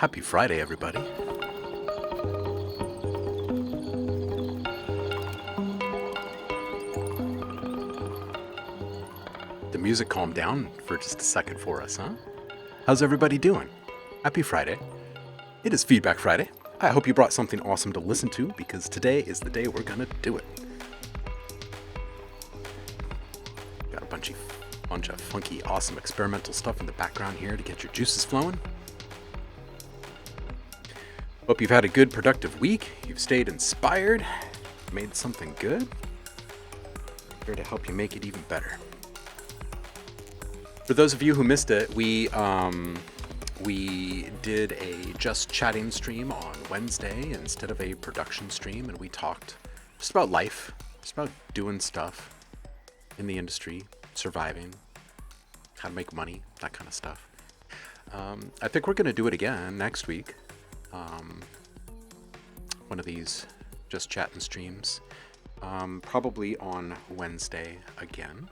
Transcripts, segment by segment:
Happy Friday, everybody. The music calmed down for just a second for us, huh? How's everybody doing? Happy Friday. It is Feedback Friday. I hope you brought something awesome to listen to because today is the day we're gonna do it. Got a bunch of funky, awesome experimental stuff in the background here to get your juices flowing. Hope you've had a good, productive week. You've stayed inspired, made something good. I'm here to help you make it even better. For those of you who missed it, we did a just chatting stream on Wednesday instead of a production stream, and we talked just about life, just about doing stuff in the industry, surviving, how to make money, that kind of stuff. I think we're going to do it again next week. One of these just chatting streams, probably on Wednesday again.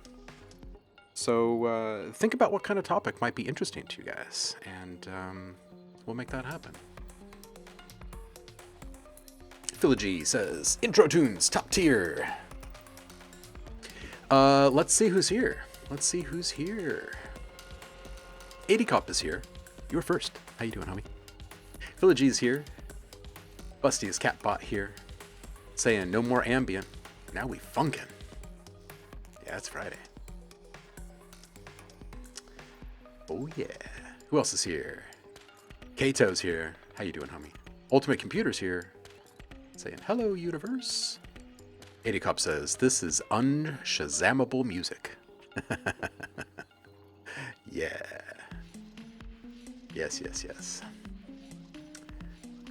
So think about what kind of topic might be interesting to you guys, and we'll make that happen. Philogy says, intro tunes, top tier. Let's see who's here. 80 Cop is here. You were first. How you doing, homie? Philogy's here. Busty's Catbot here. Saying no more ambient. Now we funkin'. Yeah, it's Friday. Oh yeah. Who else is here? Kato's here. How you doing, homie? Ultimate Computer's here. Saying hello, universe. 80 Cop says, this is unshazammable music. Yeah. Yes.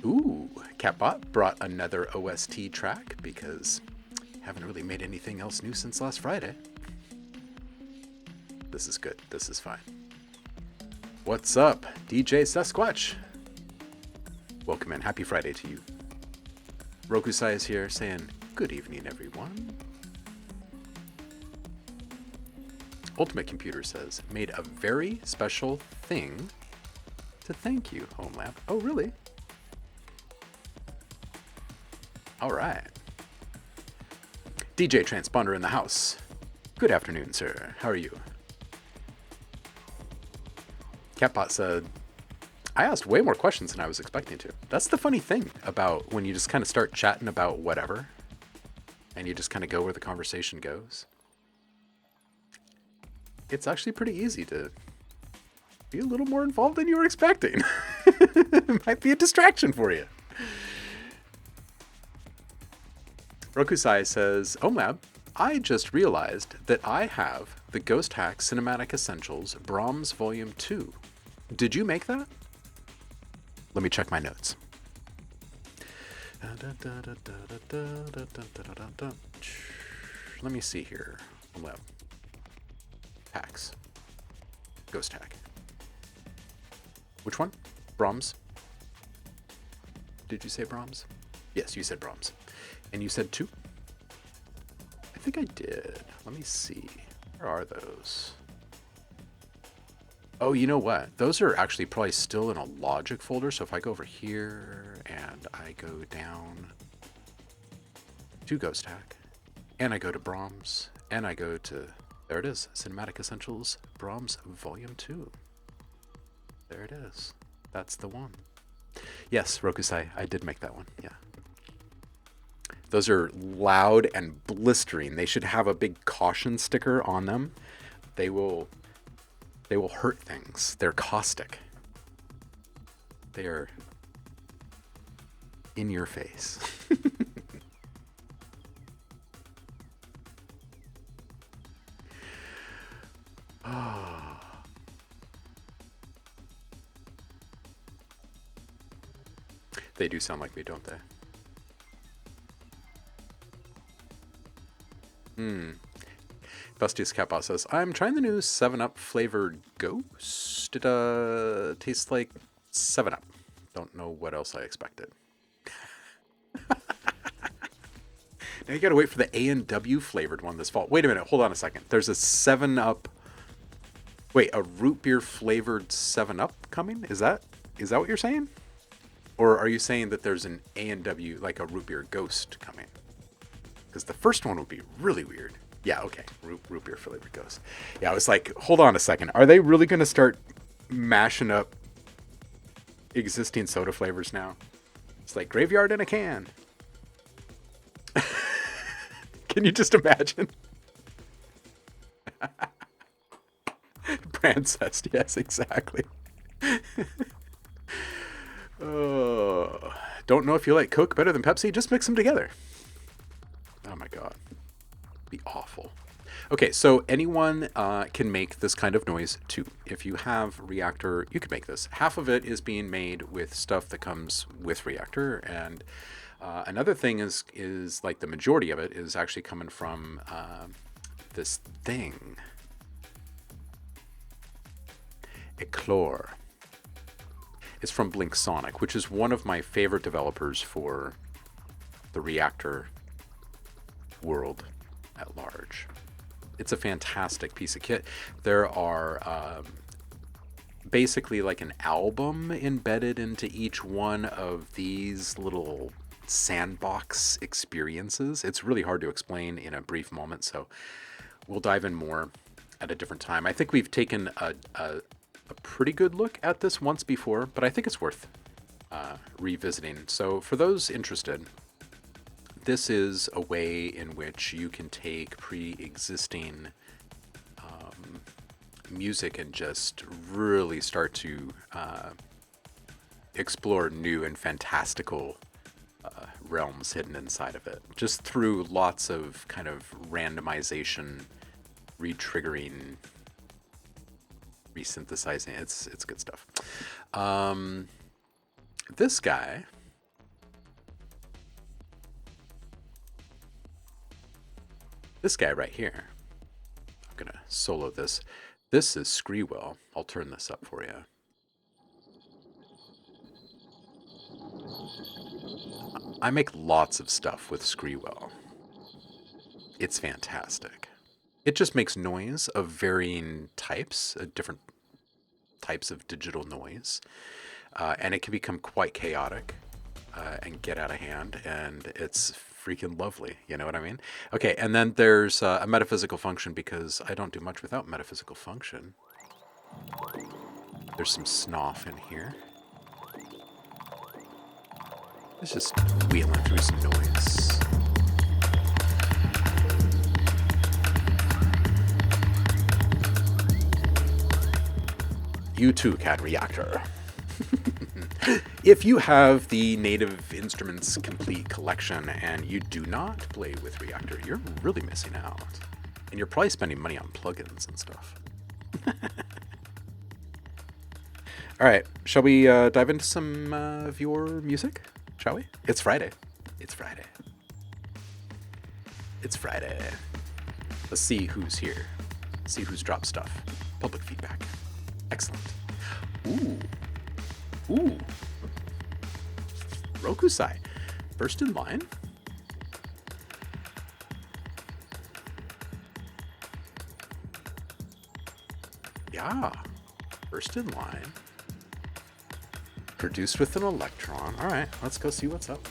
Ooh, Catbot brought another OST track because I haven't really made anything else new since last Friday. This is good. This is fine. What's up, DJ Sasquatch? Welcome in. Happy Friday to you. Rokusai is here saying, good evening, everyone. Ultimate Computer says, made a very special thing to thank you, HomeLab. Oh, really? All right. DJ Transponder in the house. Good afternoon, sir. How are you? Catbot said, I asked way more questions than I was expecting to. That's the funny thing about when you just kind of start chatting about whatever and you just kind of go where the conversation goes. It's actually pretty easy to be a little more involved than you were expecting. It might be a distraction for you. Rokusai says, OMLAB, I just realized that I have the Ghost Hack Cinematic Essentials Brahms Volume 2. Did you make that? Let me check my notes. Let me see here. OMLAB. Hacks. Ghost Hack. Which one? Brahms? Did you say Brahms? Yes, you said Brahms. And you said 2? I think I did. Let me see. Where are those? Oh, you know what? Those are actually probably still in a Logic folder. So if I go over here and I go down to Ghost Hack and I go to Brahms and I go to, there it is, Cinematic Essentials Brahms Volume 2. There it is. That's the one. Yes, Rokusai, I did make that one. Yeah. Those are loud and blistering. They should have a big caution sticker on them. They will hurt things. They're caustic. They are in your face. They do sound like me, don't they? Bustiest Catbot says, I'm trying the new 7-Up flavored Ghost. It tastes like 7-Up. Don't know what else I expected. Now you gotta wait for the A&W flavored one this fall. Wait a minute, hold on a second. There's a 7-Up... Wait, a root beer flavored 7-Up coming? Is that what you're saying? Or are you saying that there's an A&W, like a root beer ghost coming? Because the first one would be really weird. Yeah, okay. Root beer flavored ghost. Yeah, I was like, hold on a second. Are they really going to start mashing up existing soda flavors now? It's like graveyard in a can. Can you just imagine? Brancest, yes, exactly. Oh, don't know if you like Coke better than Pepsi? Just mix them together. Oh my god. Be awful. Okay, so anyone can make this kind of noise too. If you have Reaktor, you can make this. Half of it is being made with stuff that comes with Reaktor, and another thing is like the majority of it is actually coming from this thing, Eclore. It's from Blink Sonic, which is one of my favorite developers for the Reaktor world at large. It's a fantastic piece of kit. There are basically like an album embedded into each one of these little sandbox experiences. It's really hard to explain in a brief moment, so we'll dive in more at a different time. I think we've taken a pretty good look at this once before, but I think it's worth revisiting. So for those interested, this is a way in which you can take pre-existing music and just really start to explore new and fantastical realms hidden inside of it, just through lots of kind of randomization, re-triggering, resynthesizing. It's good stuff. This guy right here, I'm gonna solo this. This is Screewell. I'll turn this up for you. I make lots of stuff with Screewell. It's fantastic. It just makes noise of varying types, different types of digital noise, and it can become quite chaotic and get out of hand, and it's freaking lovely. You know what I mean? Okay, and then there's a metaphysical function, because I don't do much without metaphysical function. There's some snoff in here. Let's just wheeling through some noise. You too can Reaktor. If you have the Native Instruments Complete collection and you do not play with Reaktor, you're really missing out. And you're probably spending money on plugins and stuff. All right, shall we dive into some of your music? Shall we? It's Friday. It's Friday. It's Friday. Let's see who's here. See who's dropped stuff. Public feedback. Excellent. Ooh. Ooh. Rokusai. First in line. Yeah. First in line. Produced with an Electron. All right, let's go see what's up.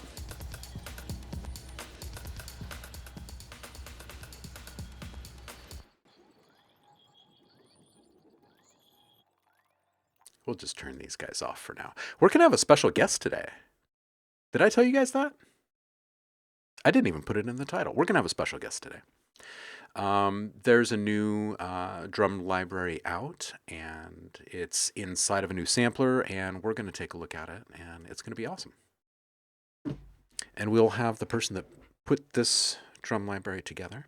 We'll just turn these guys off for now. We're going to have a special guest today. Did I tell you guys that? I didn't even put it in the title. We're going to have a special guest today. There's a new drum library out, and it's inside of a new sampler, and we're going to take a look at it, and it's going to be awesome. And we'll have the person that put this drum library together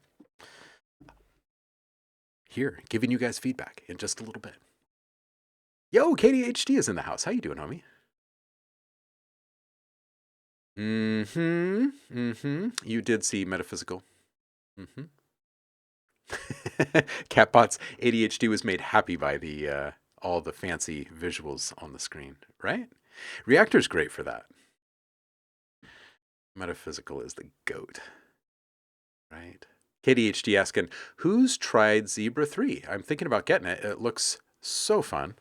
here, giving you guys feedback in just a little bit. Yo, KDHD is in the house. How you doing, homie? You did see Metaphysical. Catbot's ADHD was made happy by the all the fancy visuals on the screen, right? Reaktor's great for that. Metaphysical is the goat, right? KDHD asking, who's tried Zebra 3? I'm thinking about getting it. It looks So fun.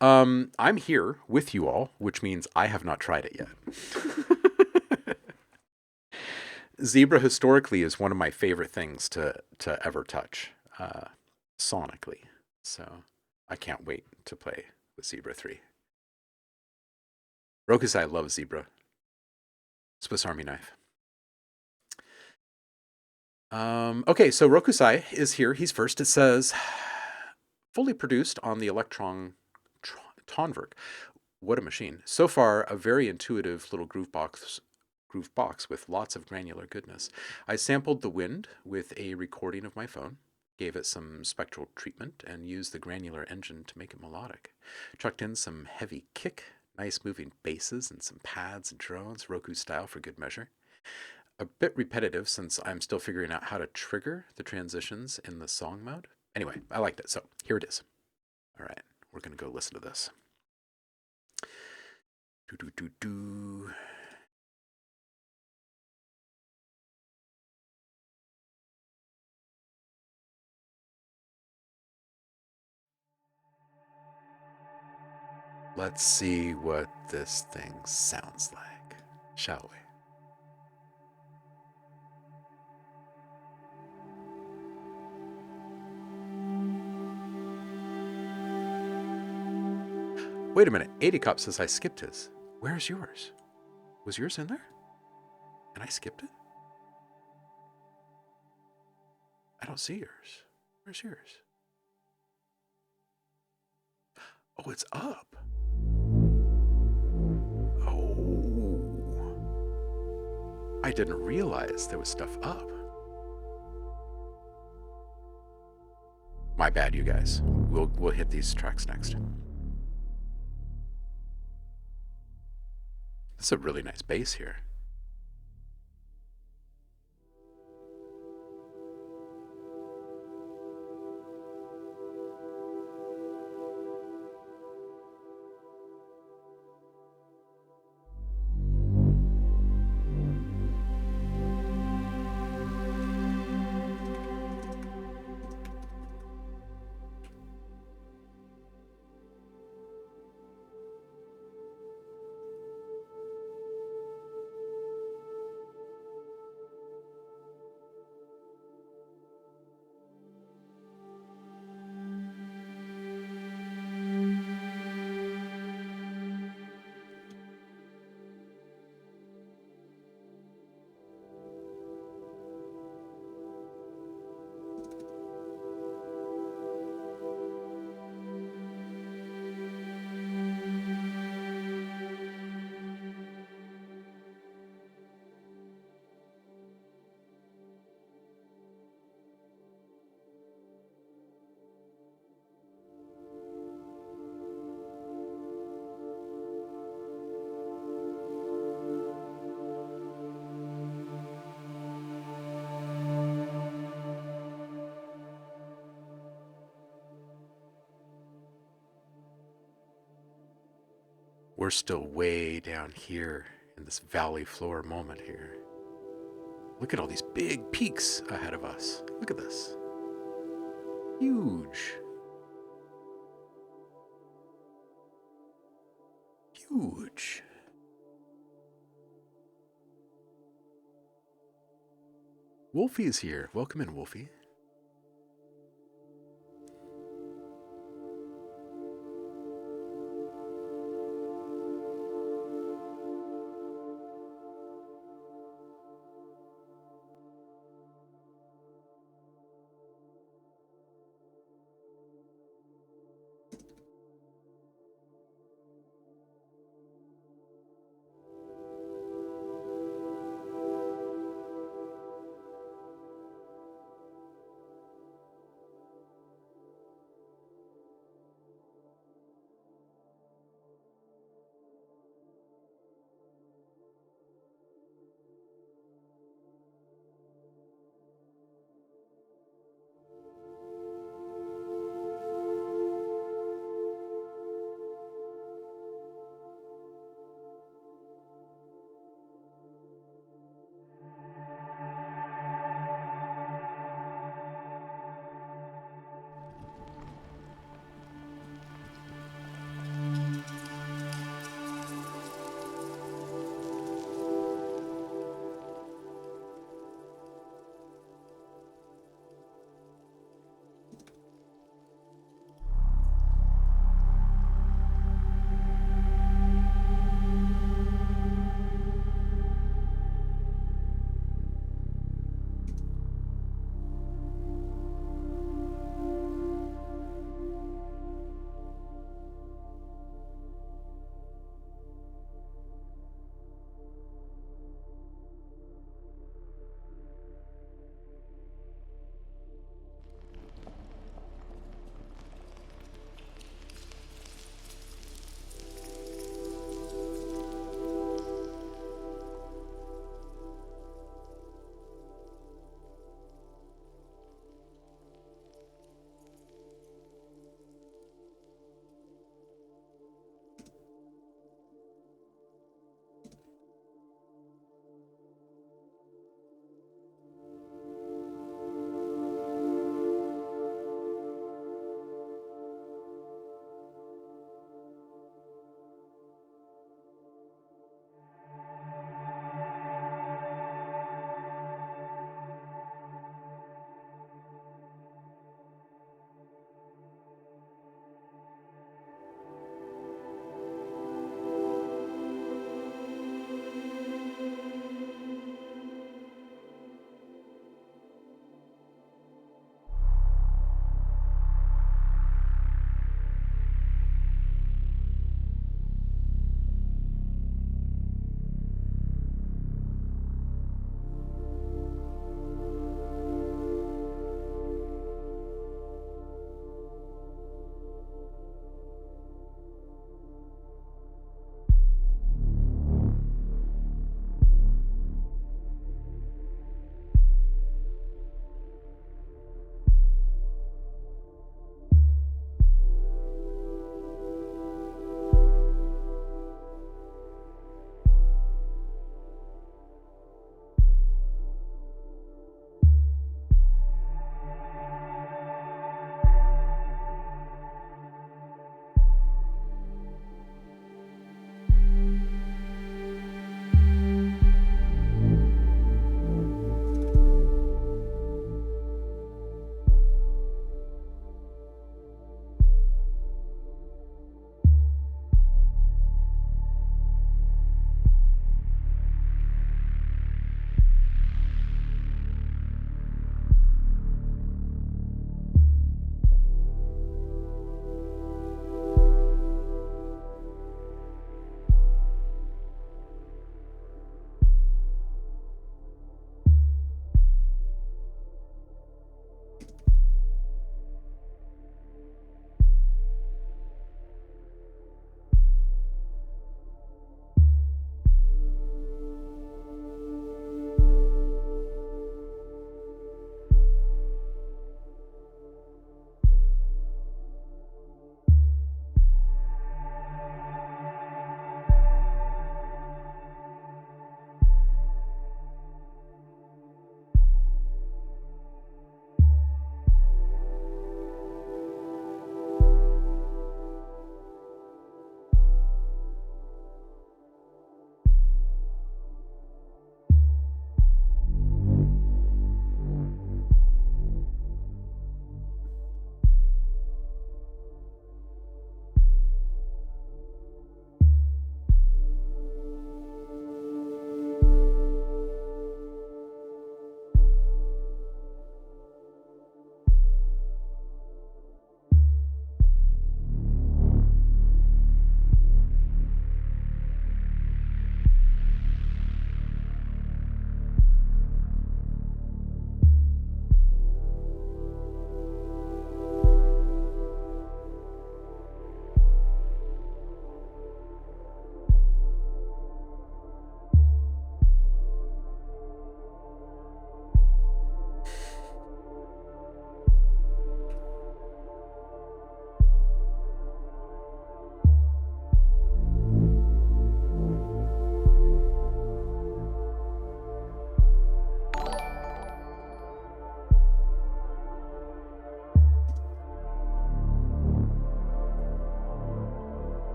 I'm here with you all, which means I have not tried it yet. Zebra historically is one of my favorite things to ever touch, sonically. So I can't wait to play with Zebra 3. Rokusai loves Zebra. Swiss Army knife. Okay, so Rokusai is here. He's first. It says fully produced on the Electron Tonverk. What a machine. So far, a very intuitive little groove box with lots of granular goodness. I sampled the wind with a recording of my phone, gave it some spectral treatment, and used the granular engine to make it melodic. Chucked in some heavy kick, nice moving basses, and some pads and drones, Roku style for good measure. A bit repetitive since I'm still figuring out how to trigger the transitions in the song mode. Anyway, I liked it, so here it is. All right, we're going to go listen to this. Do do do do. Let's see what this thing sounds like, shall we? Wait a minute. 80 Cop says I skipped his. Where's yours? Was yours in there? And I skipped it? I don't see yours. Where's yours? Oh, it's up. Oh. I didn't realize there was stuff up. My bad, you guys. We'll hit these tracks next. It's a really nice bass here. We're still way down here in this valley floor moment here. Look at all these big peaks ahead of us. Look at this. Huge. Huge. Wolfie's here. Welcome in, Wolfie.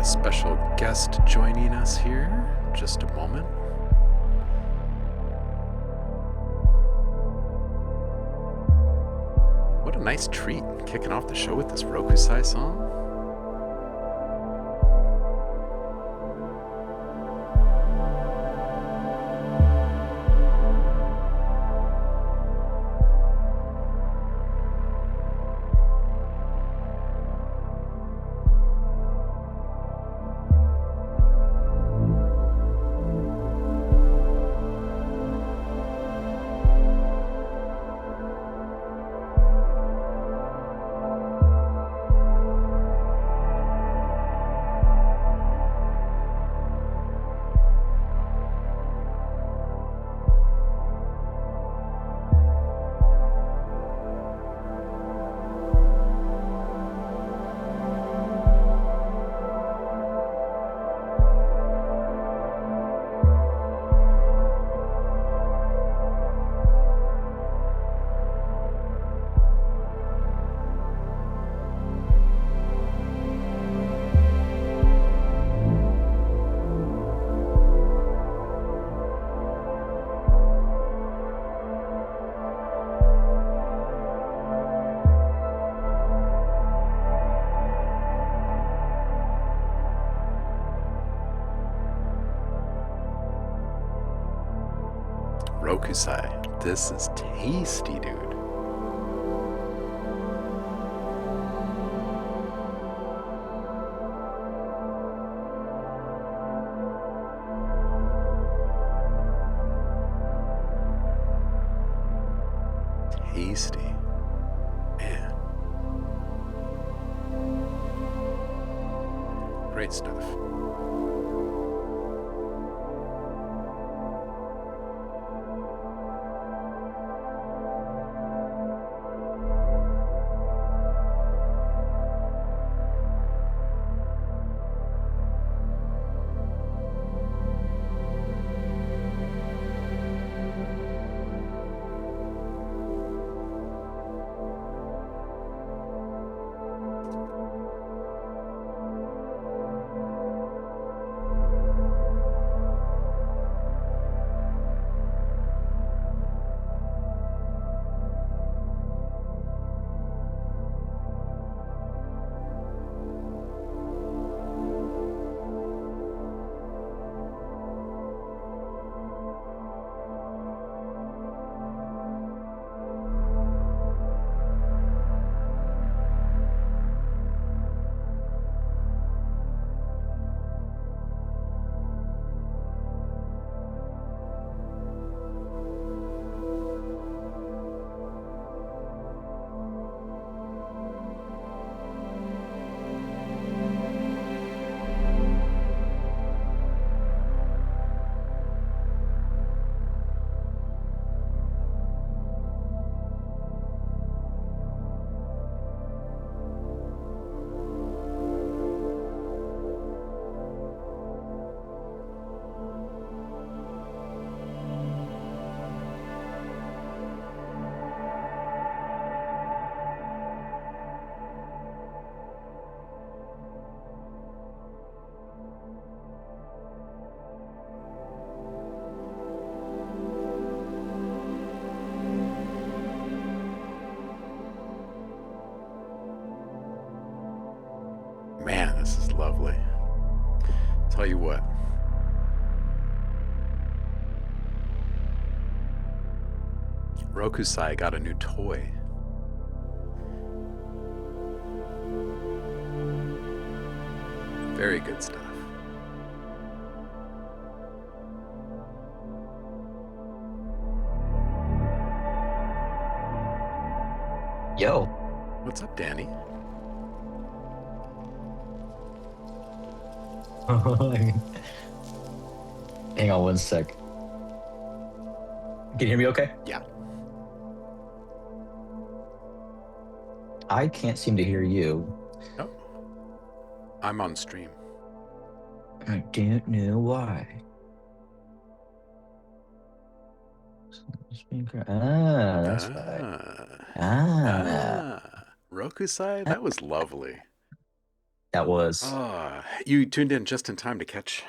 a special guest joining us here. Just a moment. What a nice treat, kicking off the show with this Rokusai song. Rokusai, this is tasty, dude. Tasty. Man. Great stuff. Man, this is lovely. Tell you what. Rokusai got a new toy. Very good stuff. Yo. What's up, Danny? Hang on one sec. Can you hear me okay? Yeah. I can't seem to hear you. Oh. I'm on stream. I don't know why. That's right. Rokusai, that was lovely. That was You tuned in just in time to catch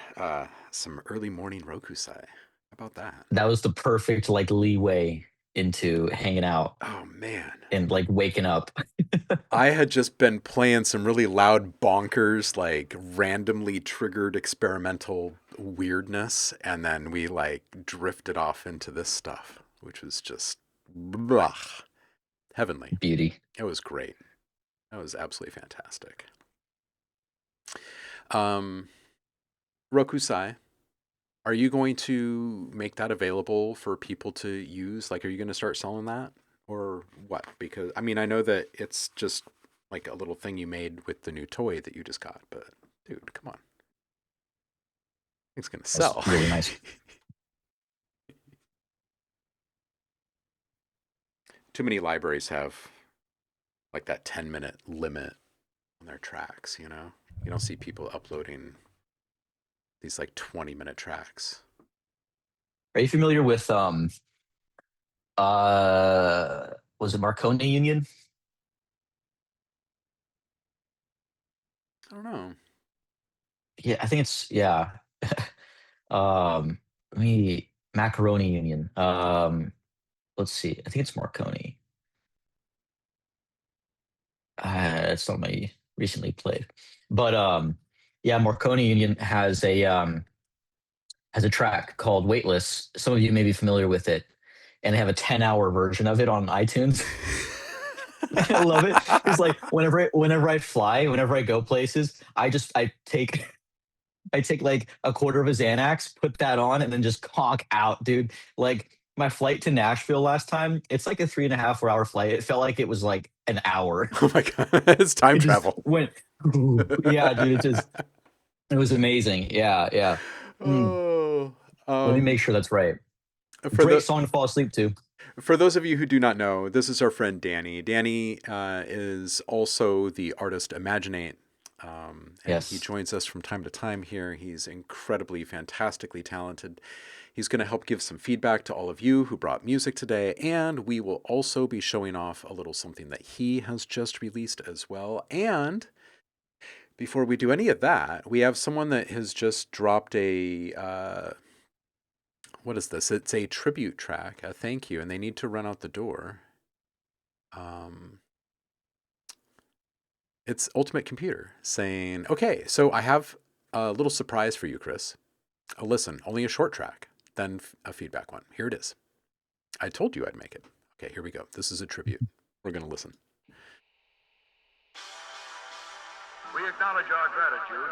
some early morning Rokusai. How about that? that was the perfect like leeway into hanging out Oh man. and like waking up. I had just been playing some really loud bonkers, like randomly triggered experimental weirdness, and then we like drifted off into this stuff, which was just blah, heavenly. Beauty. It was great. That was absolutely fantastic. Um, Rokusai, are you going to make that available for people to use? Like, are you going to start selling that or what? Because, I mean, I know that it's just like a little thing you made with the new toy that you just got, but dude, come on. It's going to That's sell. really nice. Too many libraries have like that 10-minute limit on their tracks, you know? You don't see people uploading these like 20-minute tracks. Are you familiar with was it Marconi Union? I don't know. Yeah, I think it's yeah. um Let me Macaroni Union. Let's see. I think it's Marconi. It's something I recently played. But yeah, Marconi Union has a track called Weightless. Some of you may be familiar with it, and they have a 10-hour version of it on iTunes. I love it. It's like whenever I fly, whenever I go places, I take like a quarter of a Xanax, put that on, and then just conk out, dude. Like my flight to Nashville last time, it's like a 3.5 4 hour flight. It felt like it was like an hour. Oh my God. It's time It just travel. went, yeah, dude. It was amazing. Yeah, yeah. Mm, Oh, let me make um, sure that's right. for Great the song to fall asleep to. for those of you who do not know, this is our friend Danny. Danny is also the artist Imaginate, and he Yes. joins us from time to time here. He's incredibly, fantastically talented. He's going to help give some feedback to all of you who brought music today, and we will also be showing off a little something that he has just released as well. And before we do any of that, we have someone that has just dropped a what is this? It's a tribute track, a thank you, and they need to run out the door. Um, it's Ultimate Computer saying, "Okay, so I have a little surprise for you, Chris. Listen, only a short track, then a feedback one. Here it is. I told you I'd make it. Okay, here we go. This is a tribute. We're gonna listen." We acknowledge our gratitude.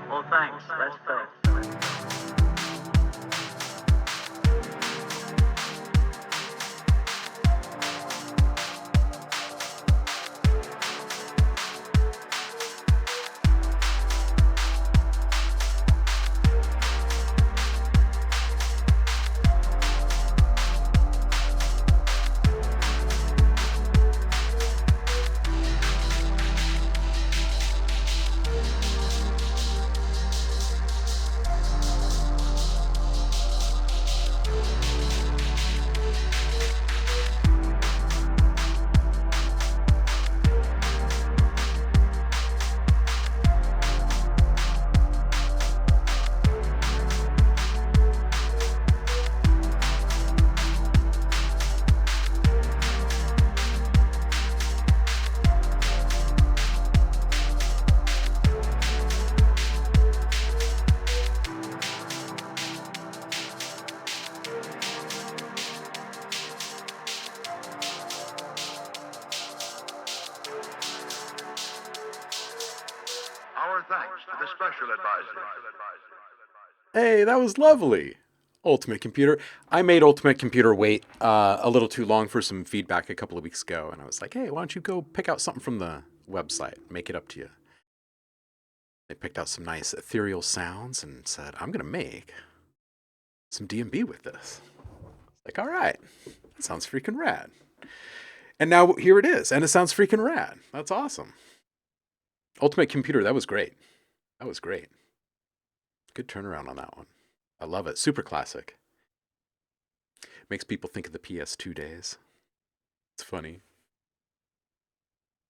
Well, thanks. Let's go. Our thanks to the special advisor. Hey, that was lovely. Ultimate Computer. I made Ultimate Computer wait a little too long for some feedback a couple of weeks ago, and I was like, "Hey, why don't you go pick out something from the website, make it up to you?" They picked out some nice ethereal sounds and said, "I'm gonna make some DMB with this." Like, all right, that sounds freaking rad. And now here it is, and it sounds freaking rad. That's awesome. Ultimate Computer, that was great. That was great. Good turnaround on that one. I love it. Super classic. Makes people think of the PS2 days. It's funny.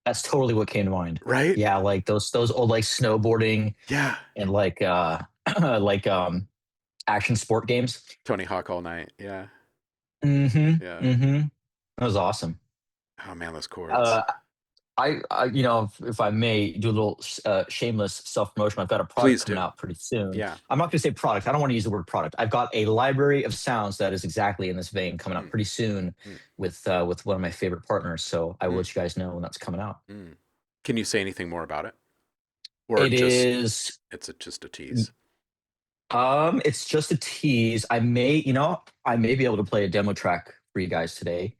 That's totally what came to mind. Right? Yeah, like those old like snowboarding Yeah. and like like action sport games. Tony Hawk All Night. Yeah. Mm-hmm. Yeah. Mm-hmm. That was awesome. Oh man, those chords. I you know, if I may do a little shameless self promotion, I've got a Please product coming do. out pretty soon. Yeah. I'm not going to say product. I don't want to use the word product. I've got a library of sounds that is exactly in this vein coming out pretty soon Mm. with one of my favorite partners. So I will Mm. let you guys know when that's coming out. Can you say anything more about it? Or It is. it's just a tease. It's just a tease. I may be able to play a demo track for you guys today.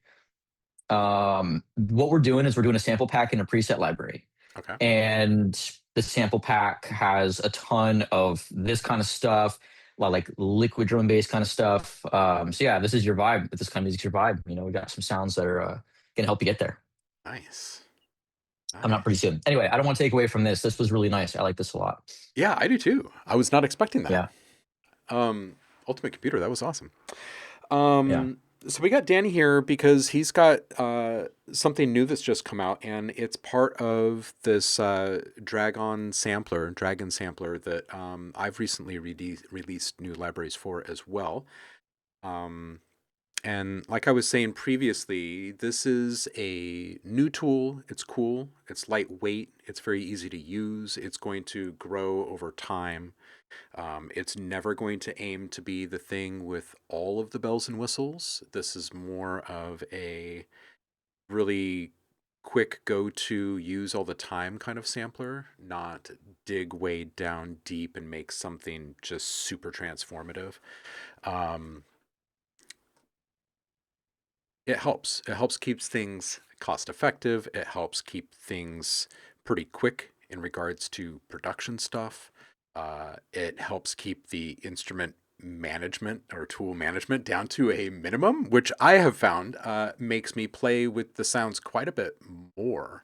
What we're doing is we're doing a sample pack in a preset library. Okay. And the sample pack has a ton of this kind of stuff, a lot of like liquid drum bass kind of stuff. So yeah, this is your vibe. If this kind of music's your vibe, you know, we got some sounds that are gonna help you get there. Nice. Coming out pretty soon. Anyway, I don't want to take away from this. This was really nice. I like this a lot. Yeah, I do too. I was not expecting that. Yeah. Ultimate Computer, that was awesome. Yeah. So we got Danny here because he's got something new that's just come out, and it's part of this Dragon sampler that I've recently released new libraries for as well. And like I was saying previously, this is a new tool. It's cool. It's lightweight. It's very easy to use. It's going to grow over time. It's never going to aim to be the thing with all of the bells and whistles. This is more of a really quick go-to, use all the time kind of sampler, not dig way down deep and make something just super transformative. It helps. It helps keep things cost effective. It helps keep things pretty quick in regards to production stuff. It helps keep the instrument management or tool management down to a minimum, which I have found makes me play with the sounds quite a bit more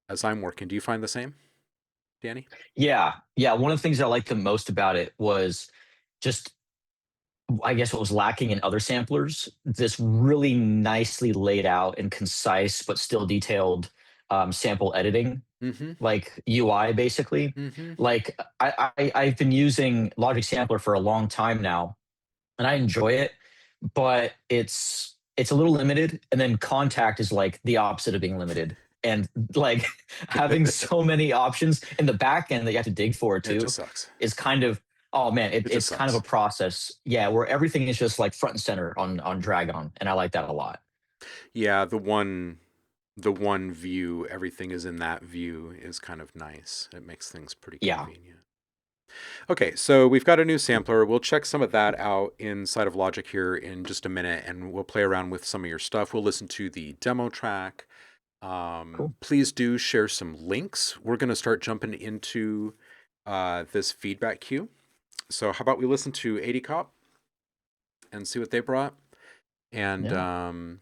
as I'm working. Do you find the same, Danny? Yeah. Yeah. One of the things I liked the most about it was just, I guess, what was lacking in other samplers, this really nicely laid out and concise, but still detailed sample editing, Mm-hmm. like UI basically. Mm-hmm. Like I've been using Logic Sampler for a long time now, and I enjoy it, but it's a little limited. And then Contact is like the opposite of being limited. And like having so many options in the back end that you have to dig for It too just sucks. is kind of, oh man, It it's just kind of a sucks. process. Yeah, where everything is just like front and center on Dragon, and I like that a lot. Yeah, the one view, everything is in that view is kind of nice. It makes things pretty Yeah. convenient. Okay, so we've got a new sampler. We'll check some of that out inside of Logic here in just a minute, and we'll play around with some of your stuff. We'll listen to the demo track. Cool. Please do share some links. We're going to start jumping into this feedback queue. So how about we listen to 80 Cop and see what they brought? And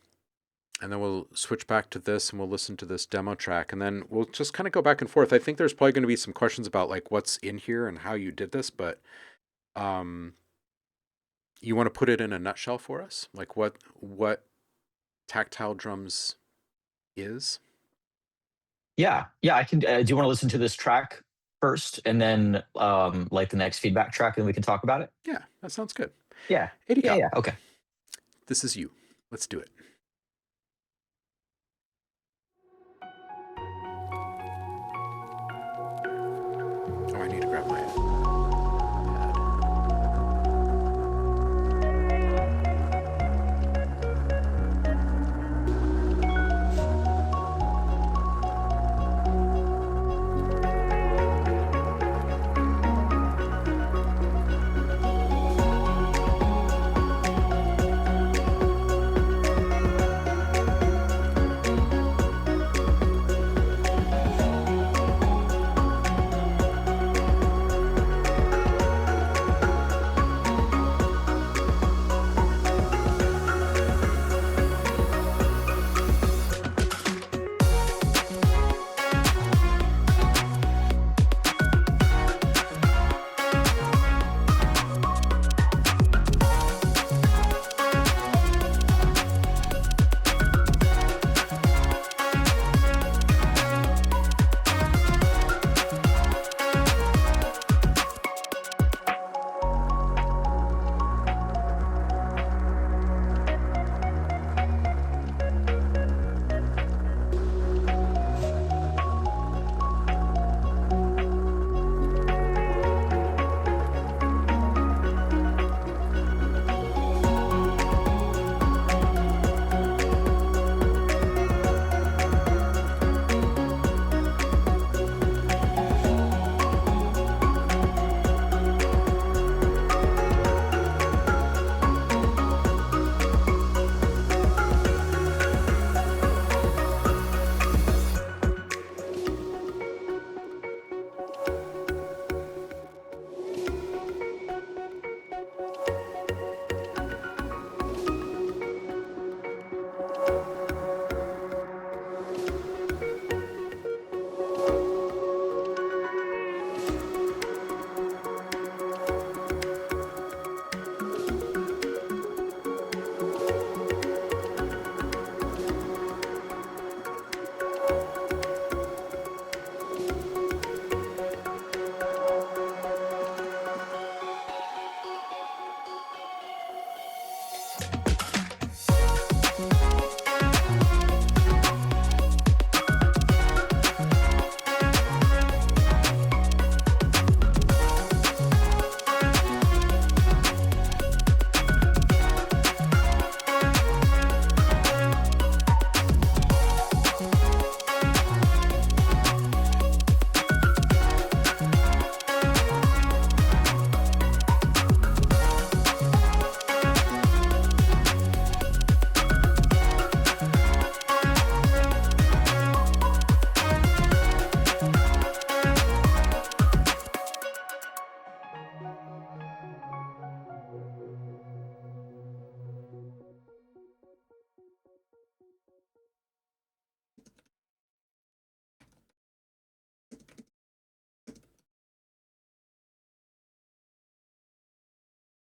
and then we'll switch back to this and we'll listen to this demo track. And then we'll just kind of go back and forth. I think there's probably going to be some questions about like what's in here and how you did this, but you want to put it in a nutshell for us? Like what Tactile Drums is? Yeah, I can. Do you want to listen to this track first, and then like the next feedback track, and we can talk about it? Yeah, that sounds good. Yeah. 80 Cop. Yeah. Okay. This is you. Let's do it. Oh, I need to grab my pad.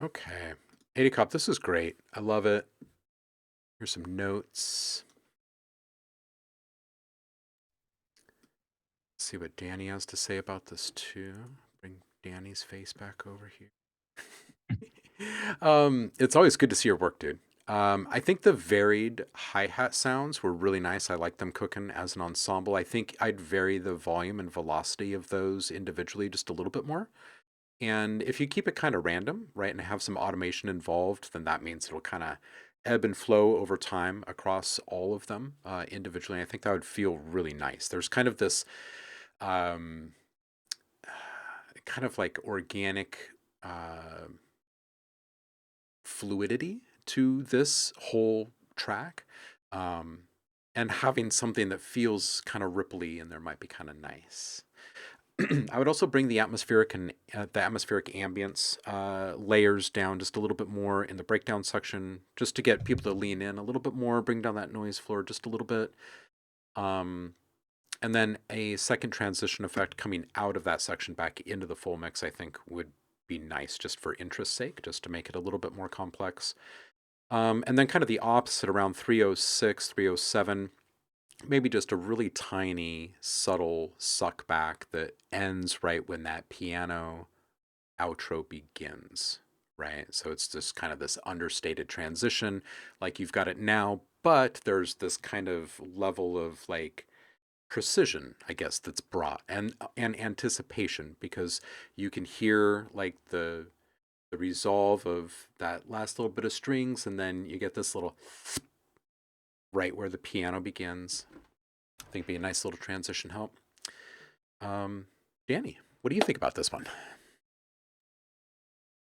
Okay. 80 Cop, this is great. I love it. Here's some notes. See what Danny has to say about this too. Bring Danny's face back over here. It's always good to see your work, dude. I think the varied hi-hat sounds were really nice. I like them cooking as an ensemble. I think I'd vary the volume and velocity of those individually just a little bit more. And if you keep it kind of random, right, and have some automation involved, then that means it'll kind of ebb and flow over time across all of them individually. I think that would feel really nice. There's kind of this um, kind of like organic fluidity to this whole track. Um, and having something that feels kind of ripply in there might be kind of nice. I would also bring the atmospheric and the atmospheric ambience layers down just a little bit more in the breakdown section, just to get people to lean in a little bit more, bring down that noise floor just a little bit. And then a second transition effect coming out of that section back into the full mix, I think would be nice just for interest's sake, just to make it a little bit more complex. And then kind of the opposite around 306, 307, maybe just a really tiny, subtle suck back that ends right when that piano outro begins, right? So it's just kind of this understated transition, like you've got it now, but there's this kind of level of like precision, I guess, that's brought and anticipation, because you can hear like the resolve of that last little bit of strings, and then you get this little right where the piano begins. I think it'd be a nice little transition help. Danny, what do you think about this one?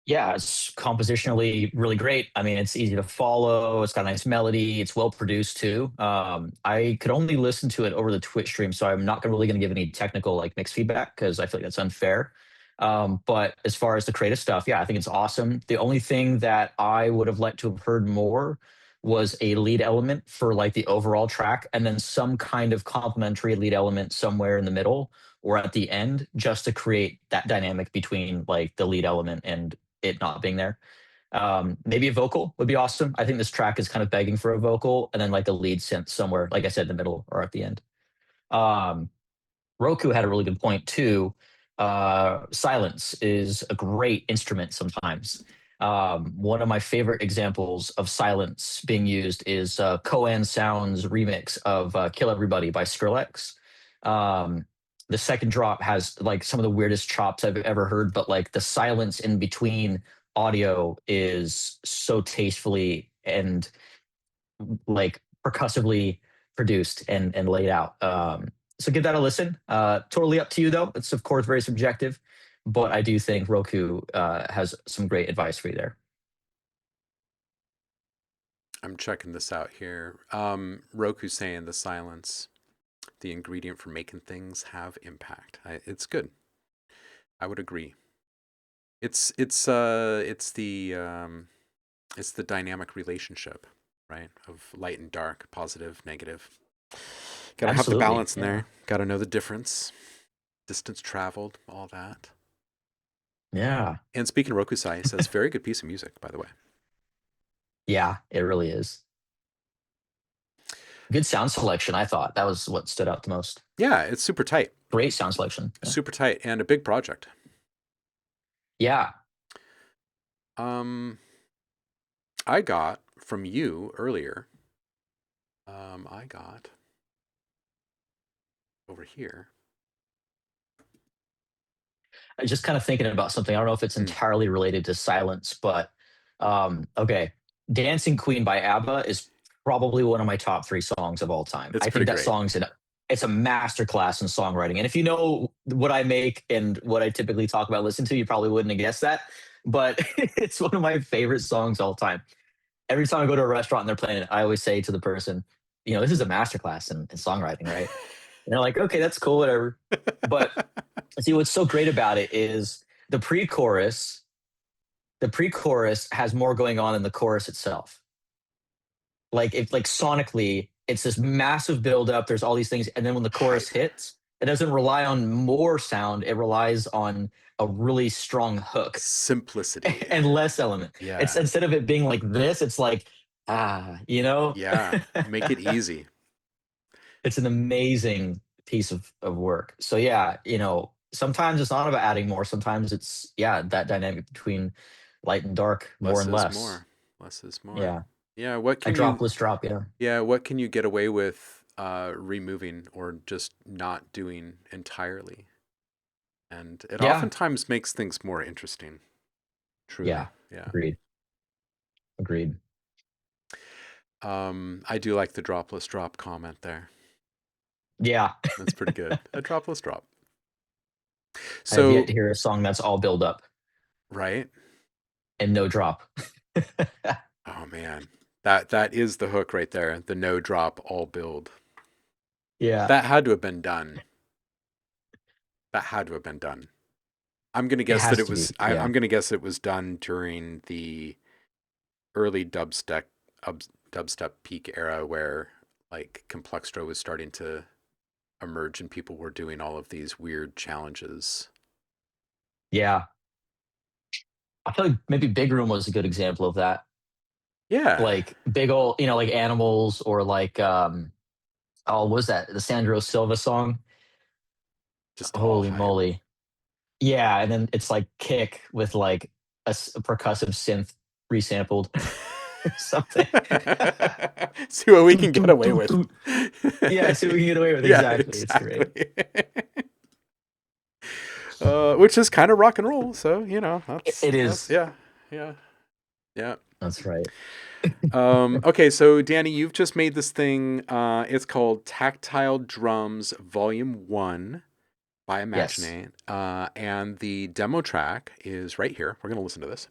Yeah, it's compositionally really great. I mean, it's easy to follow. It's got a nice melody. It's well produced too. I could only listen to it over the Twitch stream, so I'm not really going to give any technical like mixed feedback because I feel like that's unfair. But as far as the creative stuff, yeah, I think it's awesome. The only thing that I would have liked to have heard more was a lead element for like the overall track, and then some kind of complementary lead element somewhere in the middle or at the end, just to create that dynamic between like the lead element and it not being there. Maybe a vocal would be awesome. I think this track is kind of begging for a vocal and then like a lead synth somewhere, like I said, in the middle or at the end. Um, Roku had a really good point too. Silence is a great instrument sometimes. One of my favorite examples of silence being used is Koan Sound's remix of Kill Everybody by Skrillex. Um, the second drop has like some of the weirdest chops I've ever heard, but like the silence in between audio is so tastefully and like percussively produced and laid out. So give that a listen. Totally up to you though. It's of course very subjective, but I do think Roku has some great advice for you there. I'm checking this out here. Roku saying the silence, the ingredient for making things have impact. It's good. I would agree. It's the dynamic relationship, right? Of light and dark, positive, negative. Got to have the Absolutely. balance in Yeah. there. Got to know the difference. Distance traveled, all that. Yeah. And speaking of Rokusai, it says very good piece of music, by the way. Yeah, it really is. Good sound selection, I thought. That was what stood out the most. Yeah, it's super tight. Great sound selection. Yeah. Super tight and a big project. Yeah. Um, I got from you earlier. I got over here. I was just kind of thinking about something. I don't know if it's Hmm. entirely related to silence, but okay. Dancing Queen by ABBA is probably one of my top three songs of all time. It's I pretty think that great. song's it's a masterclass in songwriting. And if you know what I make and what I typically talk about, listen to, you probably wouldn't have guessed that. But it's one of my favorite songs all time. Every time I go to a restaurant and they're playing it, I always say to the person, this is a masterclass in songwriting, right? And they're like, okay, that's cool, whatever. But see, what's so great about it is the pre-chorus. The pre-chorus has more going on than the chorus itself. Like sonically, it's this massive buildup. There's all these things, and then when the chorus Hype. hits, It doesn't rely on more sound. It relies on a really strong hook Simplicity. and less element. Yeah. It's instead of it being like this, it's like you know. Yeah. Make it easy. It's an amazing piece of work. So yeah, sometimes it's not about adding more. Sometimes it's that dynamic between light and dark, more Less and is less. more. Less is more. Yeah, Yeah. What I can drop, you? let's drop. Yeah, Yeah. What can you get away with removing or just not doing entirely? And it yeah, oftentimes makes things more interesting. Truly. yeah. Yeah. Agreed. Agreed. I do like the dropless drop comment there. Yeah, That's pretty good. A dropless drop. I have yet So, to hear a song that's all build up right? and no drop. Oh man. That is the hook right there. The no drop all build. Yeah, That had to have been done. That had to have been done. I'm gonna it guess that has it to be. was Yeah, I'm gonna guess it was done during the early dubstep peak era where like Complextro was starting to emerge and people were doing all of these weird challenges. yeah. I feel like maybe Big Room was a good example of that. Yeah. Like big old, like Animals, or like oh, what was that the Sandro Silva song? Just all Holy hype. moly. Yeah, and then it's like kick with like a percussive synth resampled or something. See what we can Toot, get toot, away toot, with. toot. Yeah, see what we can get away with. Yeah, Exactly. It's great. Which is kind of rock and roll, so It is. yeah, yeah, yeah. That's right. Okay, so Danny, you've just made this thing. It's called Tactile Drums Volume 1 by Yes. Imaginate. And the demo track is right here. We're going to listen to this.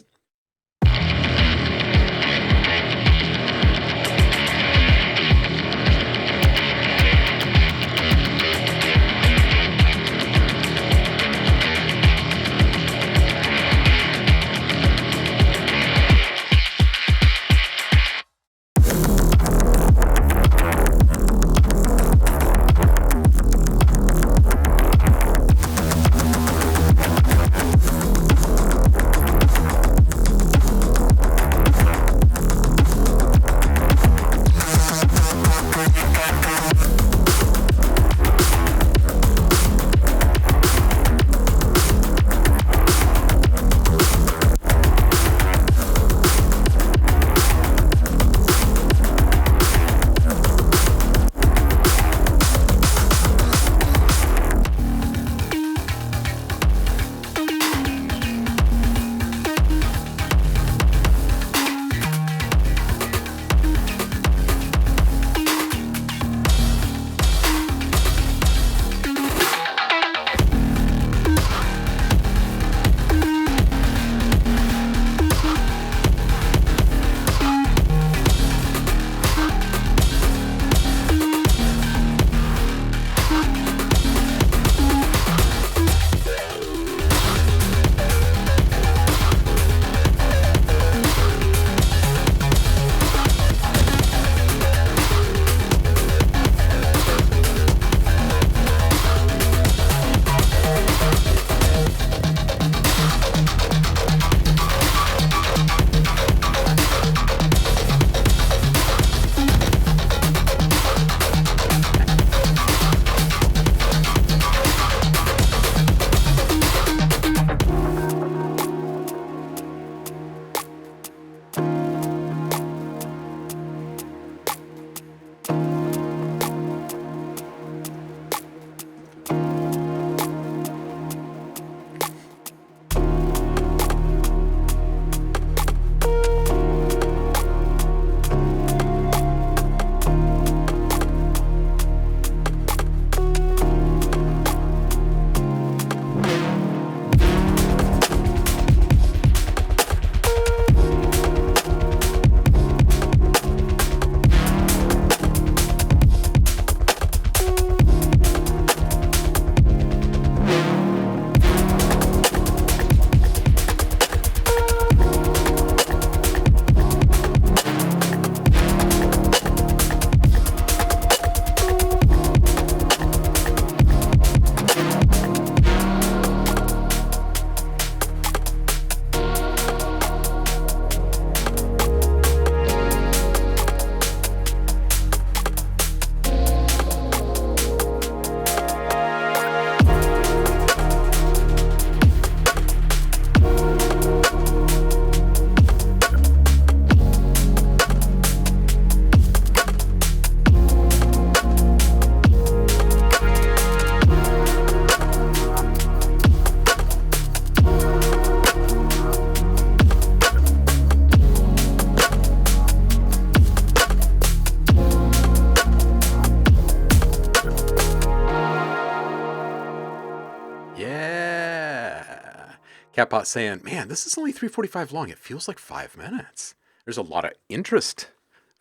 Catbot saying, man, this is only 3:45 long. It feels like 5 minutes. There's a lot of interest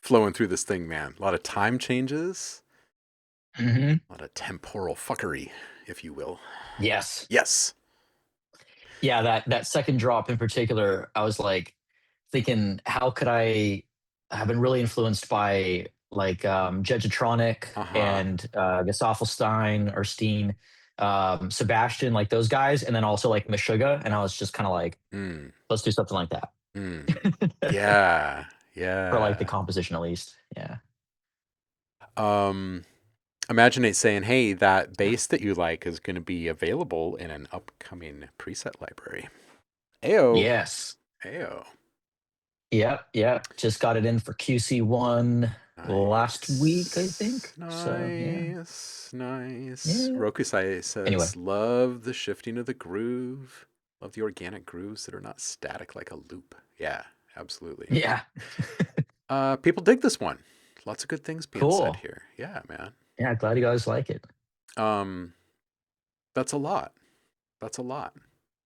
flowing through this thing, man. A lot of time changes. Hmm. A lot of temporal fuckery, if you will. Yes. Yes. Yeah, that second drop in particular, I was like thinking, how could I have been really influenced by like Jegetronic Uh-huh. and Gesaffelstein or Steen, Sebastian, like those guys, and then also like Meshuggah, and I was just kind of like, Mm. let's do something like that Mm. Yeah. for like the Yeah. composition at least. Yeah. Imagine it saying, hey, that bass that you like is going to be available in an upcoming preset library. Ayo. Yes. Ayo. Yep. Yep. Just got it in for QC1 last week, I think. So yeah. Nice. Nice. Yeah. Rokusai Anyway. says, love the shifting of the groove. Love the organic grooves that are not static like a loop. Yeah, absolutely. Yeah. People dig this one. Lots of good things being said Cool. here. Yeah, man. Yeah. Glad you guys like it. That's a lot. That's a lot.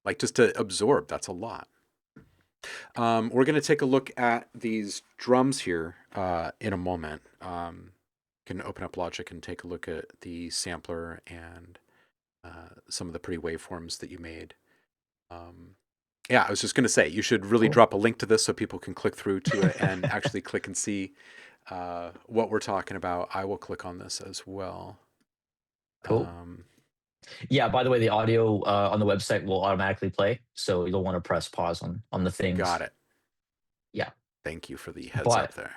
Like just to absorb, that's a lot. We're going to take a look at these drums here in a moment. Can open up Logic and take a look at the sampler and some of the pretty waveforms that you made. Yeah, I was just going to say, you should really Cool. drop a link to this so people can click through to it and actually click and see what we're talking about. I will click on this as well. Cool. Yeah, by the way, the audio on the website will automatically play, so you'll want to press pause on the things. Got it. Yeah. Thank you for the heads But up there.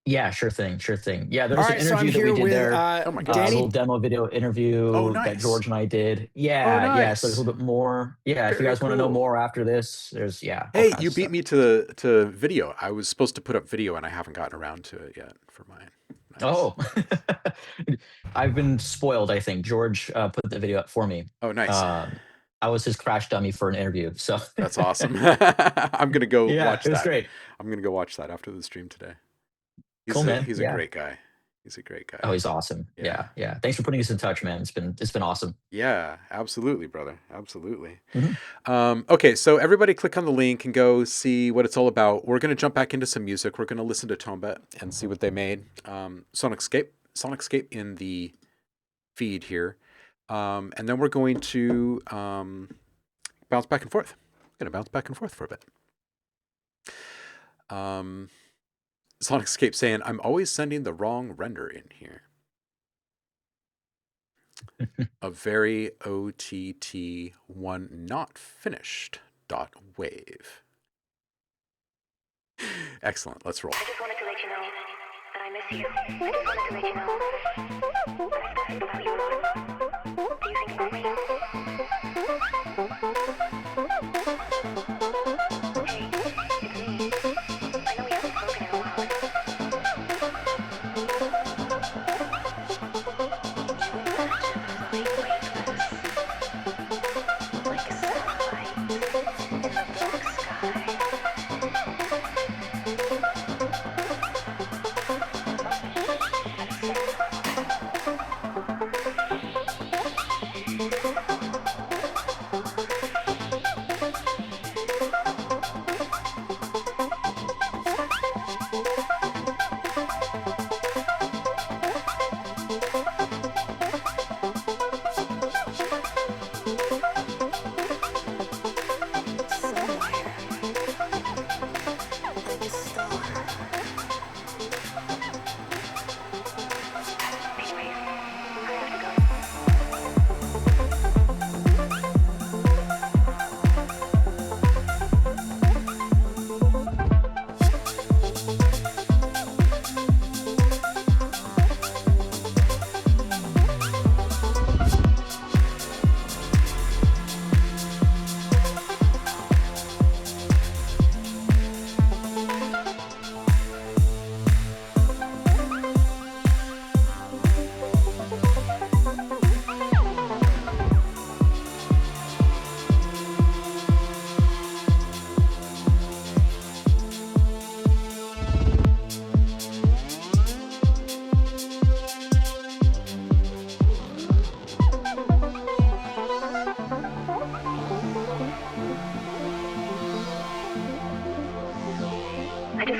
yeah, sure thing, sure thing. Yeah, there's All an right, so I'm interview that here we did with there. Oh my A gosh. Danny. little demo video interview Oh, that nice. George and I did. Yeah, Oh, yeah. So there's a nice. little bit more. Yeah, if you Very guys want to know cool. more after this, there's all Hey, kinds you of beat stuff. me to video. I was supposed to put up video and I haven't gotten around to it yet for mine. Nice. Oh, I've been spoiled. I think George put the video up for me. Oh, nice. I was his crash dummy for an interview. So That's awesome. I'm gonna go yeah, watch it was that. great. I'm gonna go watch that after the stream today. Cool, man. He's Yeah. a great guy. He's a great guy. Oh, he's awesome. Yeah. Yeah, yeah. Thanks for putting us in touch, man. It's been awesome. Yeah, absolutely, brother. Absolutely. Mhm. Okay, so everybody click on the link and go see what it's all about. We're going to jump back into some music. We're going to listen to Tombet and see what they made. Sonicscape in the feed here. And then we're going to bounce back and forth. We're going to bounce back and forth for a bit. Sonicscape saying, I'm always sending the wrong render in here. A very OTT one not finished dot wave. Excellent. Let's roll. I just wanted to let you know that I miss you. I just wanted to let you know that I still think about you a lot. Do you think about me? Hey, it's me. I know we haven't spoken in a while. You imagine a light weightless, like a satellite in the dark sky.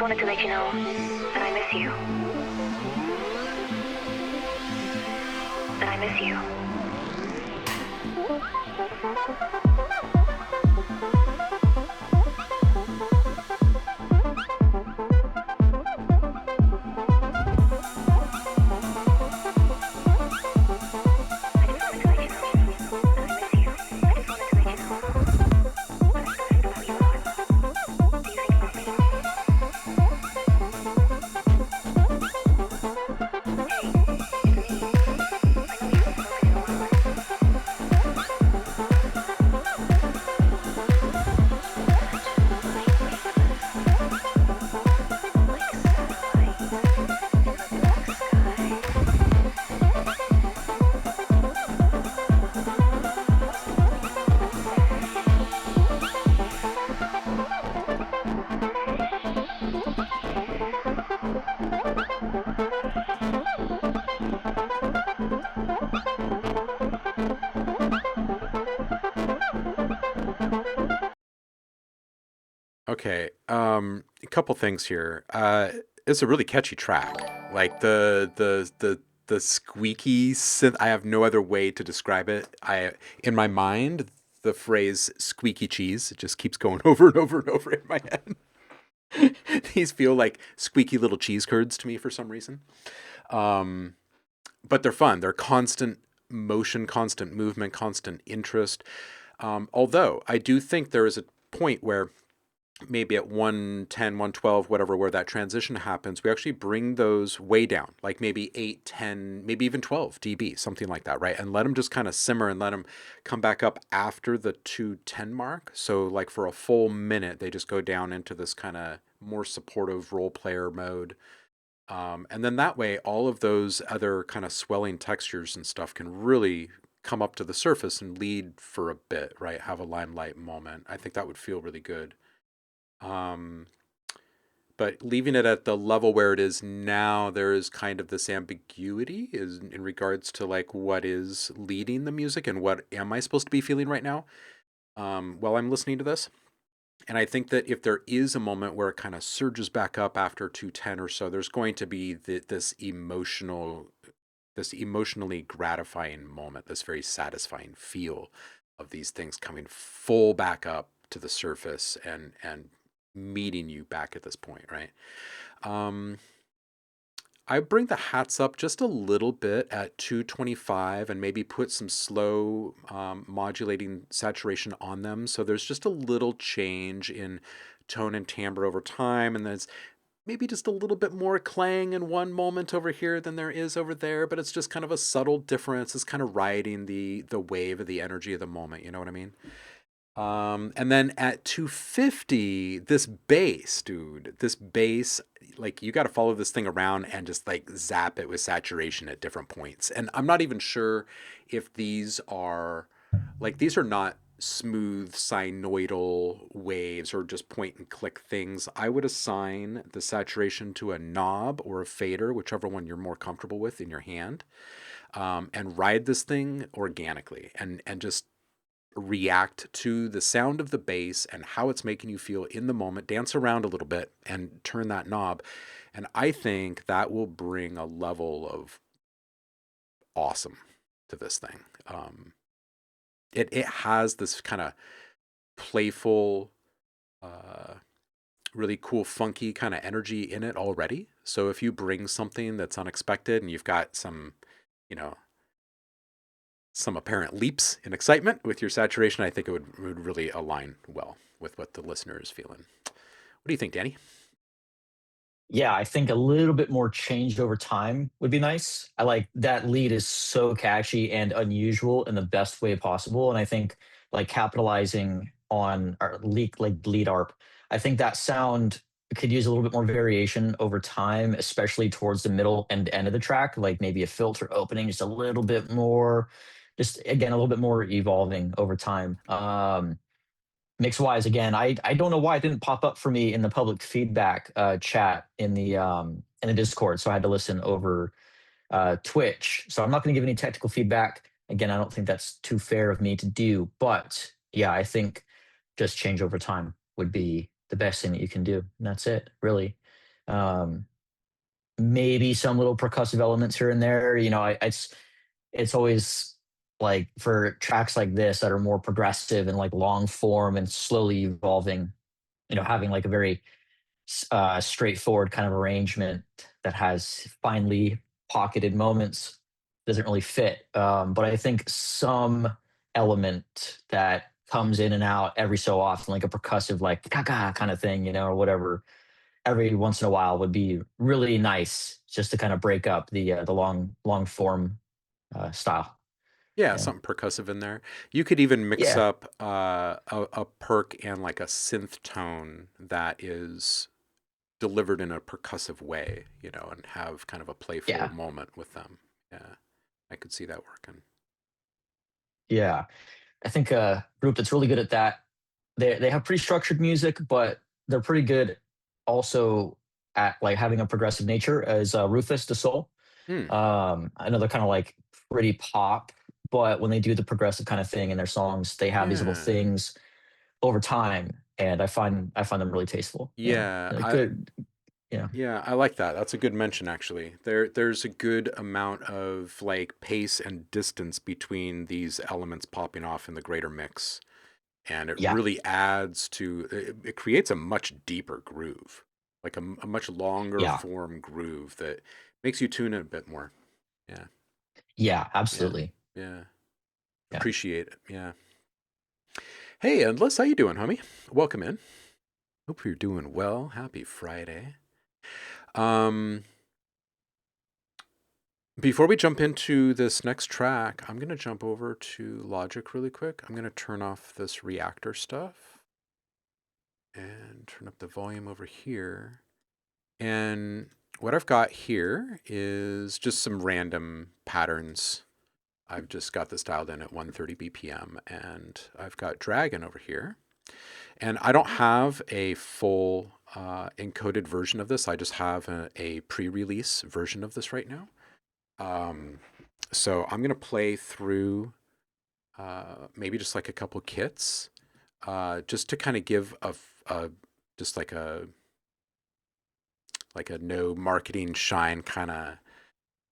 wanted to let you know that I miss you. That I miss you. Okay, a couple things here. It's a really catchy track. Like the squeaky synth. I have no other way to describe it. In my mind, the phrase "squeaky cheese" it just keeps going over and over and over in my head. These feel like squeaky little cheese curds to me for some reason. Um, but they're fun. They're constant motion, constant movement, constant interest. Although I do think there is a point where maybe at 110, 112, whatever, where that transition happens, we actually bring those way down, like maybe 8, 10, maybe even 12 dB, something like that, right? And let them just kind of simmer and let them come back up after the 210 mark. So like for a full minute, they just go down into this kind of more supportive role player mode. And then that way, all of those other kind of swelling textures and stuff can really come up to the surface and lead for a bit, right? Have a limelight moment. I think that would feel really good. Um, but leaving it at the level where it is now, there is kind of this ambiguity is in regards to like what is leading the music and what am I supposed to be feeling right now while I'm listening to this. And I think that if there is a moment where it kind of surges back up after 210 or so, there's going to be this emotionally gratifying moment, this very satisfying feel of these things coming full back up to the surface and meeting you back at this point, right? I bring the hats up just a little bit at 225 and maybe put some slow modulating saturation on them. So there's just a little change in tone and timbre over time. And there's maybe just a little bit more clang in one moment over here than there is over there. But it's just kind of a subtle difference. It's kind of riding the wave of the energy of the moment. You know what I mean? And then at 250, this bass, dude, like you got to follow this thing around and just like zap it with saturation at different points. And I'm not even sure if these are not smooth sinoidal waves or just point and click things. I would assign the saturation to a knob or a fader, whichever one you're more comfortable with in your hand, and ride this thing organically and just react to the sound of the bass and how it's making you feel in the moment, dance around a little bit and turn that knob. And I think that will bring a level of awesome to this thing. It has this kind of playful, really cool, funky kind of energy in it already. So if you bring something that's unexpected and you've got some, you know, some apparent leaps in excitement with your saturation, I think it would really align well with what the listener is feeling. What do you think, Danny? Yeah, I think a little bit more change over time would be nice. I like that lead is so catchy and unusual in the best way possible. And I think like capitalizing on our lead arp, I think that sound could use a little bit more variation over time, especially towards the middle and end of the track, like maybe a filter opening just a little bit more, just again a little bit more evolving over time. Mix wise, again, I don't know why it didn't pop up for me in the public feedback chat in the Discord, so I had to listen over Twitch. So I'm not going to give any technical feedback. Again, I don't think that's too fair of me to do, but yeah, I think just change over time would be the best thing that you can do, and that's it, really. Um, maybe some little percussive elements here and there. It's always like for tracks like this that are more progressive and like long form and slowly evolving. Having like a very straightforward kind of arrangement that has finely pocketed moments doesn't really fit. But I think some element that comes in and out every so often, like a percussive, like gaga kind of thing, or whatever, every once in a while would be really nice just to kind of break up the long form style. Yeah, Yeah. something percussive in there. You could even mix Yeah. up a perk and like a synth tone that is delivered in a percussive way, and have kind of a playful Yeah. moment with them. Yeah, I could see that working. Yeah. I think a group that's really good at that, they have pretty structured music, but they're pretty good also at like having a progressive nature as Rufus the Soul. Hmm. I know they're kind of like pretty pop, but when they do the progressive kind of thing in their songs, they have these little Yeah. things over time, and I find them really tasteful. Yeah, Good. Yeah. I like that. That's a good mention actually. There's a good amount of like pace and distance between these elements popping off in the greater mix. And it Yeah. really adds to it creates a much deeper groove, like a much longer Yeah. form groove that makes you tune in a bit more. Yeah. Yeah. Yeah. Absolutely. Yeah. Yeah. Appreciate it. Yeah. Hey, Endless, how you doing, homie? Welcome in. Hope you're doing well. Happy Friday. Um, Before we jump into this next track, I'm gonna jump over to Logic really quick. I'm gonna turn off this reactor stuff and turn up the volume over here. And what I've got here is just some random patterns. I've just got this dialed in at 130 BPM, and I've got Dragon over here. And I don't have a full encoded version of this. I just have a pre-release version of this right now. So I'm gonna play through maybe just like a couple kits, just to kind of give just like a no marketing shine kind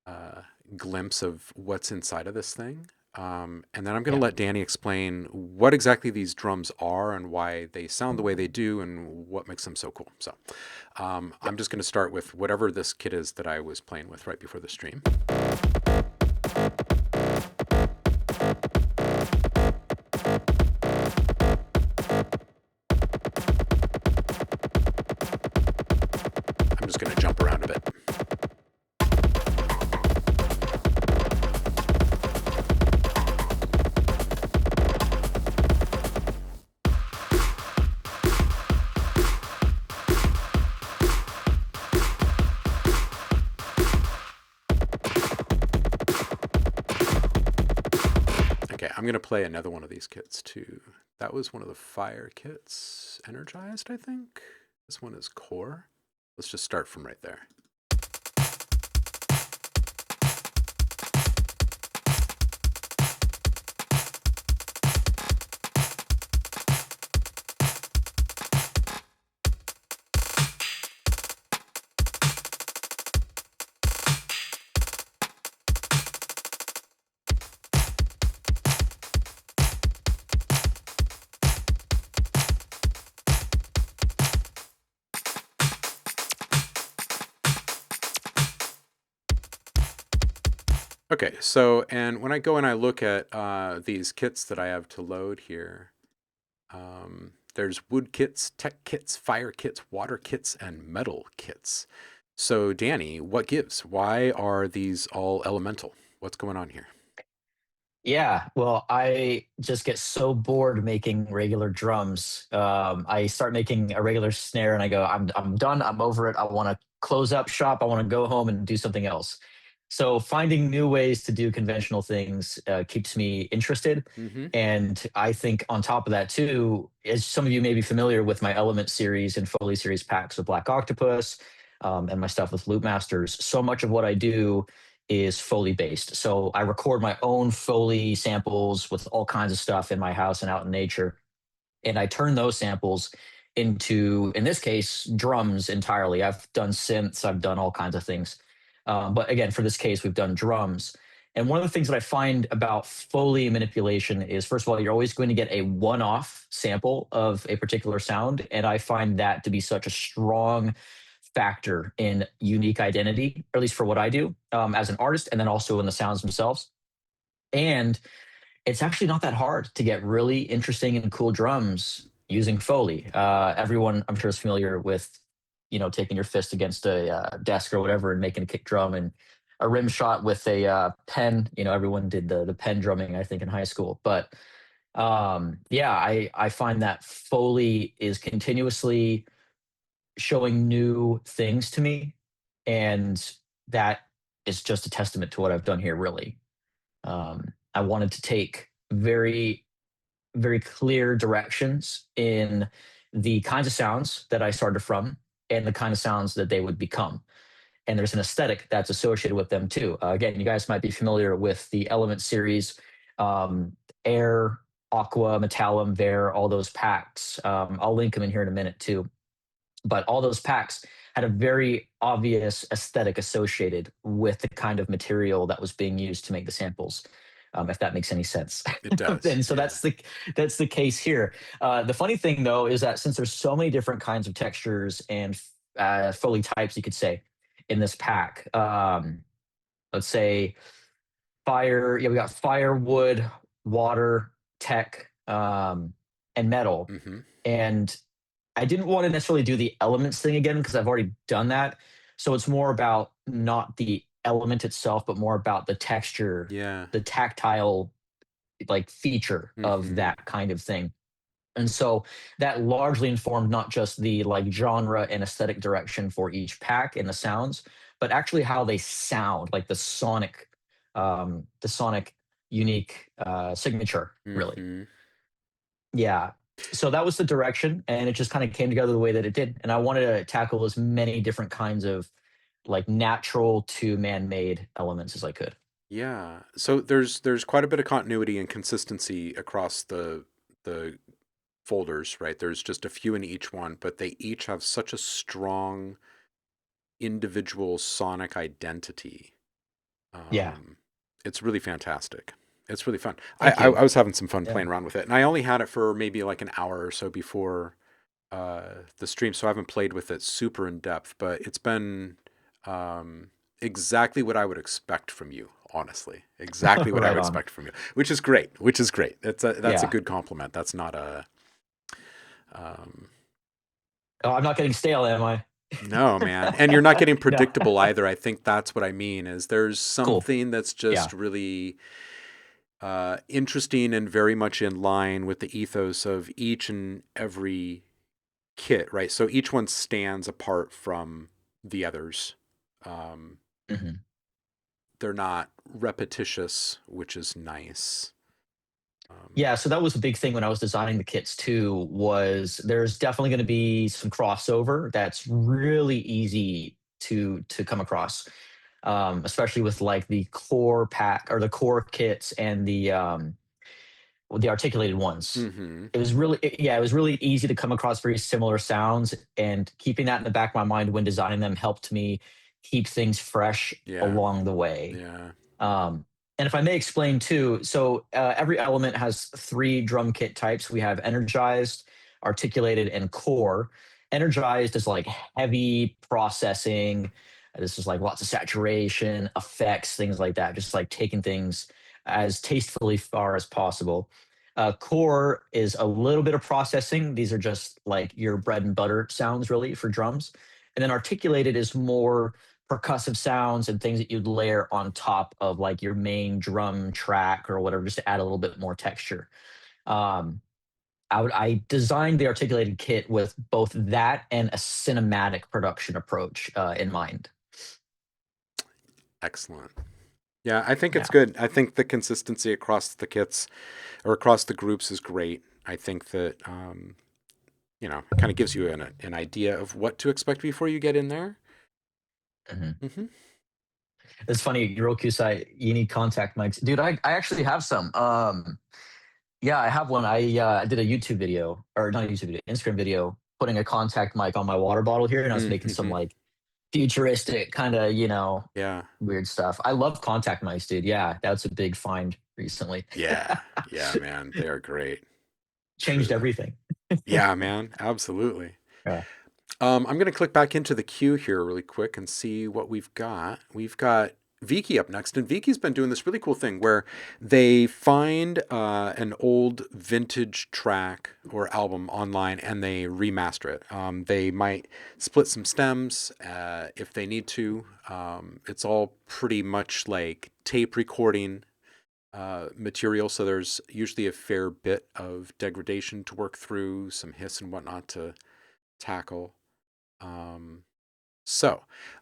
of glimpse of what's inside of this thing. And then I'm going to Yeah. let Danny explain what exactly these drums are and why they sound the way they do and what makes them so cool. So I'm just going to start with whatever this kit is that I was playing with right before the stream. I'm just going to jump around a bit. Okay, I'm going to play another one of these kits too. That was one of the Fire kits, Energized, I think. This one is Core. Let's just start from right there. Okay, so, and when I go and I look at these kits that I have to load here, there's wood kits, tech kits, fire kits, water kits, and metal kits. So, Danny, what gives? Why are these all elemental? What's going on here? Yeah, well, I just get so bored making regular drums. I start making a regular snare, and I go, I'm done. I'm over it. I want to close up shop. I want to go home and do something else. So finding new ways to do conventional things keeps me interested. Mm-hmm. And I think on top of that too, as some of you may be familiar with my Element series and Foley series packs with Black Octopus, and my stuff with Loop Masters, so much of what I do is Foley based. So I record my own Foley samples with all kinds of stuff in my house and out in nature. And I turn those samples into, in this case, drums entirely. I've done synths, I've done all kinds of things. But again, for this case, we've done drums. And one of the things that I find about Foley manipulation is, first of all, you're always going to get a one off sample of a particular sound. And I find that to be such a strong factor in unique identity, or at least for what I do as an artist, and then also in the sounds themselves. And it's actually not that hard to get really interesting and cool drums using Foley. Everyone, I'm sure, is familiar with, taking your fist against a desk or whatever and making a kick drum, and a rim shot with a pen. Everyone did the pen drumming, I think, in high school. But yeah, I find that Foley is continuously showing new things to me, and that is just a testament to what I've done here, really. I wanted to take very, very clear directions in the kinds of sounds that I started from and the kind of sounds that they would become. And there's an aesthetic that's associated with them too. Again, you guys might be familiar with the Element series, Air, Aqua, Metallum, Ver, all those packs. I'll link them in here in a minute too. But all those packs had a very obvious aesthetic associated with the kind of material that was being used to make the samples, if that makes any sense. It does. And so yeah. that's the case here. The funny thing though is that since there's so many different kinds of textures and Foley types, you could say, in this pack, let's say fire. Yeah, we got firewood, water, tech, and metal. hmm And I didn't want to necessarily do the elements thing again because I've already done that. So it's more about not the element itself, but more about the texture, Yeah. the tactile like feature of Mhm. that kind of thing. And so that largely informed not just the like genre and aesthetic direction for each pack and the sounds, but actually how they sound, like the sonic unique signature, really. Mhm. Yeah. So that was the direction, and it just kind of came together the way that it did. And I wanted to tackle as many different kinds of like natural to man-made elements as I could. Yeah. So there's quite a bit of continuity and consistency across the folders, right? There's just a few in each one, but they each have such a strong individual sonic identity. Yeah. It's really fantastic. It's really fun. Thank I you. was having some fun Yeah. playing around with it, and I only had it for maybe like an hour or so before the stream, so I haven't played with it super in depth. But it's been exactly what I would expect from you, honestly. Exactly what I Right would on. expect from you, which is great. Which is great. That's a Yeah. good compliment. That's not a um, Oh, I'm not getting stale, am I? no, man. And you're not getting No. predictable either. I think that's what I mean. Is there's Cool. something that's Yeah. just really interesting and very much in line with the ethos of each and every kit, right? So each one stands apart from the others. Um, Mhm. they're not repetitious, which is nice. Yeah, so that was a big thing when I was designing the kits too, was there's definitely going to be some crossover that's really easy to come across. Especially with like the core pack or the core kits and the articulated ones. Mm-hmm. Yeah, it was really easy to come across very similar sounds, and keeping that in the back of my mind when designing them helped me keep things fresh Yeah. along the way. Yeah. And if I may explain too, so every element has three drum kit types. We have energized, articulated, and core. Energized is like heavy processing. This is like lots of saturation, effects, things like that, just like taking things as tastefully far as possible. Core is a little bit of processing. These are just like your bread and butter sounds, really, for drums. And then articulated is more percussive sounds and things that you'd layer on top of like your main drum track or whatever, just to add a little bit more texture. Um, I designed the articulated kit with both that and a cinematic production approach in mind. Excellent. Yeah, I think it's Yeah. good. I think the consistency across the kits or across the groups is great. I think that kind of gives you an idea of what to expect before you get in there. Mhm. Mm-hmm. It's funny, Hiroku, you need contact mics. Dude, I actually have some. Yeah, I have one. I did a YouTube video, or not a YouTube video, Instagram video putting a contact mic on my water bottle here, and I was making some Mm-hmm. like futuristic kind of, Yeah. weird stuff. I love contact mics, dude. Yeah, that's a big find recently. Yeah. Yeah, man. They are great. Changed Truly. everything. Yeah, man. Absolutely. Yeah. I'm going to click back into the queue here really quick and see what we've got. We've got Viki up next, and Viki's been doing this really cool thing where they find an old vintage track or album online and they remaster it. They might split some stems if they need to. It's all pretty much like tape recording material, so there's usually a fair bit of degradation to work through, some hiss and whatnot to tackle. Um,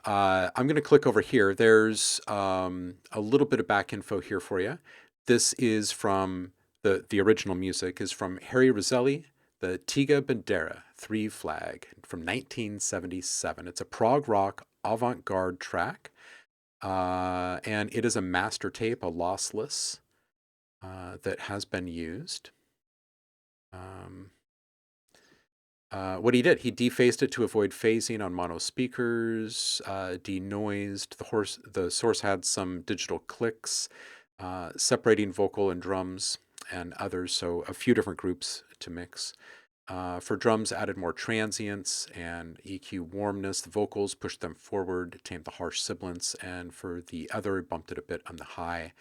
I'm going to click over here. There's a little bit of back info here for you. This is from the original music is from Harry Roselli, the Tiga Bandera 3 Flag from 1977. It's a prog rock avant-garde track, and it is a master tape, a lossless, that has been used. What he did, he defaced it to avoid phasing on mono speakers, denoised. The source had some digital clicks, separating vocal and drums and others, so a few different groups to mix. For drums, added more transients and EQ warmness. The vocals pushed them forward, tamed the harsh sibilants, and for the other, bumped it a bit on the high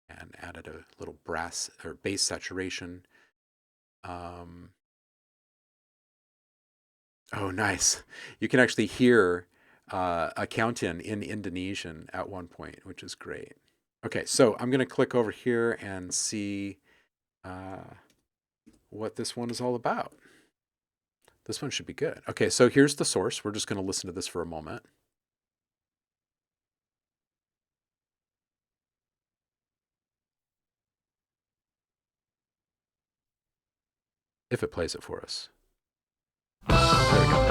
and added a little brass or bass saturation. Oh, nice. You can actually hear a count-in Indonesian at one point, which is great. Okay, so I'm going to click over here and see what this one is all about. This one should be good. Okay, so here's the source. We're just going to listen to this for a moment. If it plays it for us. There we go.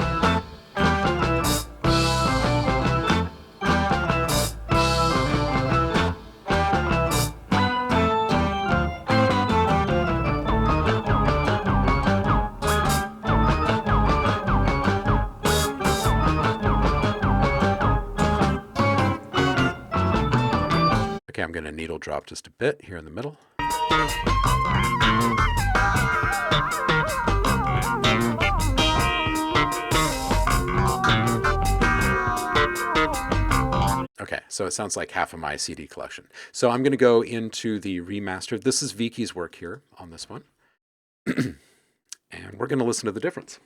Okay, I'm going to needle drop just a bit here in the middle. Okay, so it sounds like half of my CD collection. So I'm going to go into the remaster. This is Viki's work here on this one. And we're going to listen to the difference.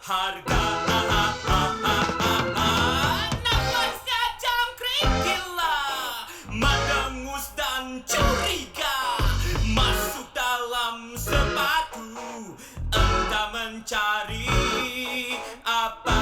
harga. Napasnya jangkrik gila, mendengus dan curiga, masuk dalam sepatu, entah mencari apa.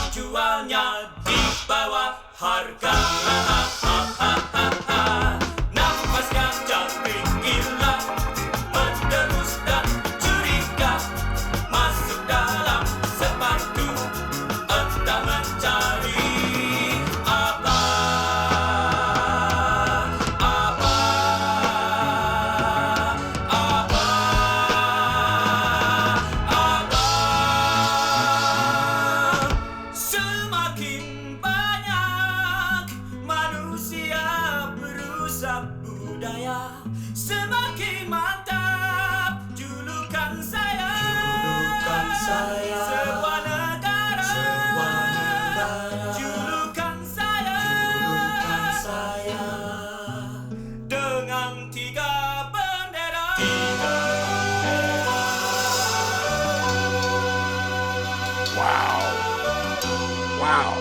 jualnya di bawah harga. Nafasnya jangkrik gila, mendengus dan curiga, masuk dalam sepatu, entah mencari apa. Semakin banyak manusia merusak budaya, semakin mantap julukan saya. Sebuah negara, julukan saya. Dengan 3 bendera. Wow. Wow.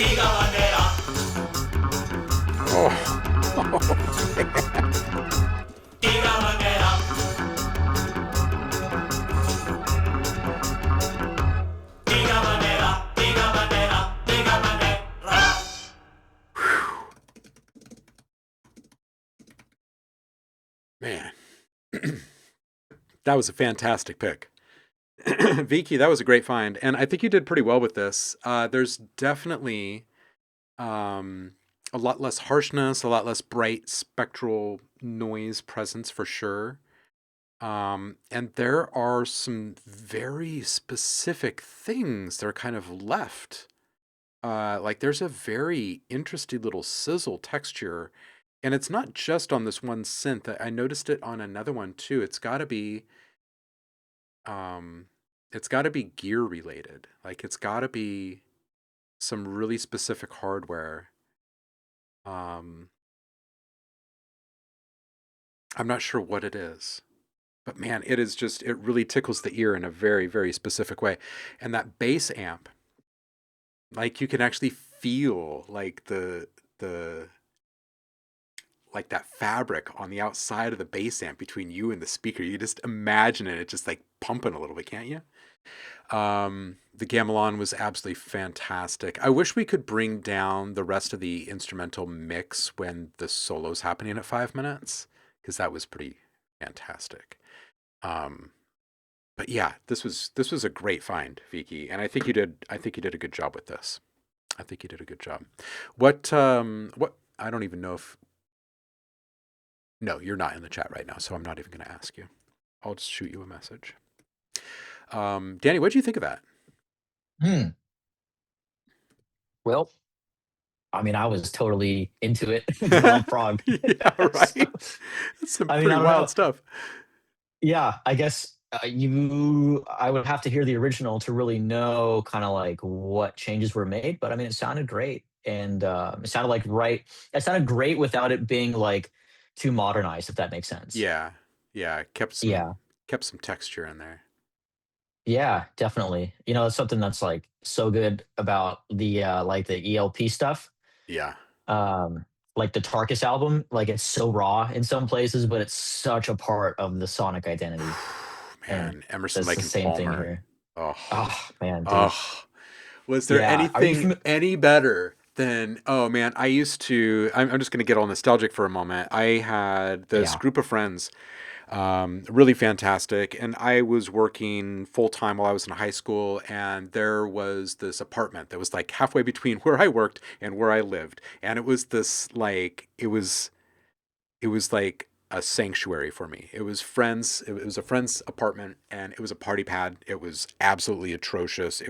tiga bandera. Oh, Tiga bandera. Tiga bandera. Tiga bandera. Tiga bandera. man. That was a fantastic pick. Vicky, that was a great find. And I think you did pretty well with this. There's definitely a lot less harshness, a lot less bright spectral noise presence for sure. And there are some very specific things that are kind of left. Like there's a very interesting little sizzle texture. And it's not just on this one synth. I noticed it on another one too. It's got to be gear related. Like it's got to be some really specific hardware. I'm not sure what it is, but man, it is just, it really tickles the ear in a very, very specific way. And that bass amp, like you can actually feel like like that fabric on the outside of the bass amp between you and the speaker. You just imagine it just like pumping a little bit, can't you? The gamelan was absolutely fantastic. I wish we could bring down the rest of the instrumental mix when the solo's happening at 5 minutes, because that was pretty fantastic. But yeah, this was a great find, Vicky, and I think you did a good job with this. I think you did a good job. What I don't even know if no, you're not in the chat right now, so I'm not even going to ask you. I'll just shoot you a message. Danny, what did you think of that? Well, I mean, I was totally into it. On prog. Yeah, right. That's some I mean, pretty I don't wild know. stuff. Yeah, I guess I would have to hear the original to really know kind of like what changes were made. But I mean, it sounded great, and it sounded like right. It sounded great without it being like too modernized, if that makes sense. Yeah, kept Yeah. some texture in there. Yeah, definitely. You know, it's something that's like so good about the ELP stuff. Yeah, Like the Tarkus album, like it's so raw in some places, but it's such a part of the sonic identity. And man, Emerson, that's Lake the and same thing Palmer. here. Oh, Oh man, dude. oh, was there Yeah. Are you anything any better than? Oh man, I used to. I'm just gonna get all nostalgic for a moment. I had this Yeah. group of friends. Really fantastic. And I was working full time while I was in high school, and there was this apartment that was like halfway between where I worked and where I lived. And it was this like it was like a sanctuary for me. It was a friend's apartment, and it was a party pad. It was absolutely atrocious.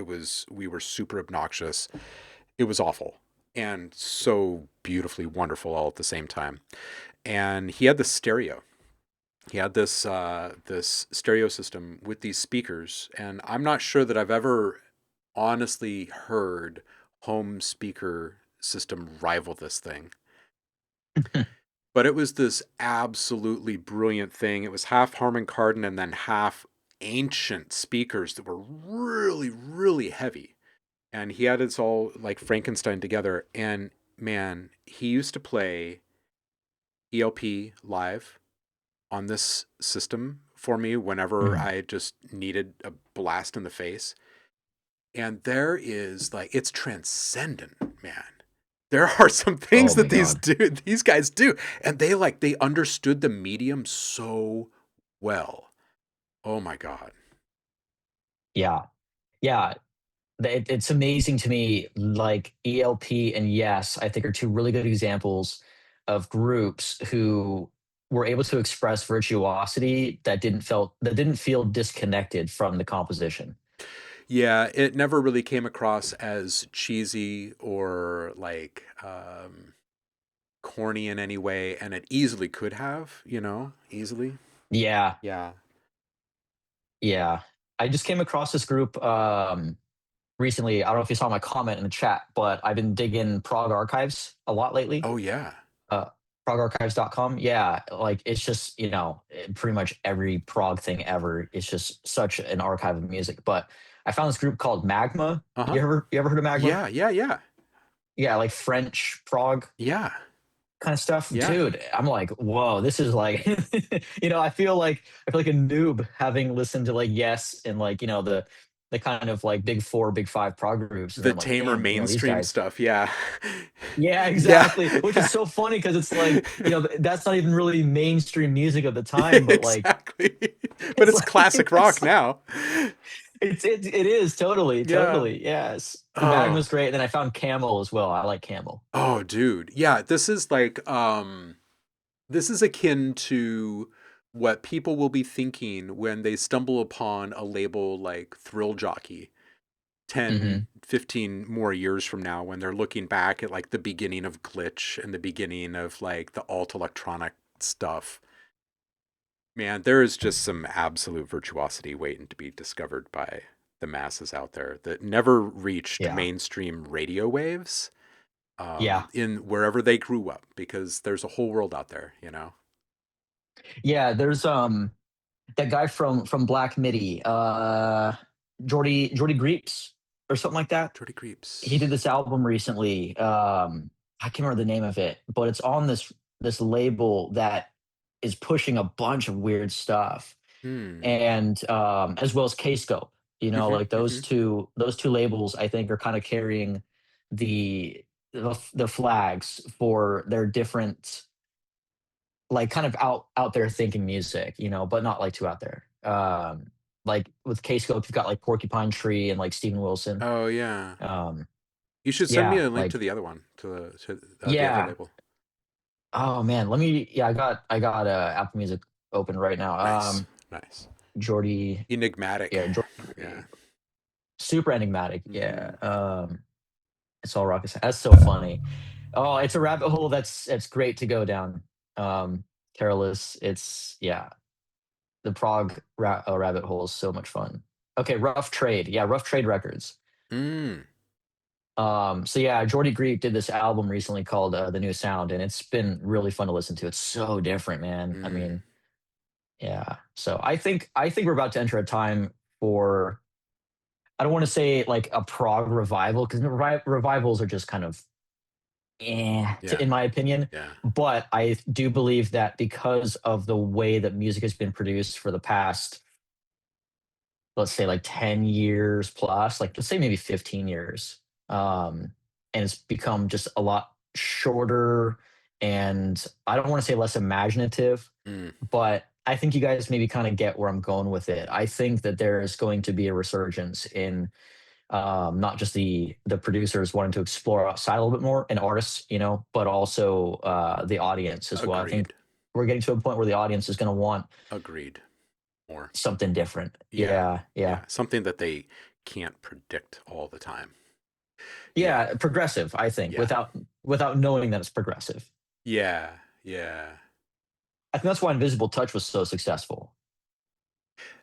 We were super obnoxious. It was awful and so beautifully wonderful all at the same time. And he had this stereo. He had this stereo system with these speakers, and I'm not sure that I've ever honestly heard home speaker system rival this thing. But it was this absolutely brilliant thing. It was half Harman Kardon and then half ancient speakers that were really, really heavy. And he had it all like Frankenstein together. And man, he used to play ELP live on this system for me whenever I just needed a blast in the face. And there is like, it's transcendent, man. There are some things Oh that my these guys do, and they understood the medium so well. Oh my God. Yeah. Yeah. It's amazing to me. Like ELP and Yes, I think are two really good examples of groups who were able to express virtuosity that didn't feel disconnected from the composition. Yeah, it never really came across as cheesy or like corny in any way, and it easily could have, easily. Yeah. Yeah. Yeah. I just came across this group recently. I don't know if you saw my comment in the chat, but I've been digging Prog Archives a lot lately. Oh yeah. Progarchives.com. Yeah, like it's just, pretty much every prog thing ever. It's just such an archive of music. But I found this group called Magma. Uh-huh. You ever heard of Magma? Yeah. yeah, like French prog Yeah. kind of stuff, Yeah. dude. I'm like, whoa, this is like, I feel like a noob having listened to like Yes and like the kind of like big four, big five prog groups, and The then I'm like, tamer damn, these mainstream guys. stuff. Yeah. Yeah, Yeah. exactly. Which is so funny because it's like, that's not even really mainstream music of the time, but like Exactly. But it's it's like classic rock now. it is totally, Yeah. totally. Yes. The band Oh. was great. Then I found Camel as well. I like Camel. Oh, dude. Yeah, this is like this is akin to what people will be thinking when they stumble upon a label like Thrill Jockey 10, Hmm. 15 more years from now, when they're looking back at like the beginning of Glitch and the beginning of like the alt electronic stuff. Man, there is just some absolute virtuosity waiting to be discovered by the masses out there that never reached Yeah. mainstream radio waves, Yeah. in wherever they grew up, because there's a whole world out there, you know? Yeah. There's that guy from Black Midi, Jordy Greeps or something like that. Jordy He did Creeps. this album recently. I can't remember the name of it, but it's on this label that is pushing a bunch of weird stuff, Hmm. and as well as Kscope. Hmm. Like Hmm. those two labels, I think, are kind of carrying the flags for their different, like, kind of out there thinking music, but not like too out there. Like with Kscope, you've got like Porcupine Tree and like Steven Wilson. Oh yeah. Um, You should send me yeah, a link to like the other one, to the other yeah. label. Oh man, I got Apple Music open right now. Nice. Nice. Jordy, Enigmatic. yeah, Jordy, Yeah. super enigmatic. Yeah. Hmm. It's all rocket. That's so funny. Oh, it's a rabbit hole that's great to go down. Careless. It's yeah. The Prague rabbit hole is so much fun. Okay, Rough Trade. Yeah, Rough Trade Records. Mm. So yeah, Jordy Greek did this album recently called The New Sound, and it's been really fun to listen to. It's so different, man. I Mm. mean, yeah. So I think we're about to enter a time for, I don't want to say like a prog revival, because revivals are just kind of Yeah. in my opinion. Yeah. But I do believe that because of the way that music has been produced for the past, let's say like 10 years plus, like let's say maybe 15 years, and it's become just a lot shorter, and I don't want to say less imaginative, Mm. but I think you guys maybe kind of get where I'm going with it. I think that there is going to be a resurgence in, not just the producers wanting to explore outside a little bit more, and artists, but also the audience as well. I think Agreed. we're getting to a point where the audience is going to want Agreed. More. something different. Yeah. Yeah, yeah, Yeah. Something that they can't predict all the time. Yeah. yeah. Progressive, I think, Yeah. without knowing that it's progressive. Yeah. Yeah. I think that's why Invisible Touch was so successful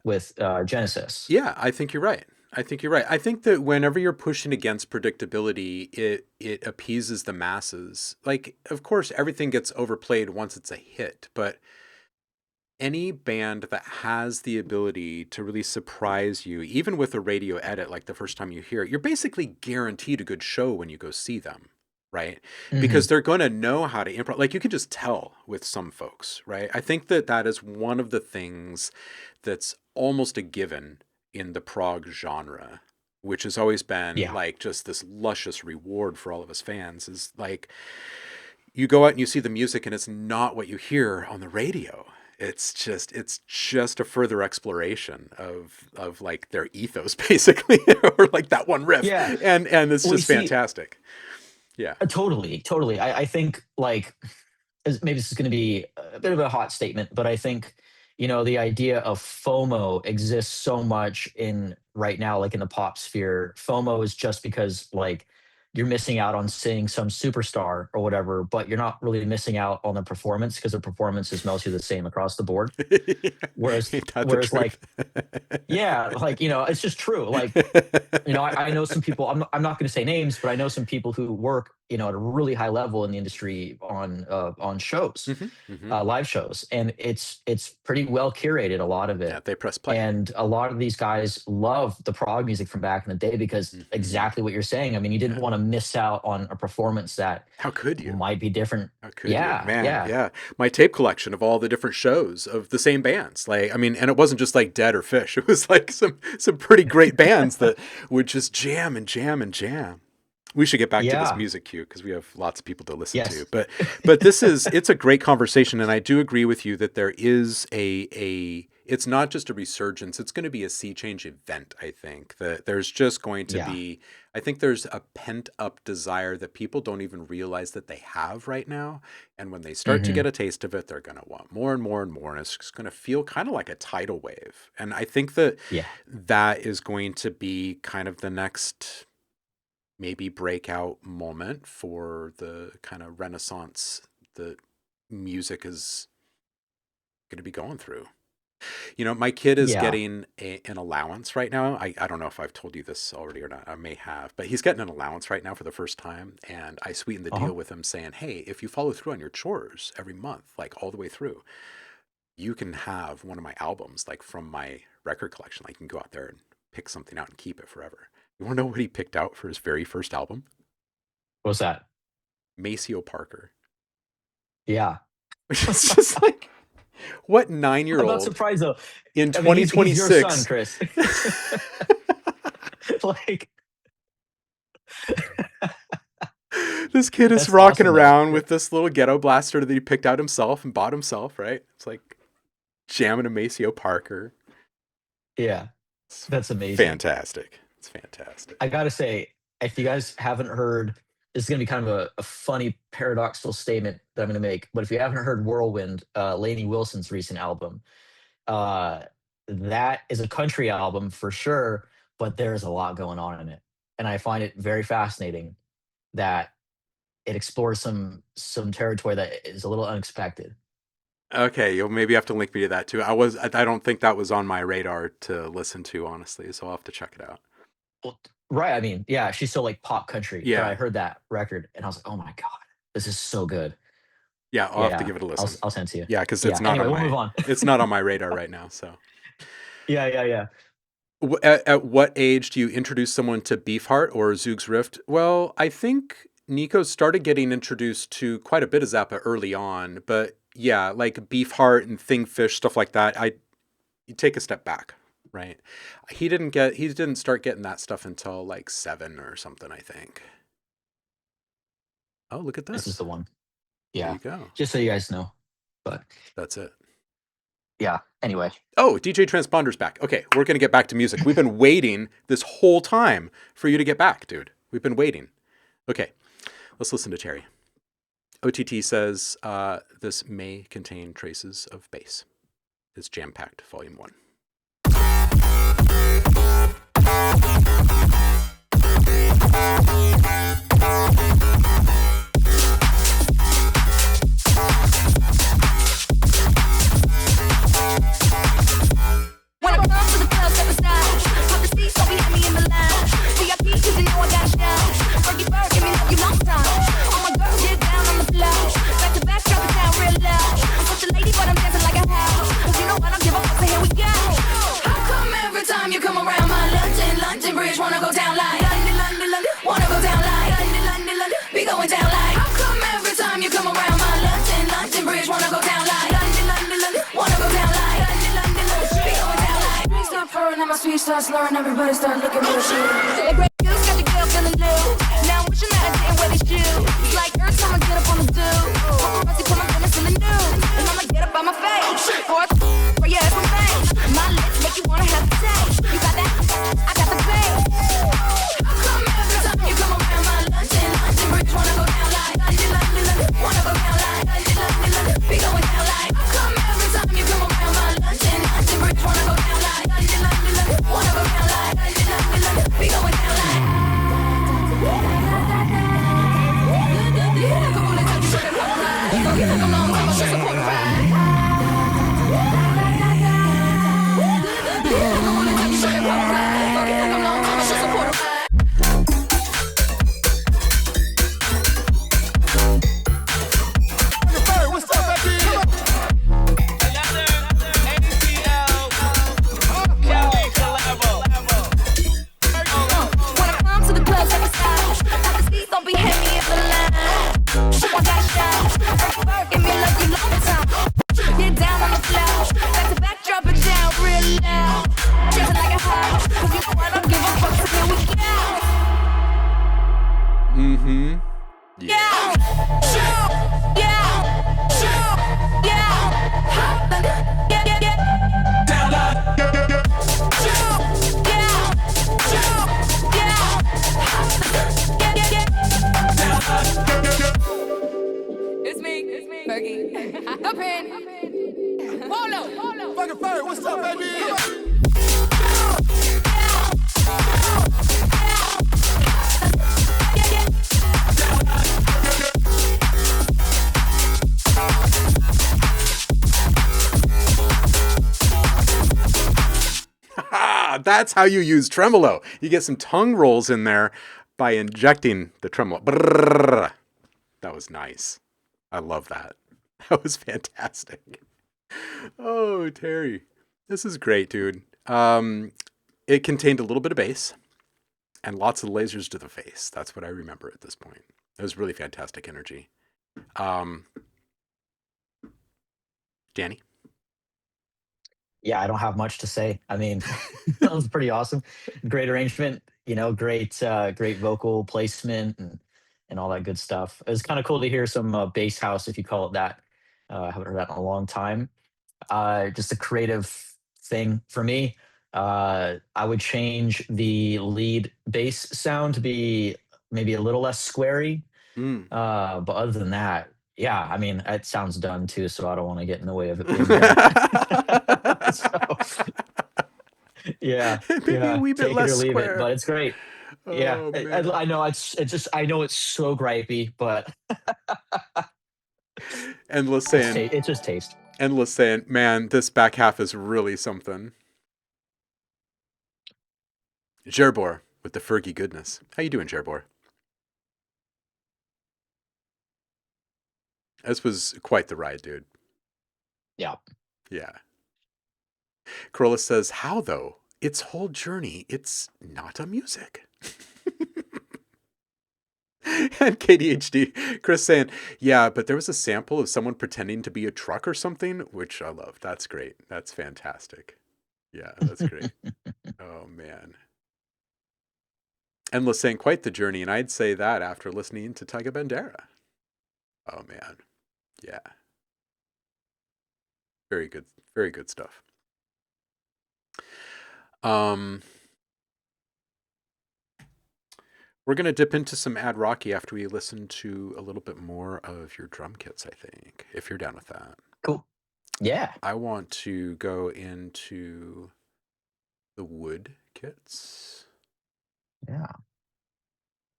with Genesis. Yeah, I think you're right. I think you're right. I think that whenever you're pushing against predictability, it appeases the masses. Like, of course, everything gets overplayed once it's a hit, but any band that has the ability to really surprise you, even with a radio edit, like the first time you hear it, you're basically guaranteed a good show when you go see them, right? Hmm. Because they're going to know how to improv. Like, you can just tell with some folks, right? I think that that is one of the things that's almost a given in the prog genre, which has always been Yeah, like just this luscious reward for all of us fans, is like you go out and you see the music and it's not what you hear on the radio. It's just a further exploration of like their ethos basically, or like that one riff, yeah. and it's Well, you just see, fantastic. Yeah. totally, totally. I think like, maybe this is going to be a bit of a hot statement, but I think the idea of FOMO exists so much in right now, like in the pop sphere. FOMO is just because like you're missing out on seeing some superstar or whatever, but you're not really missing out on the performance, because the performance is mostly the same across the board. Whereas, Ain't that the whereas truth? like, yeah, like it's just true. Like, I know some people. I'm not going to say names, but I know some people who work at a really high level in the industry on shows, live shows, and it's pretty well curated, a lot of Yeah, it. they press play. And a lot of these guys love the prog music from back in the day because exactly what you're saying. I mean, you didn't want to miss out on a performance that How could you? might be different. How could Yeah, you? Man, yeah. yeah. My tape collection of all the different shows of the same bands. Like, I mean, and it wasn't just like Dead or Fish. It was like some pretty great bands that would just jam and jam and jam. We should get back to this Yeah. music cue because we have lots of people to listen Yes. to. But it's a great conversation, and I do agree with you that there is it's not just a resurgence, it's going to be a sea change event. I think that there's just going to Yeah. be, I think there's a pent up desire that people don't even realize that they have right now. And when they start to get a taste of it, they're going to want more and more and more. And it's just going to feel kind of like a tidal wave. And I think that Yeah. that is going to be kind of the next maybe breakout moment for the kind of renaissance that music is going to be going through. My kid is Yeah. getting an allowance right now. I don't know if I've told you this already or not. I may have, but he's getting an allowance right now for the first time. And I sweetened the deal with him saying, hey, if you follow through on your chores every month, like all the way through, you can have one of my albums, like from my record collection. Like you can go out there and pick something out and keep it forever. You want to know what he picked out for his very first album? What's that? Maceo Parker. Yeah. Which is just like, what I'm not 9-year-old surprised though. in I mean, he's your 2026? son, Chris. Like, This kid is That's rocking awesome, though. around with this little ghetto blaster that he picked out himself and bought himself, right? It's like jamming a Maceo Parker. yeah, It's that's amazing. fantastic. It's fantastic. I gotta say, if you guys haven't heard, this is gonna be kind of a funny paradoxical statement that I'm gonna make. But if you haven't heard Whirlwind, Lainey Wilson's recent album, that is a country album for sure, but there's a lot going on in it, and I find it very fascinating that it explores some territory that is a little unexpected. Okay, you'll maybe have to link me to that too. I don't think that was on my radar to listen to, honestly, so I'll have to check it out. Well, right? I mean, yeah, she's so like pop country. Yeah. But I heard that record and I was like, oh my god, this is so good. Yeah, I'll have to Yeah, give it a listen. I'll send it to you. Yeah, because it's Yeah, not anyway, on we'll my move on. it's not on my radar right now. So, Yeah. At what age do you introduce someone to Beefheart or Zoog's Rift? Well, I think Nico started getting introduced to quite a bit of Zappa early on, but yeah, like Beefheart and Thingfish, stuff like that. You take a step back, right? He didn't start getting that stuff until like 7 or something, I think. Oh, look at This is this. the one. There Yeah, you go. just so you guys know. But That's it. yeah, anyway, Oh, DJ Transponder's back. Okay, we're going to get back to music. We've been waiting this whole time for you to get back, dude. We've been waiting. Okay, let's listen to Terry. OTT says this may contain traces of bass. It's jam-packed, volume 1. When I come to the club, step aside. Pop the seats, don't be hit me in the line. VIP, cause you know I got shine. Fergie Bird, give me love you long time. All my girls get down on the floor. Back to back, drop it down real low. I'm such a lady, but I'm dancing like a house. Cause you know I don't give a fuck, so here we go. How come every time you come around my London Bridge, wanna go down like London, wanna go down like London, be going down like. How come every time you come around my London Bridge, wanna go down like London, wanna go down like London, be going down like. Drinks start pouring and my speech starts slurring, everybody start looking for shit. The great goose got the girl feeling new. Now I'm wishing that I didn't wear these shoes. It's like every time I get up on the do, paparazzi put my business in the news, and I'ma get up on my face. For yeah, it's my thing. My lips make you wanna have the taste. You got that? I got the bass. How come every time you come around my London Bridge, wanna go down like London, wanna go down like London, be going down like. How come every time you come around my London Bridge, wanna go down like London, wanna go down like London, be going down like. Come on, let's take a shot at one ride. You gon' get a long time, I'll just support a ride. Come on, let's take a shot at one ride. You gon' get a long time, I'll just support a ride. Mm-hmm. Yeah. Yeah. Yeah. Yeah. Yeah. Yeah. Down up. It's me, Fergie. The pen. Polo. Fucking Ferg, what's up, baby? That's how you use tremolo. You get some tongue rolls in there by injecting the tremolo. Brrrr. That was nice. I love that. That was fantastic. Oh, Terry. This is great, dude. It contained a little bit of bass and lots of lasers to the face. That's what I remember at this point. It was really fantastic energy. Danny? Yeah, I don't have much to say. I mean, that was pretty awesome. Great arrangement, great vocal placement and all that good stuff. It was kind of cool to hear some bass house, if you call it that. I haven't heard that in a long time. Just a creative thing for me. I would change the lead bass sound to be maybe a little less squarey. Mm. But other than that, yeah, I mean, it sounds done too, so I don't want to get in the way of it being done. So, yeah, Maybe a wee bit take less it or leave square. it, but it's great. Yeah, Oh, I, man. I know I know it's so gripey, but Endless saying, it's just taste. endless saying, man, this back half is really something. Gerbor with the Fergie goodness. How you doing, Gerbor? This was quite the ride, dude. Yeah. Yeah. Corollas says, how though? Its whole journey, it's not a music. And KDHD, Chris saying, yeah, but there was a sample of someone pretending to be a truck or something, which I love. That's great. That's fantastic. Yeah, that's great. Oh, man. Endless saying, quite the journey. And I'd say that after listening to Tyga Bandera. Oh, man. Yeah. Very good. Very good stuff. We're going to dip into some Ad Rocky after we listen to a little bit more of your drum kits, I think, if you're down with that. Cool. Yeah. I want to go into the wood kits. Yeah.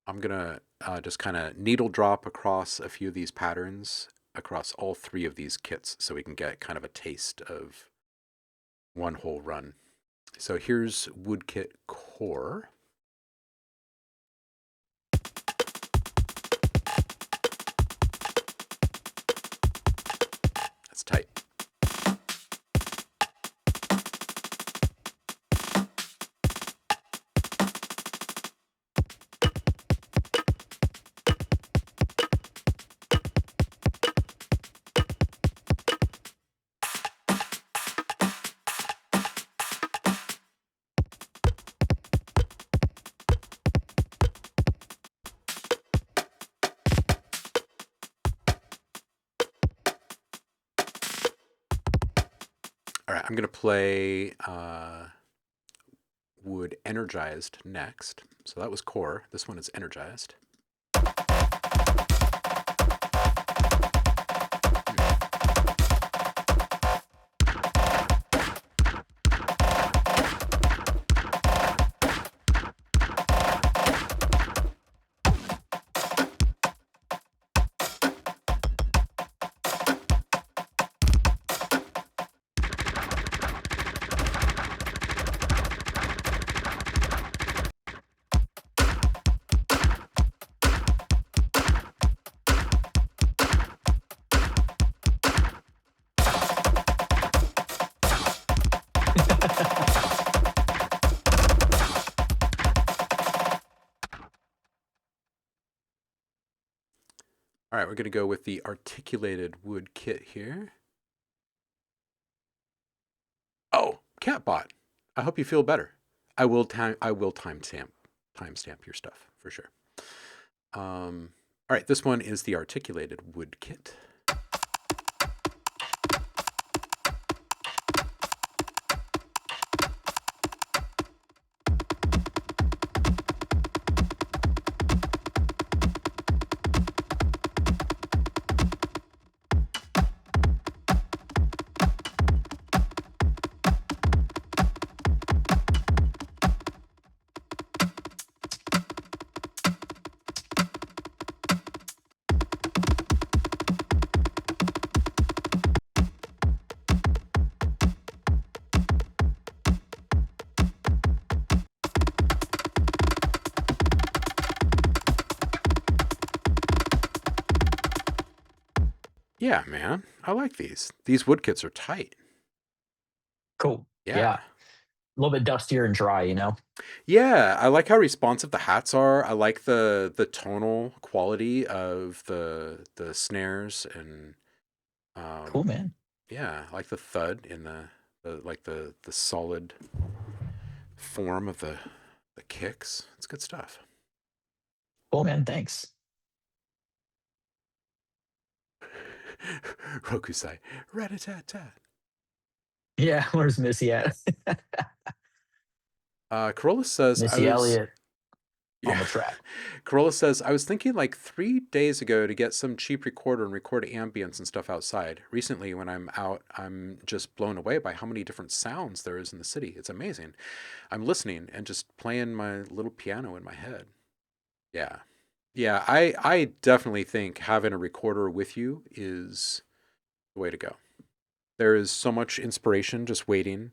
I'm going to just kind of needle drop across a few of these patterns across all three of these kits so we can get kind of a taste of one whole run. So here's Woodkit Core. That's tight. All right, I'm going to play Wood Energized next. So that was Core. This one is Energized. All right, we're going to go with the articulated wood kit here. Oh, Catbot. I hope you feel better. I will timestamp your stuff for sure. All right, this one is the articulated wood kit. Yeah, man. I like these. These wood kits are tight. Cool. Yeah. A little bit dustier and dry, you know? Yeah, I like how responsive the hats are. I like the tonal quality of the snares and Cool, man. yeah, I like the thud in the solid form of the kicks. It's good stuff. Cool, man. Thanks. Rokusai, rat-a-tat-tat. Yeah, where's Missy at? Corolla says Missy Elliott on Yeah. the track. Corolla says, I was thinking like 3 days ago to get some cheap recorder and record ambience and stuff outside. Recently, when I'm out, I'm just blown away by how many different sounds there is in the city. It's amazing. I'm listening and just playing my little piano in my head. Yeah. Yeah, I definitely think having a recorder with you is the way to go. There is so much inspiration just waiting.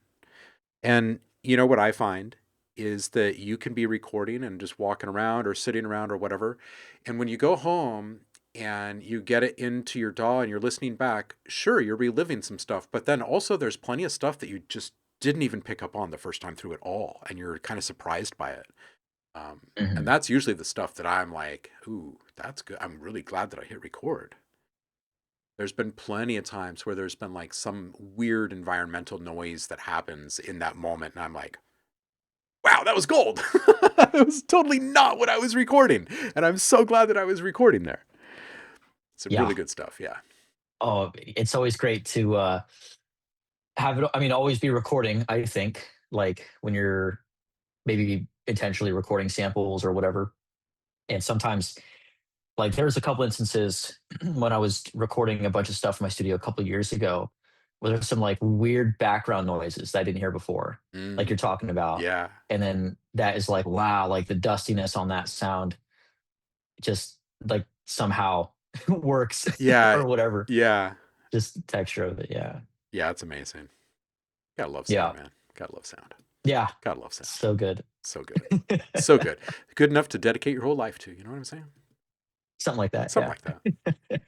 And you know what I find is that you can be recording and just walking around or sitting around or whatever. And when you go home and you get it into your DAW and you're listening back, sure, you're reliving some stuff, but then also there's plenty of stuff that you just didn't even pick up on the first time through at all. And you're kind of surprised by it. And that's usually the stuff that I'm like, ooh, that's good. I'm really glad that I hit record. There's been plenty of times where there's been like some weird environmental noise that happens in that moment. And I'm like, wow, that was gold. It was totally not what I was recording. And I'm so glad that I was recording there. Some Yeah. really good stuff. Yeah. Oh, it's always great to have it. I mean, always be recording, I think, like when you're maybe intentionally recording samples or whatever. And sometimes, like, there's a couple instances when I was recording a bunch of stuff in my studio a couple years ago where there's some like weird background noises that I didn't hear before, like you're talking about. Yeah. And then that is like, wow, like the dustiness on that sound just like somehow works Yeah. or whatever. Yeah. Just the texture of it. Yeah. Yeah. It's amazing. Gotta love Yeah. sound, man. Gotta love sound. Yeah. Gotta love sound. So good. So good. So good. Good enough to dedicate your whole life to. You know what I'm saying? Something like that. Something yeah. like that.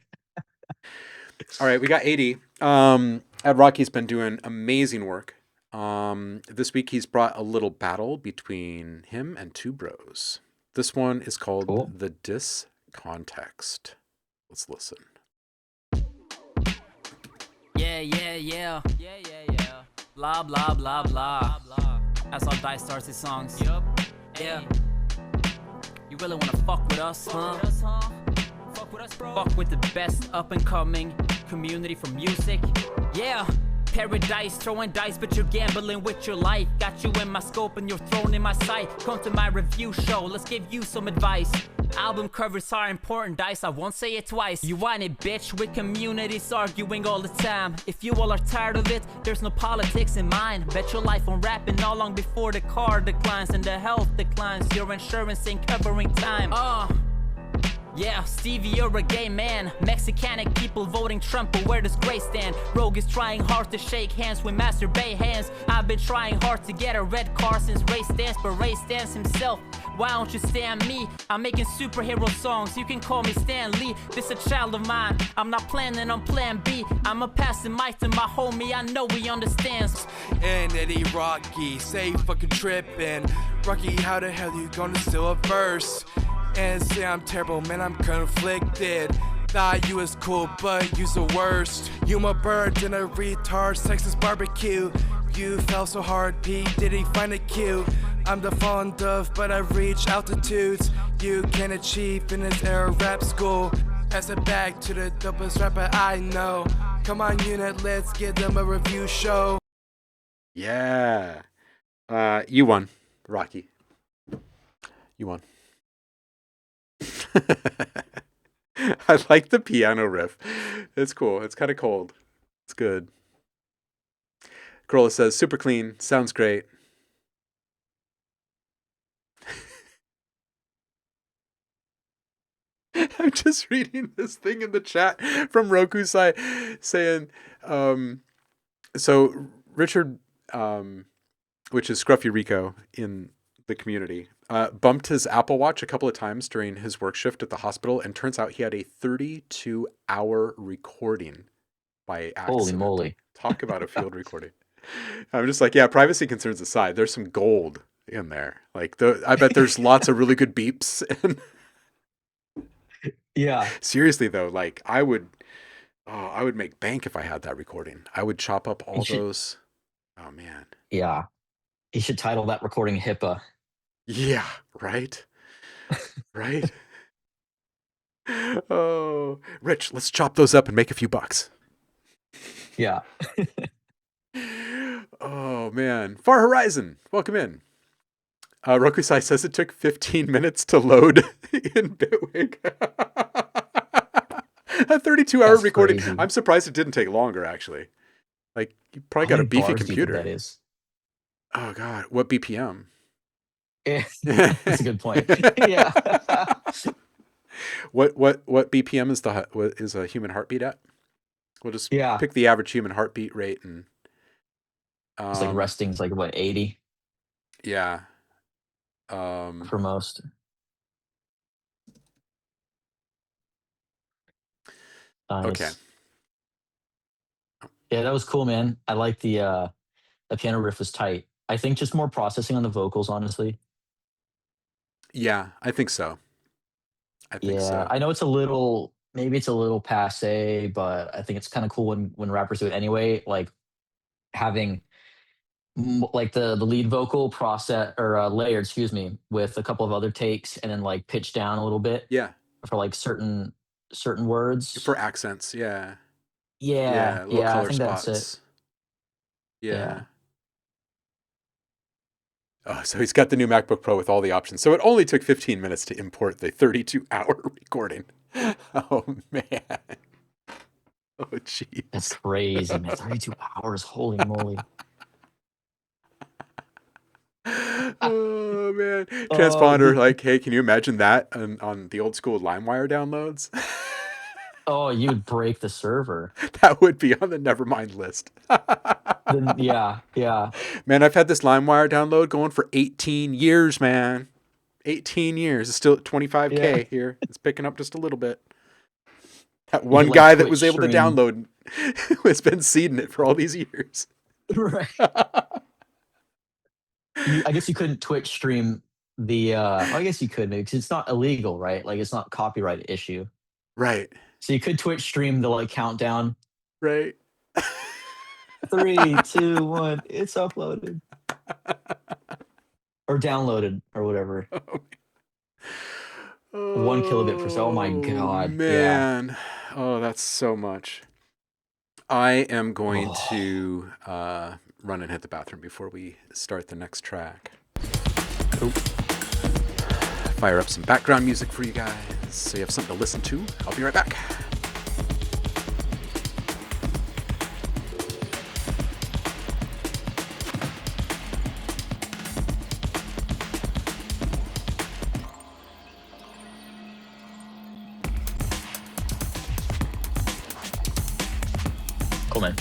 All right, we got 80. Ed Rocky's been doing amazing work. This week he's brought a little battle between him and two bros. This one is called Cool. The Discontext. Let's listen. Yeah, yeah, yeah. Yeah, yeah, yeah. Blah, blah, blah, blah. That's how Dice starts his songs. Yup. Yeah. You really wanna fuck with us, huh? Fuck with us, bro. Fuck with the best up and coming community for music. Yeah. Paradise, throwing dice, but you're gambling with your life. Got you in my scope and you're thrown in my sight. Come to my review show, let's give you some advice. Album covers are important, Dice, I won't say it twice. You want it, bitch, with communities arguing all the time. If you all are tired of it, there's no politics in mine. Bet your life on rapping all long before the car declines and the health declines. Your insurance ain't covering time. Yeah, Stevie, you're a gay man. Mexicanic people voting Trump, but where does Grace stand? Rogue is trying hard to shake hands with Master Bay hands. I've been trying hard to get a red car since Ray Stance, but Ray Stance himself. Why don't you stand me? I'm making superhero songs, you can call me Stan Lee. This a child of mine, I'm not planning on plan B. I'ma pass the mic to my homie, I know he understands. And Eddie Rocky, say fucking trippin'. Rocky, how the hell you gonna steal a verse? And say I'm terrible, man, I'm conflicted. Thought you was cool, but you's the worst. You my bird and a retard, sexist barbecue. You fell so hard, P. Diddy find it cute. I'm the fond of, but I reach altitudes. you can achieve in this era rap school. Pass it back to the dopest rapper I know. Come on, unit, let's give them a review show. Yeah. You won, Rocky. You won. I like the piano riff. It's cool. It's kind of cold. It's good. Corolla says, super clean. Sounds great. I'm just reading this thing in the chat from Roku Sai saying, so Richard, which is Scruffy Rico in the community, bumped his Apple Watch a couple of times during his work shift at the hospital, and turns out he had a 32-hour recording by accident. Holy moly. Talk about a field recording. I'm just like, yeah, privacy concerns aside, there's some gold in there. Like, I bet there's lots of really good beeps. And Yeah. seriously though, like I would make bank if I had that recording. I would chop up all those. Oh man. Yeah. He should title that recording HIPAA. Yeah, right? Right? Oh, Rich, let's chop those up and make a few bucks. Yeah. Oh, man. Far Horizon, welcome in. Rokusai says it took 15 minutes to load in Bitwig. A 32-hour That's recording. crazy. I'm surprised it didn't take longer, actually. Like, you probably got a beefy computer. That is. Oh, God. What BPM? That's a good point. Yeah. What BPM is a human heartbeat at? We'll just Yeah. pick the average human heartbeat rate and It's like resting's like what, 80 yeah. for most. Nice. Okay. Yeah, that was cool, man. I like the piano riff was tight. I think just more processing on the vocals, honestly. Yeah, I think so. I think so. I know it's a little, maybe it's a little passe, but I think it's kind of cool when rappers do it anyway. Like having like the lead vocal process or layered, excuse me, with a couple of other takes, and then like pitch down a little bit Yeah, for like certain words. for accents. Yeah. Yeah, Little I color think spots. that's it. Yeah. Oh, so he's got the new MacBook Pro with all the options. So it only took 15 minutes to import the 32-hour recording. Oh, man. Oh, jeez. That's crazy, man. 32 hours, holy moly. Oh, man. Transponder, like, hey, can you imagine that on the old school LimeWire downloads? Oh, you'd break the server. That would be on the Nevermind list. Then, yeah. Man, I've had this LimeWire download going for 18 years, man. 18 years. It's still at 25K here. It's picking up just a little bit. That one like guy that Twitch was able to stream. download has been seeding it for all these years. Right. I guess you couldn't Twitch stream the I guess you could maybe because it's not illegal, right? Like it's not copyright issue. Right. So you could Twitch stream the like countdown. Right. 3, 2, 1, it's uploaded. Or downloaded or whatever. 1 kilobit per second. Oh my god. Man. Yeah. Oh, that's so much. I am going to run and hit the bathroom before we start the next track. Cool. Fire up some background music for you guys so you have something to listen to. I'll be right back. Cool, man.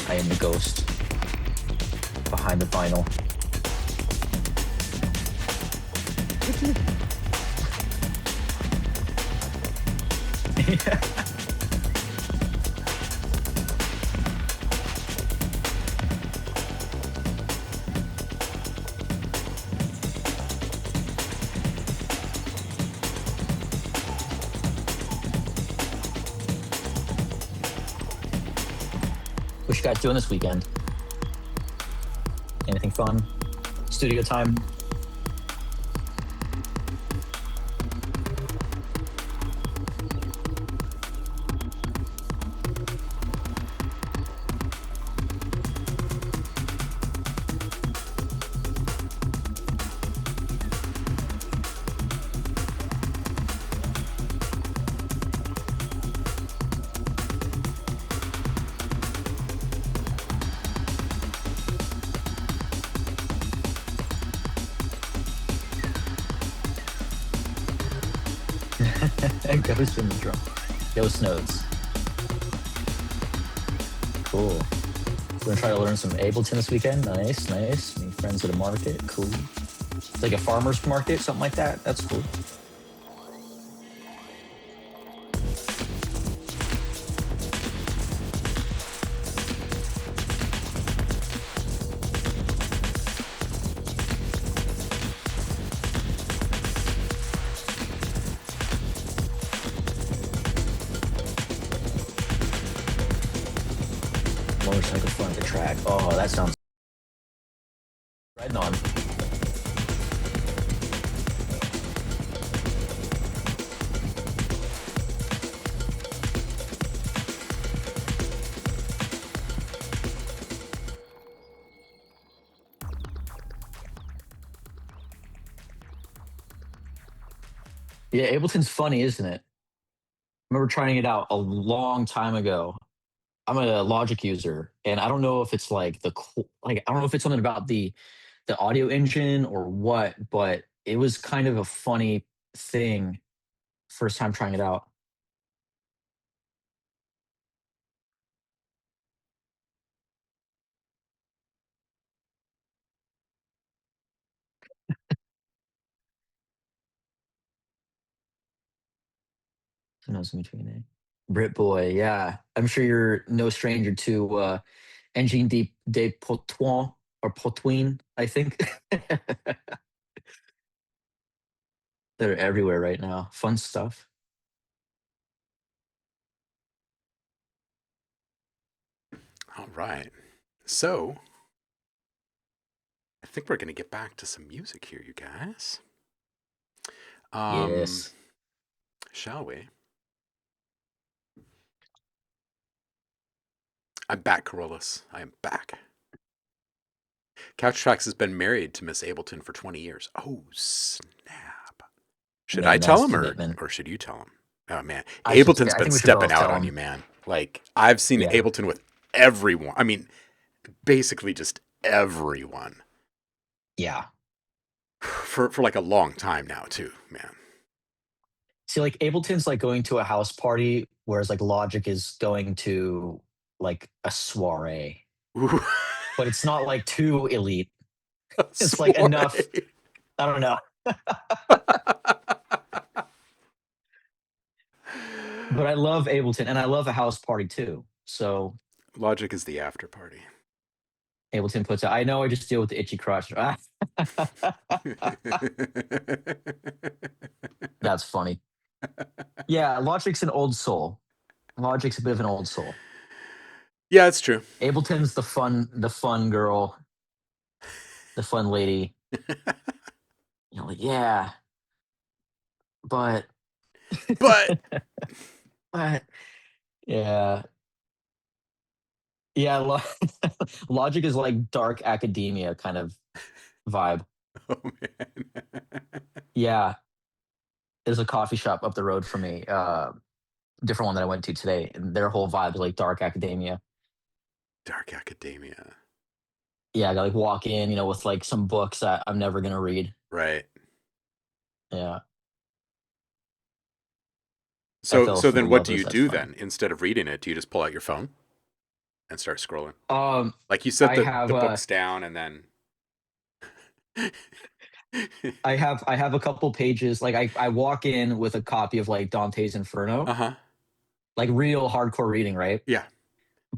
I am the ghost behind the vinyl. guys doing this weekend? Anything fun? Studio time? Ghost in the drum. Ghost notes. Cool. We're gonna try to learn some Ableton this weekend. Nice, nice. Meet friends at a market. Cool. It's like a farmer's market, something like that. That's cool. Motorcycle front the track. Oh, that sounds riding on. Yeah, Ableton's funny, isn't it? I remember trying it out a long time ago. I'm a Logic user, and I don't know if it's like like I don't know if it's something about the audio engine or what, but it was kind of a funny thing first time trying it out. Who knows in between it? Brit Boy, yeah. I'm sure you're no stranger to Engine de Potouin or Potouin, I think. They're everywhere right now. Fun stuff. All right. So, I think we're going to get back to some music here, you guys. Yes. Shall we? I'm back, Carolus. I am back. Couch Tracks has been married to Miss Ableton for 20 years. Oh, snap. Should Man, I tell that's him commitment. or should you tell him? Oh, man. I should. Ableton's I been think we should stepping both out tell on him. you, man. Like, I've seen Yeah. Ableton with everyone. I mean, basically just everyone. Yeah. For like a long time now, too, man. See, like Ableton's like going to a house party, whereas like Logic is going to like a soiree. Ooh. But it's not like too elite. It's Soiree. like enough. I don't know. But I love Ableton and I love a house party too. So Logic is the after party. Ableton puts out, I know I just deal with the itchy crotch. That's funny. Yeah, Logic's an old soul. Logic's a bit of an old soul. Yeah, it's true. Ableton's the fun girl, the fun lady. You know, like, yeah. But But but yeah. Yeah, Logic is like dark academia kind of vibe. oh man. Yeah. There's a coffee shop up the road from me, different one that I went to today, and their whole vibe is like dark academia. Dark academia. Yeah, I gotta like walk in, you know, with like some books that I'm never gonna read. Right. Yeah. So fell so for then the what do lovers, you that's do fine. then? Instead of reading it, do you just pull out your phone and start scrolling? Um, Like you set I the have books down and then I have a couple pages. Like I walk in with a copy of like Dante's Inferno, Uh-huh. like real hardcore reading, right? Yeah.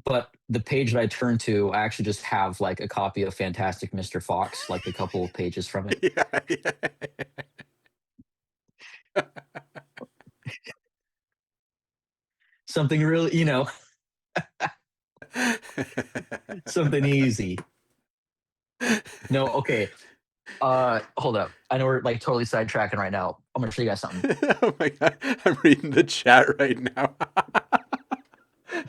But the page that I turn to, I actually just have like a copy of Fantastic Mr. Fox, like a couple of pages from it. Yeah. Something really, you know, Something easy. No, okay. Hold up. I know we're like totally sidetracking right now. I'm gonna show you guys something. Oh my god, I'm reading the chat right now.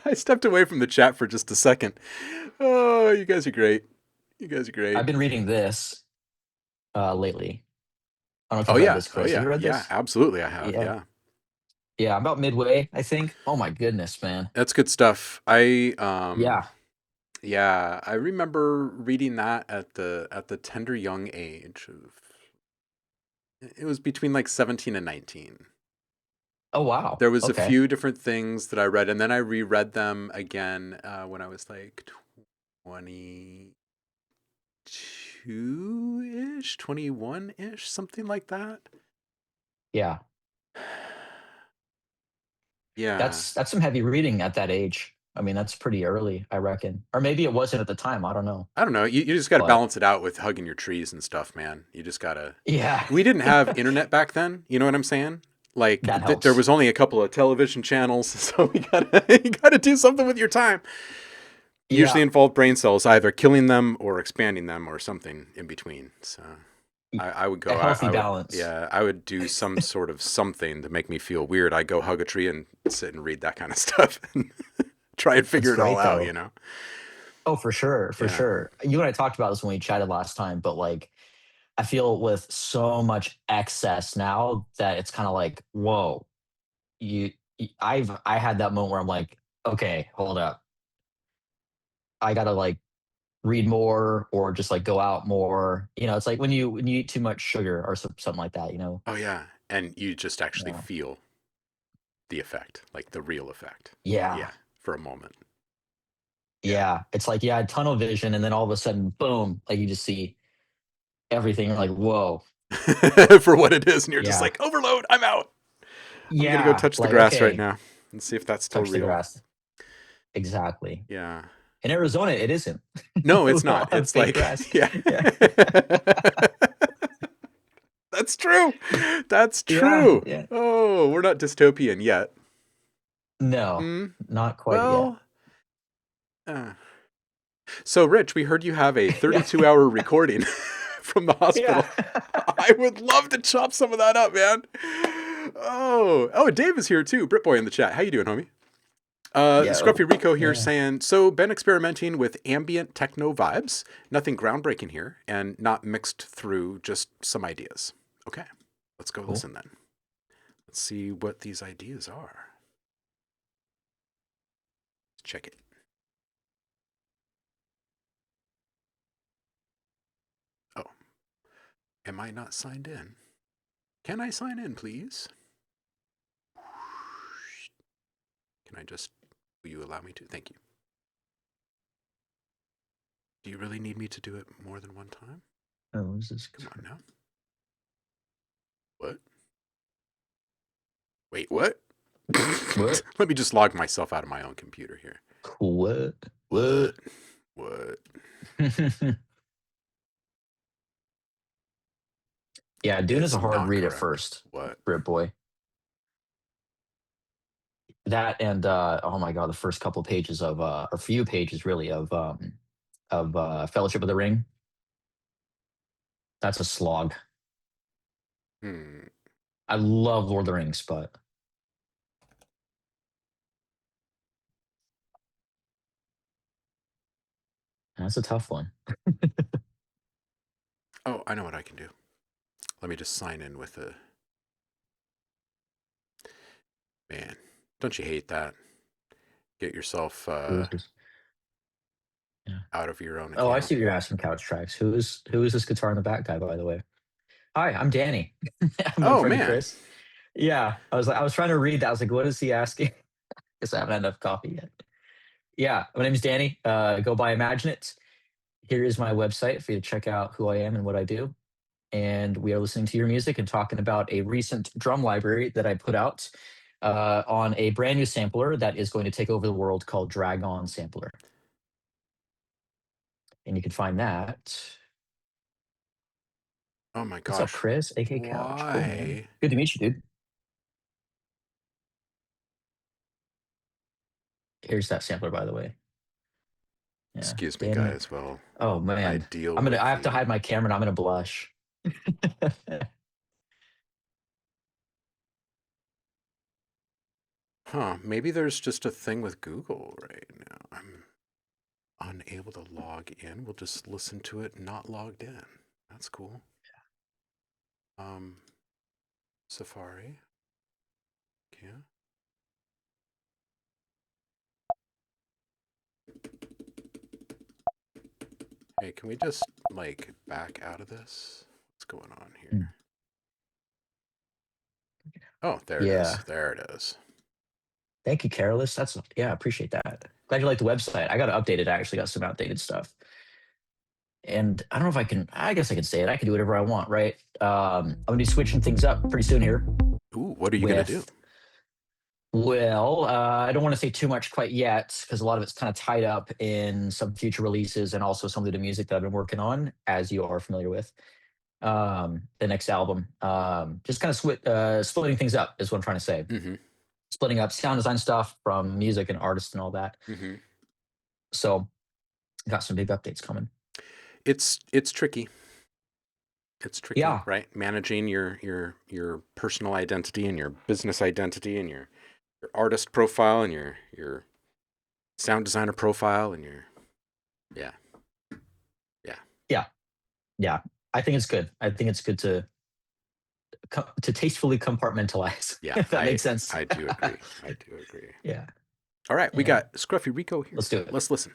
I stepped away from the chat for just a second. Oh, you guys are great. You guys are great. I've been reading this lately. I don't know if Oh you read yeah, this, oh Chris. Have yeah, you read yeah, this? absolutely. I have. Yeah. Yeah, Yeah, I'm about midway, I think. Oh my goodness, man. that's good stuff. Yeah. Yeah, I remember reading that at the tender young age of. It was between like 17 and 19. Oh wow. There was a Okay. few different things that I read, and then I reread them again when I was like 22-ish, 21-ish, something like that. Yeah. Yeah. That's some heavy reading at that age. I mean, that's pretty early, I reckon. Or maybe it wasn't at the time. I don't know. I don't know. You just got to But balance it out with hugging your trees and stuff, man. You just got to. yeah, We didn't have internet back then. You know what I'm saying? Like that there helps. was only a couple of television channels, so you gotta do something with your time. Usually Yeah. involved brain cells, either killing them or expanding them or something in between. So I would go. A healthy I would, balance. yeah, I would do some sort of something to make me feel weird. I'd go hug a tree and sit and read that kind of stuff and try and figure That's it all great, out. though. You know? Oh, for sure, for Yeah. sure. You and I talked about this when we chatted last time, but like I feel with so much excess now that it's kind of like, whoa, I had that moment where I'm like, okay, hold up. I gotta like read more or just like go out more. You know, it's like when you eat too much sugar or something like that, you know. Oh yeah, and you just actually Yeah. feel the effect, like the real effect. Yeah. Yeah, for a moment. Yeah. It's like you had tunnel vision and then all of a sudden, boom, like you just see everything. You're like, whoa. For what it is, and you're just Yeah. like, overload, I'm out. I'm gonna go Yeah. touch the Like, grass right okay, now and see if that's still touch the real. grass. Exactly. Yeah. In Arizona, it isn't. No, it's We all not. have It's fake like, grass. yeah. Yeah. That's true. That's Yeah. true. Yeah. Oh, we're not dystopian yet. No, Hmm. not quite Well, so Rich, we heard you have a yet. 32-hour recording from the hospital. Yeah. I would love to chop some of that up, man. Oh, Dave is here too. Britboy in the chat. How you doing, homie? Yeah. Scruffy Rico here Yeah. saying, so been experimenting with ambient techno vibes. Nothing groundbreaking here and not mixed through, just some ideas. Okay, let's go listen then. Let's see what these ideas are. Let's check it. Oh, am I not signed in? Can I sign in, please? Can I just, will you allow me to? Thank you. Do you really need me to do it more than one time? Oh, is this? Come on now. What? Wait, what? What? Let me just log myself out of my own computer here. What? What? Yeah, Dune is It's a hard not read at correct. first, What? Britboy. That and oh my god, the first couple pages of or few pages really of Fellowship of the Ring. That's a slog. I love Lord of the Rings, but that's a tough one. Oh, I know what I can do. Let me just sign in with a... Man, don't you hate that? Get yourself Who is this? Yeah. out of your own account. Oh, I see what you're asking, Couch Tracks. Who is this guitar in the back guy, by the way? Hi, I'm Danny. I'm my Oh, friend man. Chris. Yeah, I was trying to read that. I was like, what is he asking? Guess I haven't had enough coffee yet. Yeah, my name is Danny. Go by Imagine It. Here is my website for you to check out who I am and what I do. And we are listening to your music and talking about a recent drum library that I put out on a brand new sampler that is going to take over the world called Dragon Sampler. And you can find that. Oh my What's up, gosh. Chris? AK Couch. Cool, man. Why? Good to meet you, dude. Here's that sampler, by the way. Excuse me, Damn it. guys. Well, Oh man, deal I with have to the- hide my camera and I'm gonna blush. huh? Maybe there's just a thing with Google right now. I'm unable to log in. We'll just listen to it not logged in. That's cool. Safari. Yeah. Hey, can we just like back out of this? What's going on here? Oh, there it is. Yeah. There it is. Thank you, Careless. That's I appreciate that. Glad you like the website. I got to update it. I actually got some outdated stuff. And I don't know if I can. I guess I can say it. I can do whatever I want, right? I'm gonna be switching things up pretty soon here. Ooh, what are you gonna do? Well, I don't want to say too much quite yet because a lot of it's kind of tied up in some future releases and also some of the music that I've been working on, as you are familiar with. The next album, just kind of splitting things up is what I'm trying to say. Mm-hmm. Splitting up sound design stuff from music and artists and all that. Mm-hmm. So, got some big updates coming. It's tricky. It's tricky, Yeah. right? Managing your personal identity and your business identity and your artist profile and your sound designer profile and your Yeah. I think it's good. I think it's good to tastefully compartmentalize. Yeah, if that makes sense. I do agree. I do agree. Yeah. All right, we Yeah. got Scruffy Rico here. Let's do it. Let's listen.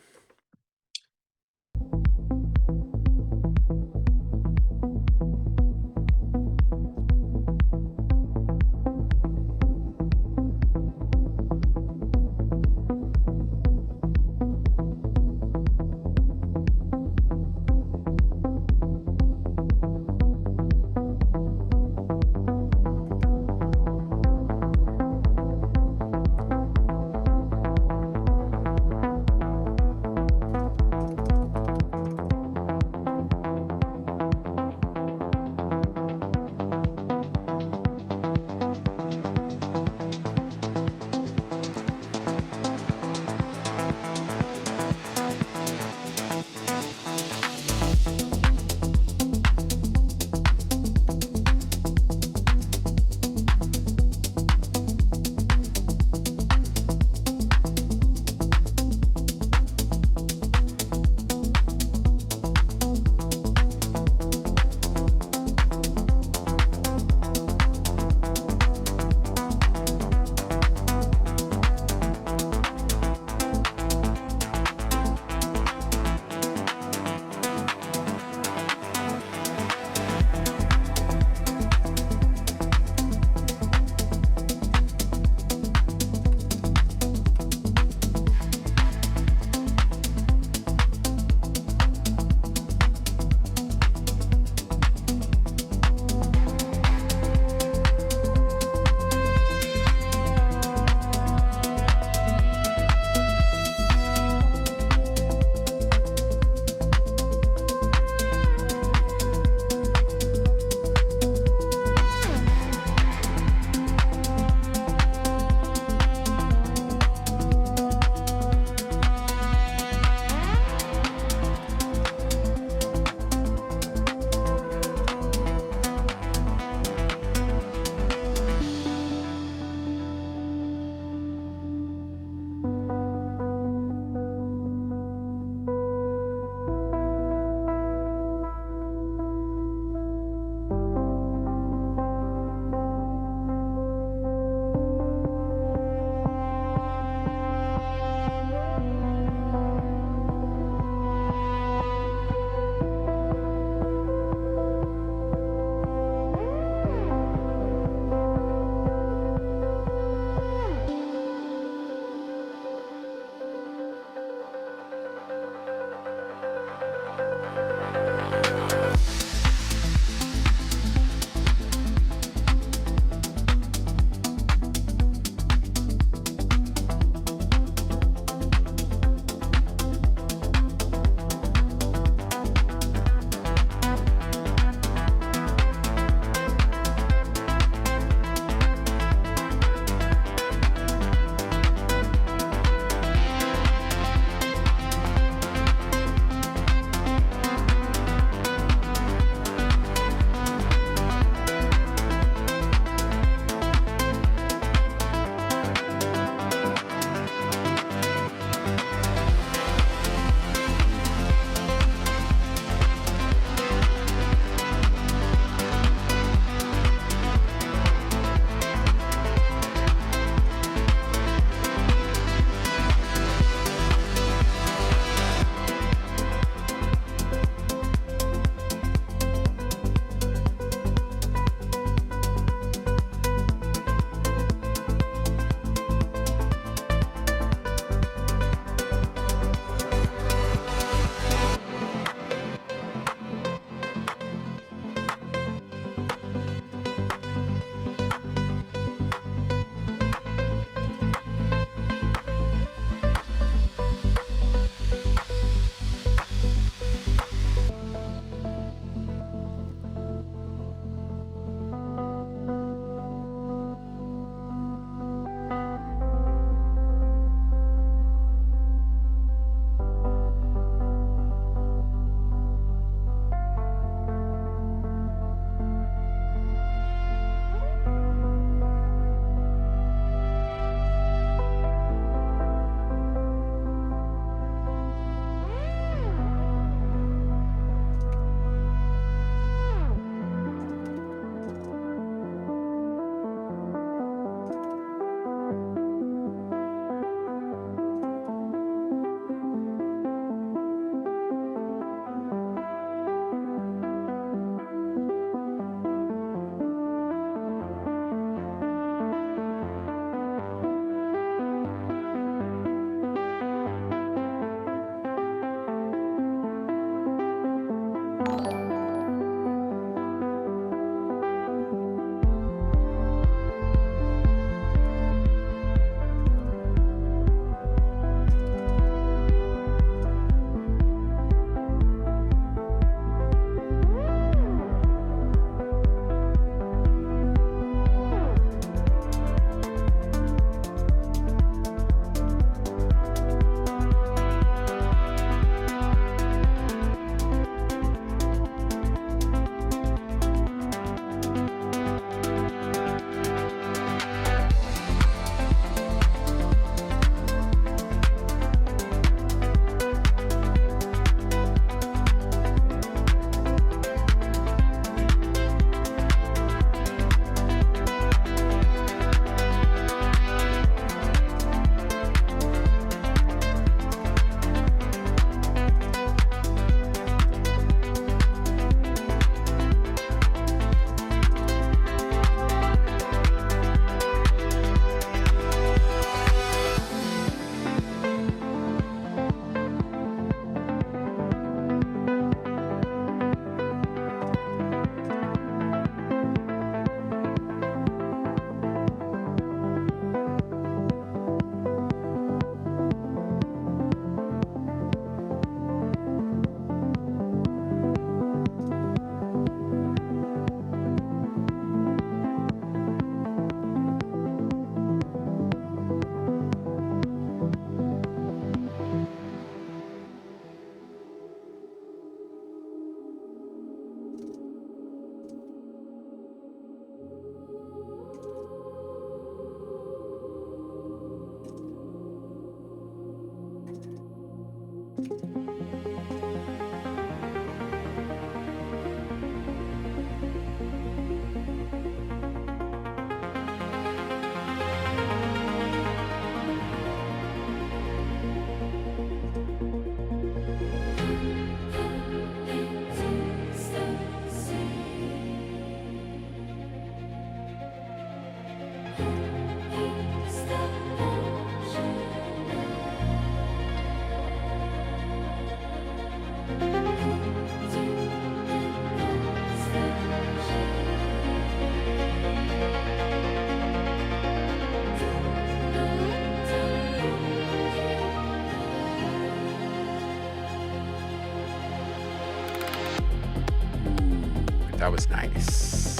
That was nice.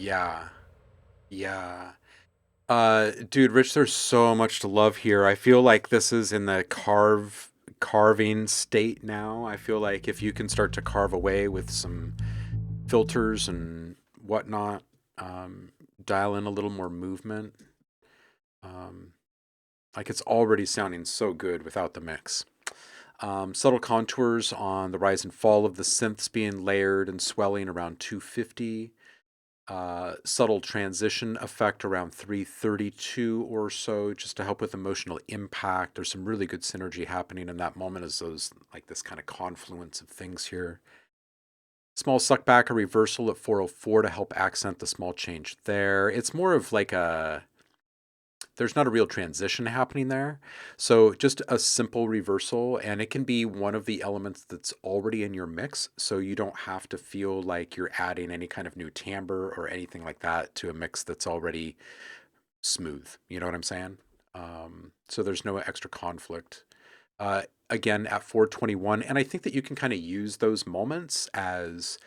Yeah. Yeah. Dude, Rich, there's so much to love here. I feel like this is in the carving state now. I feel like if you can start to carve away with some filters and whatnot, dial in a little more movement. Like it's already sounding so good without the mix. Subtle contours on the rise and fall of the synths being layered and swelling around 250. Subtle transition effect around 332 or so, just to help with emotional impact. There's some really good synergy happening in that moment as those, like this kind of confluence of things here. Small suck back, a reversal at 404 to help accent the small change there. It's more of like there's not a real transition happening there. So just a simple reversal, and it can be one of the elements that's already in your mix. So you don't have to feel like you're adding any kind of new timbre or anything like that to a mix that's already smooth. You know what I'm saying? So there's no extra conflict. Again, at 421, and I think that you can kind of use those moments as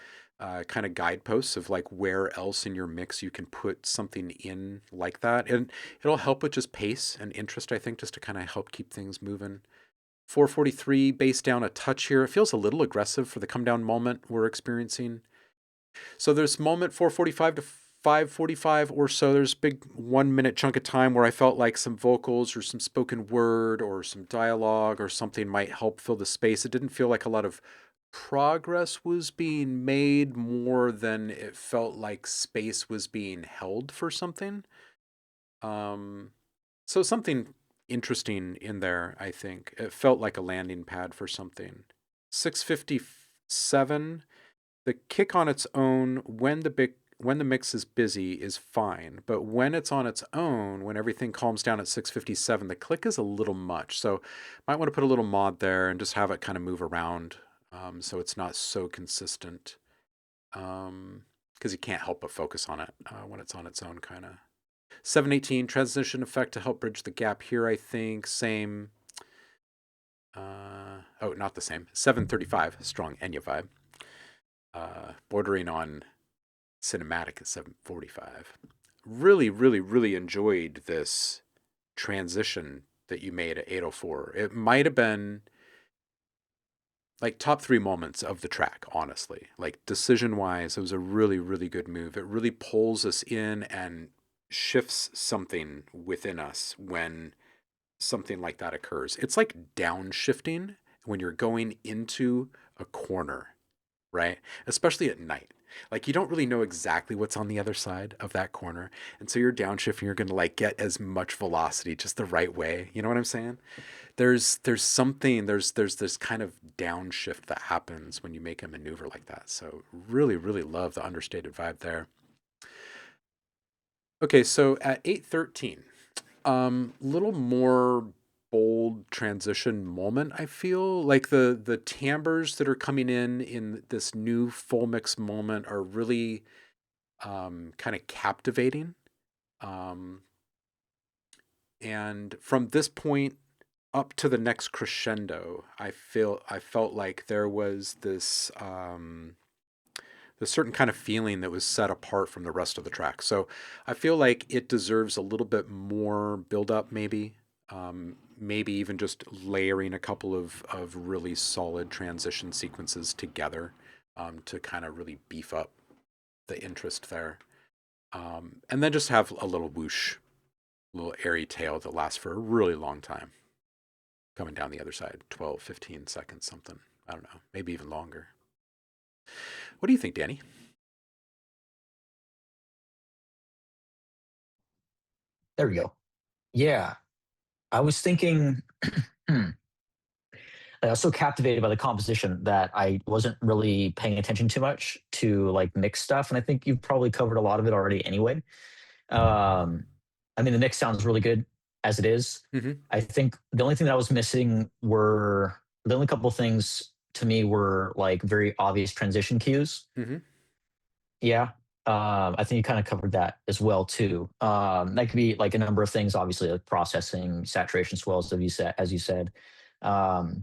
kind of guideposts of like where else in your mix you can put something in like that. And it'll help with just pace and interest, I think, just to kind of help keep things moving. 443, bass down a touch here. It feels a little aggressive for the come down moment we're experiencing. So there's moment 445 to 545 or so. There's a big 1 minute chunk of time where I felt like some vocals or some spoken word or some dialogue or something might help fill the space. It didn't feel like a lot of progress was being made more than it felt like space was being held for something. So something interesting in there, I think. It felt like a landing pad for something. 657, the kick on its own when the mix is busy is fine, but when it's on its own, when everything calms down at 657, the click is a little much. So might want to put a little mod there and just have it kind of move around. So it's not so consistent, because you can't help but focus on it when it's on its own, kind of. 718, transition effect to help bridge the gap here, I think. Same. Oh, not the same. 735, strong Enya vibe. Bordering on cinematic at 745. Really, really, really enjoyed this transition that you made at 804. It might have been like top 3 moments of the track, honestly. Like decision wise, it was a really, really good move. It really pulls us in and shifts something within us when something like that occurs. It's like downshifting when you're going into a corner, right? Especially at night. Like you don't really know exactly what's on the other side of that corner. And so you're downshifting, you're going to like get as much velocity just the right way. You know what I'm saying? There's something, there's this kind of downshift that happens when you make a maneuver like that. So really, really love the understated vibe there. Okay, so at 813, little more bold transition moment, I feel. Like the timbres that are coming in this new full mix moment are really kind of captivating. And from this point up to the next crescendo, I felt like there was this certain kind of feeling that was set apart from the rest of the track. So I feel like it deserves a little bit more build up, maybe. Maybe even just layering a couple of really solid transition sequences together to kind of really beef up the interest there. And then just have a little whoosh, little airy tail that lasts for a really long time. Coming down the other side, 12, 15 seconds, something. I don't know, maybe even longer. What do you think, Danny? There we go. Yeah. I was thinking, I was so captivated by the composition that I wasn't really paying attention too much to like mix stuff. And I think you've probably covered a lot of it already anyway. I mean, the mix sounds really good as it is. Mm-hmm. I think the only thing that I was missing were the only couple things to me were like very obvious transition cues. Mm-hmm. Yeah. I think you kind of covered that as well too. That could be like a number of things, obviously, like processing, saturation swells, as you said. But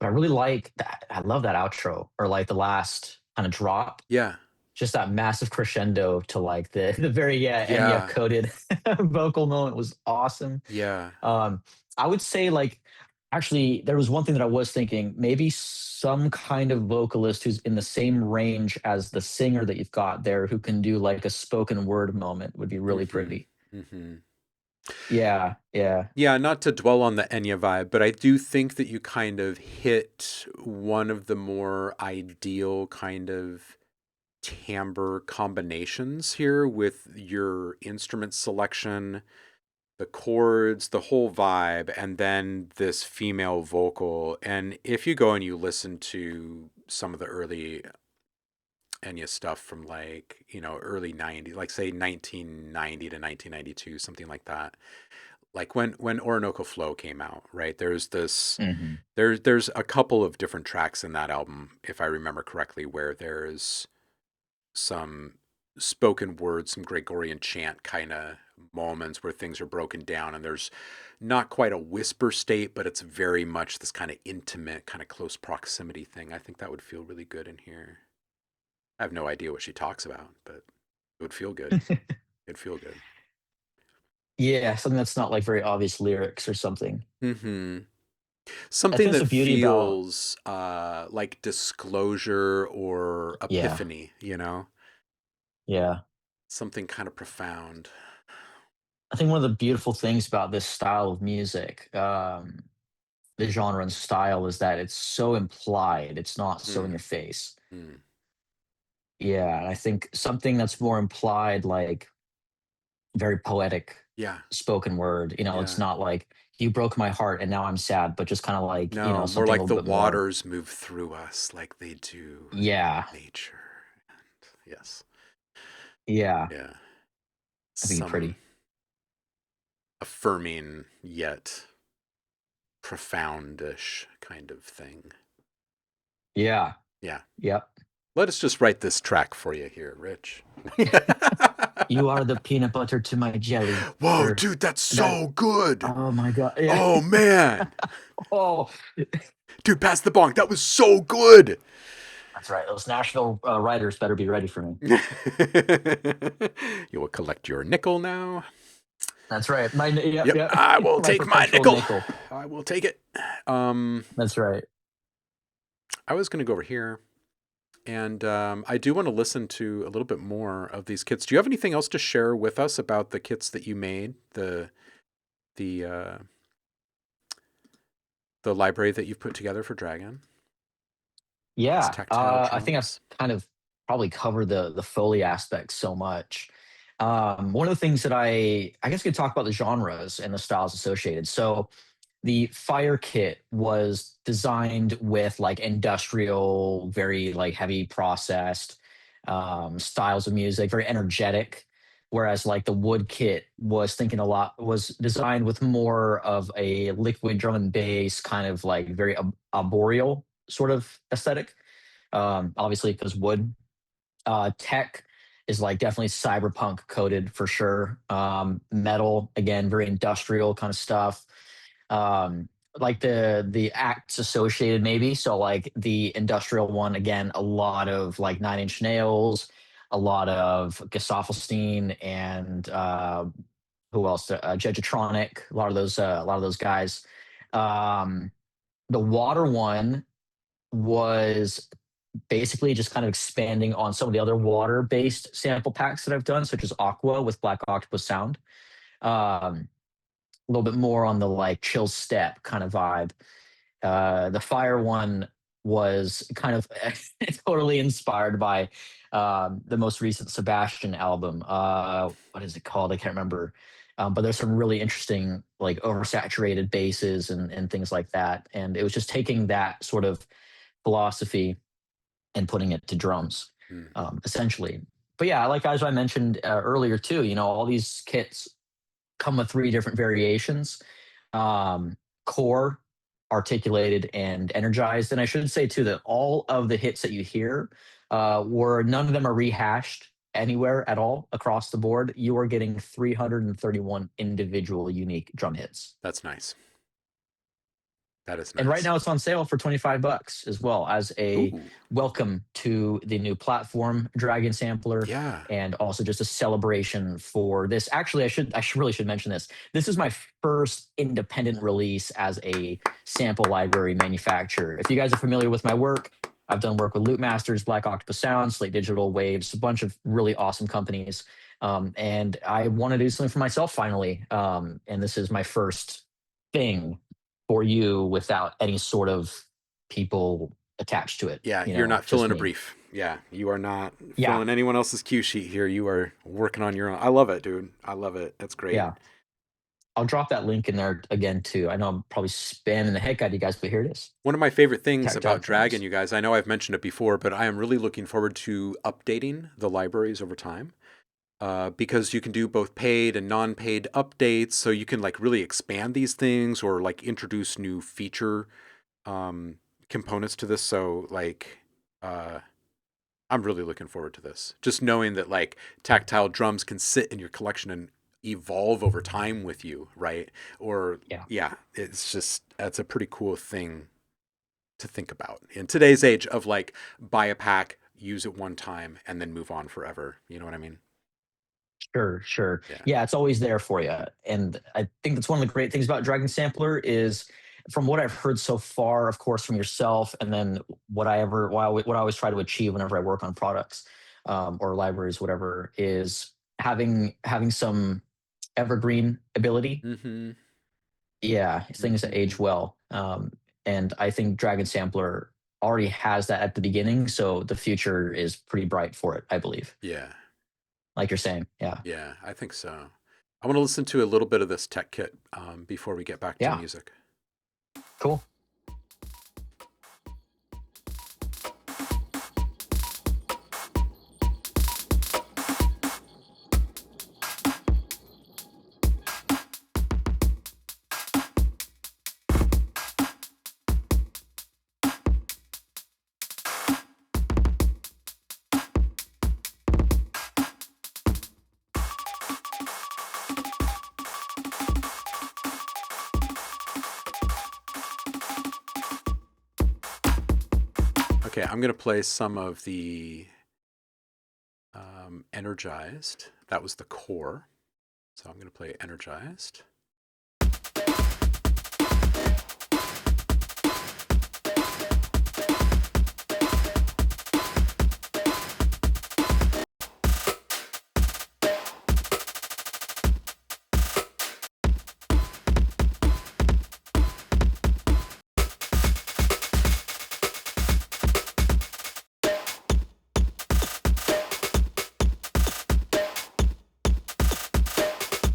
I really like that. I love that outro or like the last kind of drop. Yeah. just that massive crescendo to like the very Enya Yeah. coded vocal moment was awesome. Yeah. Um, I would say like actually there was one thing that I was thinking maybe some kind of vocalist who's in the same range as the singer that you've got there who can do like a spoken word moment would be really Mm-hmm. pretty. Mm-hmm. Yeah, yeah, Yeah, not to dwell on the Enya vibe, but I do think that you kind of hit one of the more ideal kind of timbre combinations here with your instrument selection, the chords, the whole vibe, and then this female vocal. And if you go and you listen to some of the early Enya stuff from like, early 90s, like say 1990 to 1992, something like that. Like when Orinoco Flow came out, right? hmm There's a couple of different tracks in that album, if I remember correctly, where there's some spoken word, some Gregorian chant kind of moments where things are broken down and there's not quite a whisper state, but it's very much this kind of intimate, kind of close proximity thing. I think that would feel really good in here. I have no idea what she talks about, but it would feel good. It'd feel good. Yeah, something that's not like very obvious lyrics or something. Mm-hmm. I think Something that's the that beauty about feels like disclosure or yeah, epiphany, yeah. something kind of profound. I think one of the beautiful things about this style of music, the genre and style, is that it's so implied. It's not so in Mm, your face. mm. Yeah, and I think something that's more implied, like very poetic Yeah, spoken word. It's yeah. not like you broke my heart and now I'm sad, but just kind of like No, more something a like little the bit more. waters move through us like they do Yeah, nature. And yes, yeah. yeah. I think it's Some pretty. affirming yet profoundish kind of thing. Yeah. Yeah. Yep. Let us just write this track for you here, Rich. You are the peanut butter to my jelly, Whoa, or dude, that's that. so good. Oh my god. Yeah. Oh man. Oh, Dude, pass the bonk. That was so good. that's right. Those Nashville writers better be ready for me. You will collect your nickel now. That's right. Yep, Yep, yep. I will My take my perpetual nickel. nickel. I will take it. Um, That's right. I was going to go over here, and I do want to listen to a little bit more of these kits. Do you have anything else to share with us about the kits that you made? The library that you've put together for Dragon? These Yeah. tactile I think I've drums. kind of probably covered the Foley aspect so much. One of the things that I guess we could talk about the genres and the styles associated. So the fire kit was designed with like industrial, very like heavy processed styles of music, very energetic. Whereas like the wood kit was designed with more of a liquid drum and bass kind of like very arboreal sort of aesthetic. Obviously because wood. Tech is like definitely cyberpunk coded for sure. Metal again, very industrial kind of stuff. Like the acts associated maybe. So like the industrial one again, a lot of like Nine Inch Nails, a lot of Gesaffelstein, and who else? Jegetronic. A lot of those guys. Um, the water one was basically just kind of expanding on some of the other water-based sample packs that I've done, such as Aqua with Black Octopus Sound. A little bit more on the like chill step kind of vibe. The fire one was kind of totally inspired by the most recent Sebastian album. What is it called? I can't remember. But there's some really interesting like oversaturated basses and things like that. And it was just taking that sort of philosophy and putting it to drums, Mm. essentially. But yeah, like as I mentioned earlier too, all these kits come with three different variations: core, articulated, and energized. And I should say too that all of the hits that you hear were none of them are rehashed anywhere at all across the board. You are getting 331 individual unique drum hits. That's nice. That is And right nice. now it's on sale for $25 as well as a Ooh, welcome to the new platform Dragon Sampler, yeah. and also just a celebration for this. Actually, I should mention this. This is my first independent release as a sample library manufacturer. If you guys are familiar with my work, I've done work with Loop Masters, Black Octopus Sound, Slate Digital, Waves, a bunch of really awesome companies. And I want to do something for myself finally. And this is my first thing for you without any sort of people attached to it. Yeah, You you're know, not just filling a me. brief. Yeah, you are not Yeah, filling anyone else's cue sheet here. You are working on your own. I love it, dude. I love it. That's great. yeah. I'll drop that link in there again too. I know I'm probably spamming the heck out of you guys, but here it is. One of my favorite things Tactile about Dragon, drums. you guys, I know I've mentioned it before, but I am really looking forward to updating the libraries over time. Because you can do both paid and non-paid updates, so you can like really expand these things or like introduce new feature um, components to this. So like, I'm really looking forward to this. Just knowing that like tactile drums can sit in your collection and evolve over time with you, right? Or Yeah. yeah, that's a pretty cool thing to think about in today's age of like buy a pack, use it one time, and then move on forever. You know what I mean? Sure, sure. Yeah. Yeah, it's always there for you. And I think that's one of the great things about Dragon Sampler is from what I've heard so far, of course, from yourself, and then what I always try to achieve whenever I work on products or libraries, whatever, is having some evergreen ability. Mm-hmm. Yeah, things that age Mm-hmm. well. And I think Dragon Sampler already has that at the beginning, so the future is pretty bright for it, I believe. Yeah. Like you're saying. Yeah. Yeah, I think so. I want to listen to a little bit of this tech kit before we get back to Yeah. music. Cool. Okay, I'm going to play some of the Energized. That was the core. So I'm going to play Energized.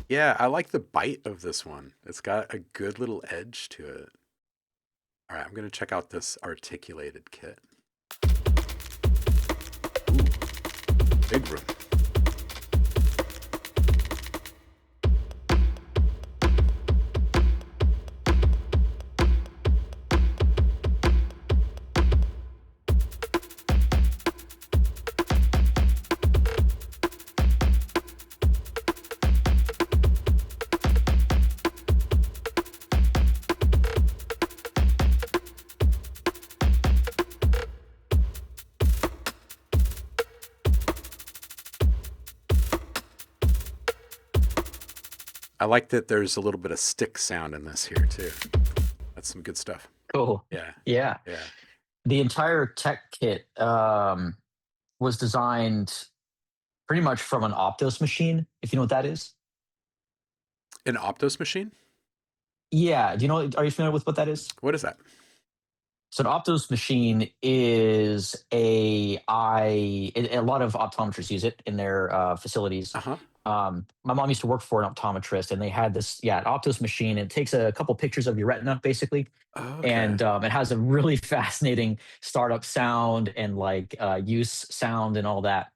Yeah, I like the bite of this one. It's got a good little edge to it. All right, I'm going to check out this articulated kit. Ooh, big room. I like that there's a little bit of stick sound in this here too. That's some good stuff. Cool. Yeah, Yeah. yeah. The entire tech kit was designed pretty much from an Optos machine, if you know what that is. An Optos machine? Yeah. Do you know? Are you familiar with what that is? What is that? So an Optos machine is a lot of optometrists use it in their facilities. Uh huh. My mom used to work for an optometrist, and they had this, yeah, an Optos machine. It takes a couple pictures of your retina, basically, Okay. and it has a really fascinating startup sound and like use sound and all that.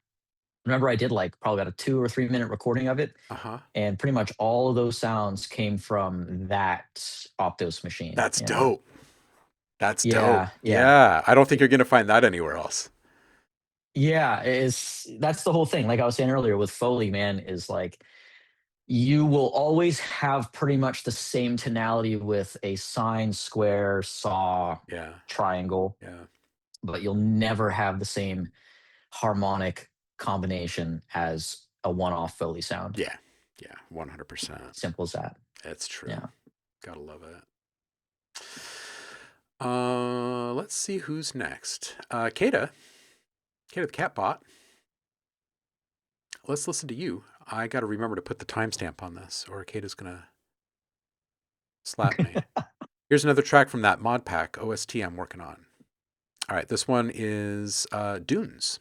Remember, I did like probably about a 2 or 3 minute recording of it, Uh huh. and pretty much all of those sounds came from that Optos machine. That's Yeah. dope. That's dope. Yeah, yeah. Yeah. I don't think you're going to find that anywhere else. Yeah, that's the whole thing. Like I was saying earlier with Foley, man, is like You will always have pretty much the same tonality with a sine, square, saw, Yeah. triangle, Yeah. but you'll never have the same harmonic combination as a one-off Foley sound. Yeah. Yeah. 100%. Simple as that. That's true. Yeah. Gotta love it. Let's see who's next. Kata the Catbot. Let's listen to you. I got to remember to put the timestamp on this, or Kata's gonna slap me. Here's another track from that mod pack OST I'm working on. All right, this one is Dunes.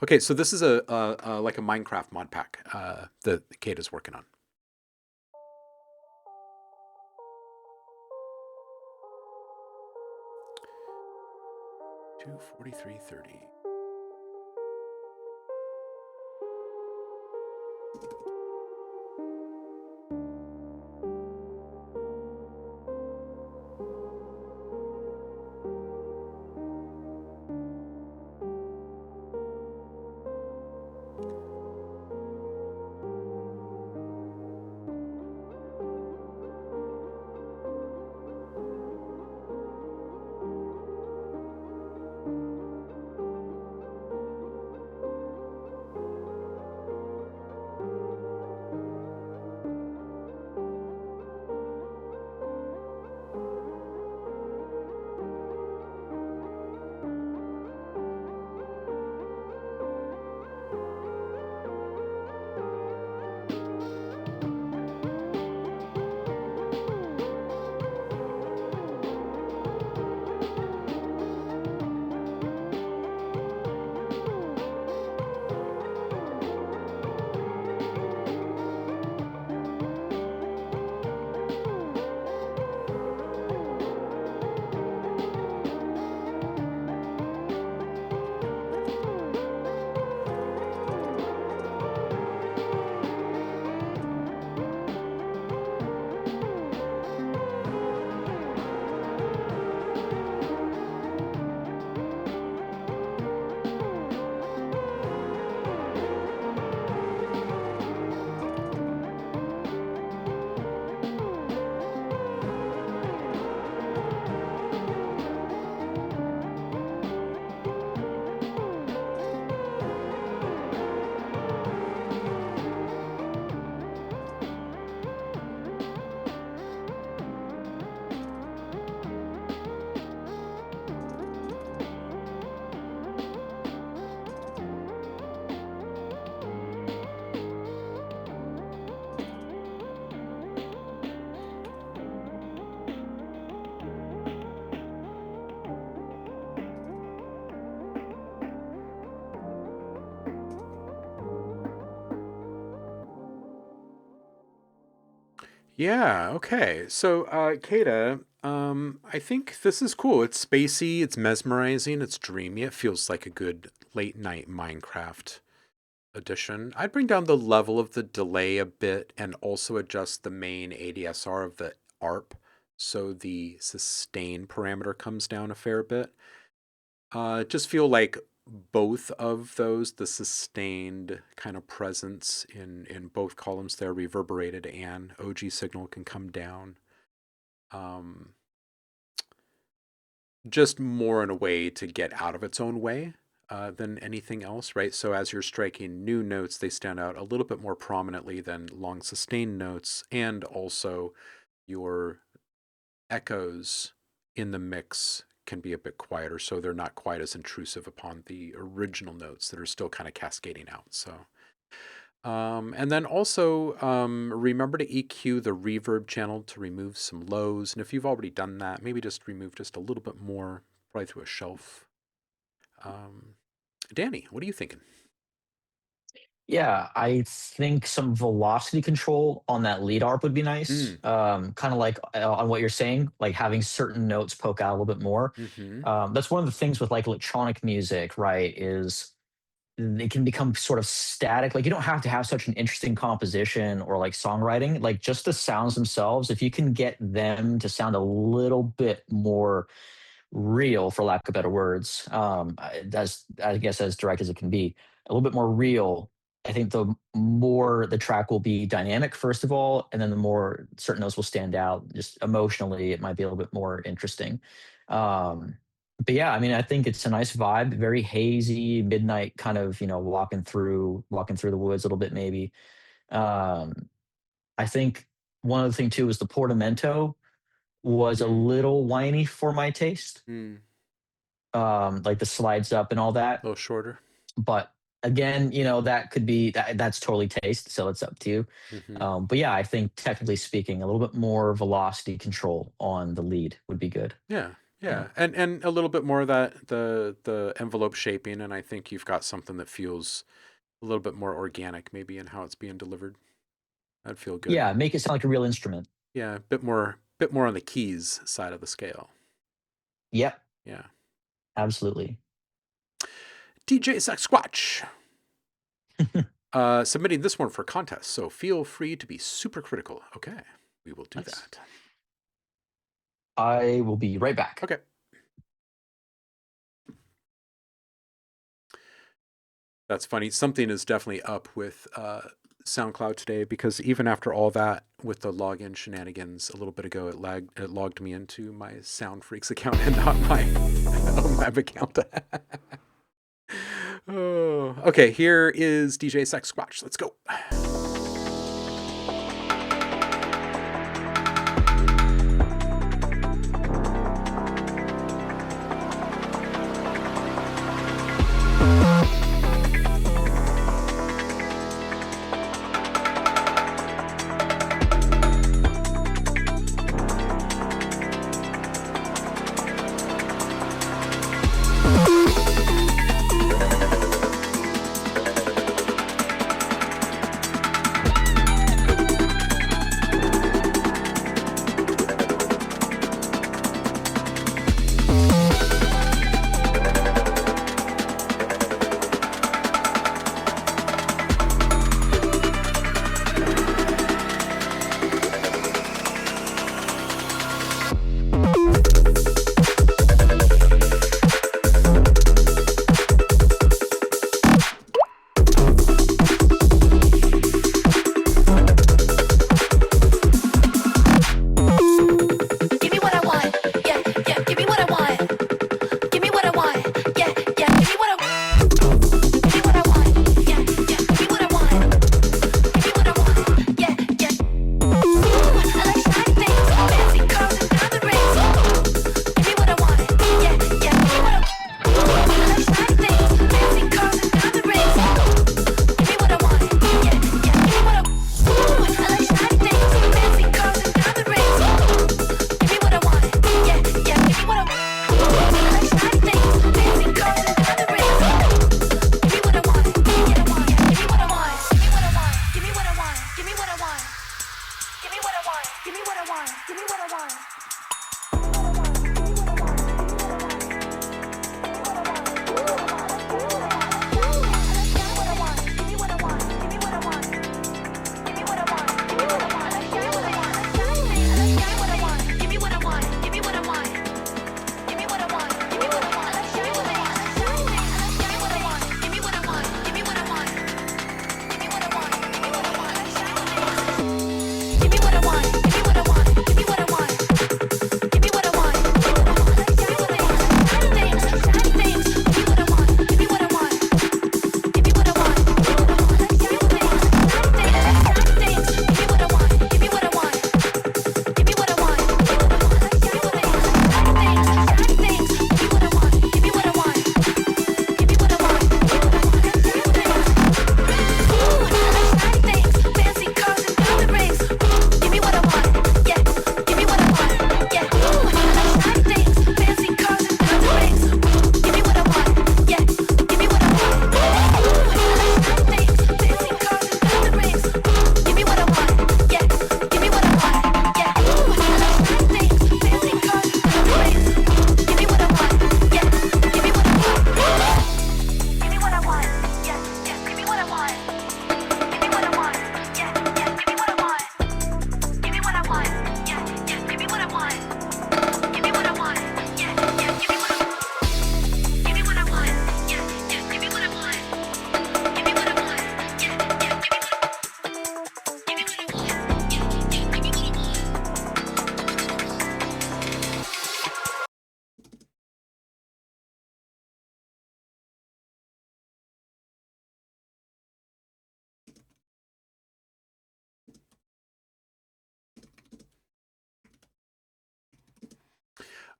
Okay, so this is a like a Minecraft mod pack that Kata's working on. $243.30. Yeah, okay. So, Kata, I think this is cool. It's spacey, it's mesmerizing, it's dreamy. It feels like a good late night Minecraft edition. I'd bring down the level of the delay a bit and also adjust the main ADSR of the ARP so the sustain parameter comes down a fair bit. Just feel like both of those, the sustained kind of presence in both columns there, reverberated and OG signal, can come down. Just more in a way to get out of its own way than anything else, right? So as you're striking new notes, they stand out a little bit more prominently than long sustained notes, and also your echoes in the mix can be a bit quieter, so they're not quite as intrusive upon the original notes that are still kind of cascading out. So, and then also remember to EQ the reverb channel to remove some lows. And if you've already done that, maybe just remove just a little bit more, probably through a shelf. Danny, what are you thinking? Yeah, I think some velocity control on that lead arp would be nice. Kind of like on what you're saying, like having certain notes poke out a little bit more. That's one of the things with like electronic music, right? Is they can become sort of static. Like you don't have to have such an interesting composition or like songwriting. Like just the sounds themselves, if you can get them to sound a little bit more real, for lack of better words, that's I guess as direct as it can be, a little bit more real, I think the more the track will be dynamic, first of all, and then the more certain notes will stand out. Just emotionally, it might be a little bit more interesting. Um, but yeah, I mean, I think it's a nice vibe, very hazy, midnight kind of, walking through the woods a little bit, maybe. Um, I think one other thing too was the portamento was a little whiny for my taste. Mm, Like the slides up and all that. a little shorter. But again, that could be that's totally taste, so it's up to you. Hmm. But yeah, I think technically speaking, a little bit more velocity control on the lead would be good. Yeah, Yeah. and a little bit more of that the envelope shaping, and I think you've got something that feels a little bit more organic, maybe in how it's being delivered. That'd feel good. Yeah, make it sound like a real instrument. Yeah, a bit more on the keys side of the scale. Yep, Yeah. absolutely. DJ Sasquatch. Submitting this one for contest, so feel free to be super critical. Okay, we will do Nice. that. I will be right back. Okay. That's funny. Something is definitely up with SoundCloud today, because even after all that with the login shenanigans a little bit ago, it logged me into my SoundFreaks account and not my own web account. Oh, okay. Here is DJ Sasquatch. Let's go.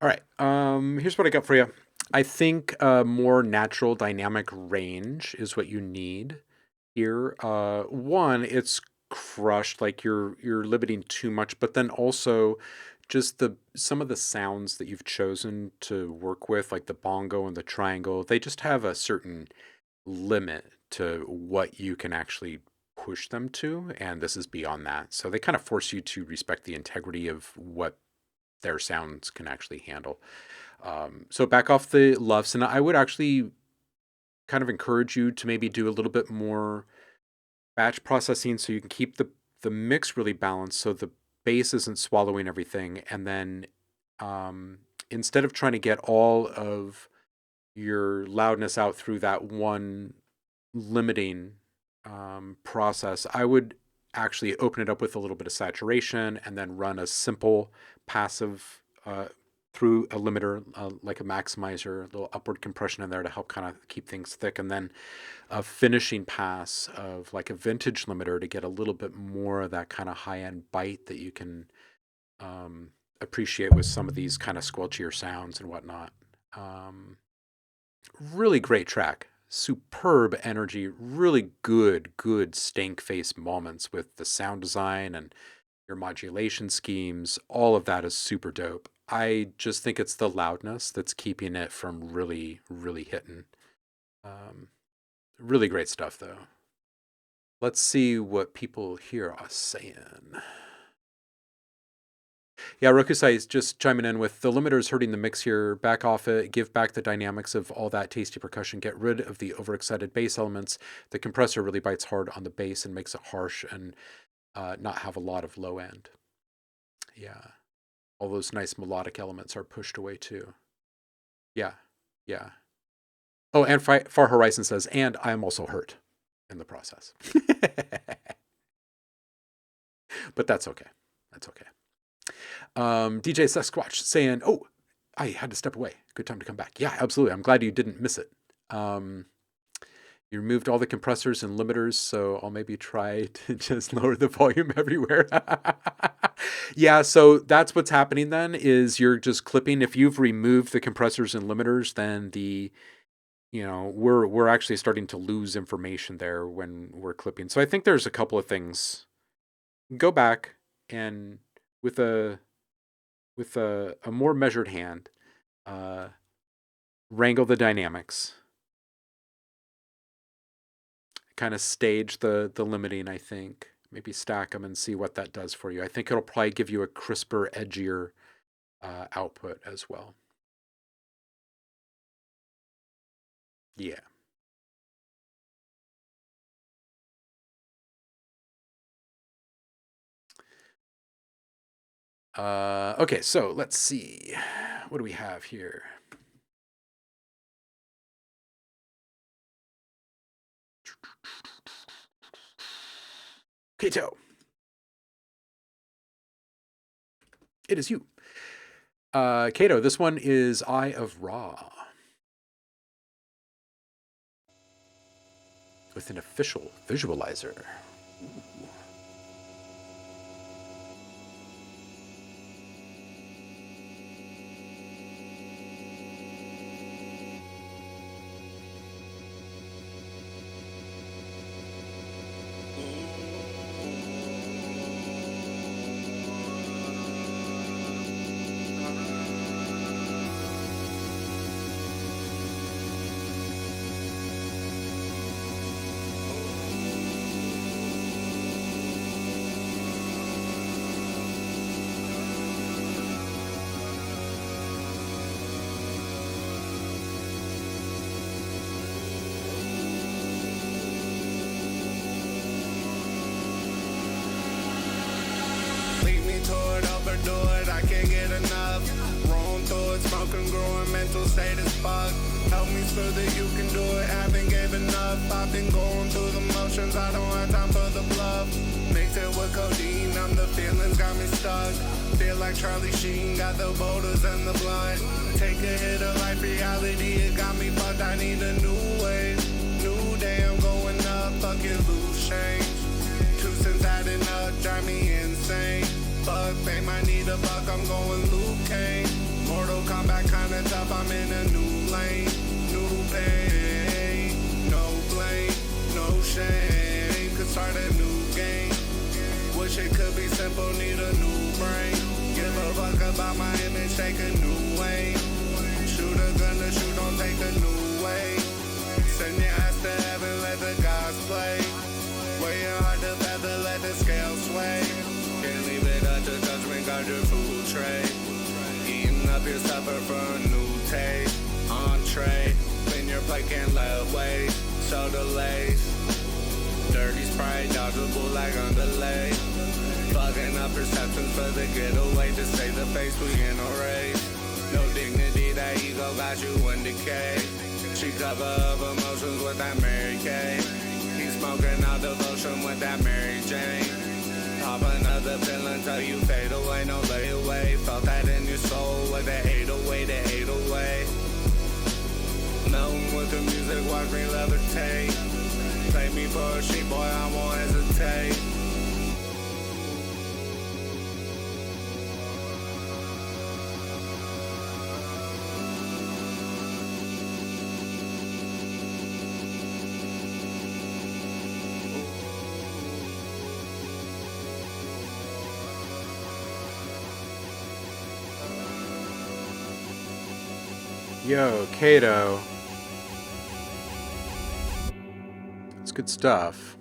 All right. Here's what I got for you. I think a more natural dynamic range is what you need here. One, it's crushed, like you're limiting too much, but then also just some of the sounds that you've chosen to work with, like the bongo and the triangle, they just have a certain limit to what you can actually push them to, and this is beyond that. So they kind of force you to respect the integrity of what their sounds can actually handle. So back off the luffs, and I would actually kind of encourage you to maybe do a little bit more batch processing so you can keep the mix really balanced so the bass isn't swallowing everything. And then instead of trying to get all of your loudness out through that one limiting process, I would actually open it up with a little bit of saturation and then run a simple passive through a limiter, like a maximizer, a little upward compression in there to help kind of keep things thick, and then a finishing pass of like a vintage limiter to get a little bit more of that kind of high-end bite that you can appreciate with some of these kind of squelchier sounds and whatnot. Really great track. Superb energy, really good stank face moments with the sound design and your modulation schemes. All of that is super dope. I just think it's the loudness that's keeping it from really hitting. Really great stuff though. Let's see what people here are saying. Yeah, Rokusai is just chiming in with the limiters hurting the mix here. Back off it, give back the dynamics of all that tasty percussion, get rid of the overexcited bass elements. The compressor really bites hard on the bass and makes it harsh and not have a lot of low end. Yeah, all those nice melodic elements are pushed away too. Yeah. Oh, and Far Horizon says, and I am also hurt in the process. But that's okay. That's okay. DJ Sasquatch saying, oh, I had to step away. Good time to come back. Yeah, absolutely. I'm glad you didn't miss it. You removed all the compressors and limiters, so I'll maybe try to just lower the volume everywhere. Yeah, so that's what's happening then, is you're just clipping. If you've removed the compressors and limiters, then we're actually starting to lose information there when we're clipping. So I think there's a couple of things. Go back and with a more measured hand, wrangle the dynamics, kind of stage the limiting, I think. Maybe stack them and see what that does for you. I think it'll probably give you a crisper, edgier output as well. Yeah. Okay, so let's see. What do we have here? Kato. It is you. Kato, this one is Eye of Ra. With an official visualizer. Ooh. I can't get enough. Wrong thoughts, smoking, growing, mental state is fucked. Help me so that you can do it. Haven't given up. I've been going through the motions. I don't have time for the bluff. Mix it with codeine. The feelings got me stuck. Feel like Charlie Sheen got the boulders and the blood. Take a hit of life reality. It got me fucked. I need a new wave. New day. I'm going up. Fucking loose change. 2 cents adding up. Drive me insane. Fuck, fame, I need a buck, I'm going Luke Kane. Mortal Kombat. wish it could be simple, need a new brain. Give a fuck about my image, take a new way. Shoot a gun to shoot, don't take the new way. Send your ass to heaven, let the gods play. Weigh your heart to feather, let the scale sway. Can't leave it up to judgment, guard your food tray. Eating up your supper for a new taste. Entree, spin your plate, can't let wait. So delays. Dirty Sprite, dodgeable like underlay. Fucking up perceptions for the getaway. To save the face, we in a race. No dignity, that ego got you in decay. She cover of emotions with that Mary Kay. He's smoking out devotion with that Mary Jane. Pop another pill until you fade away, no lay away. Felt that in your soul with the 808, the 808. Melting with the music, watch me levitate. Play me for a sheep, boy, I won't hesitate. Yo, Kato. It's good stuff.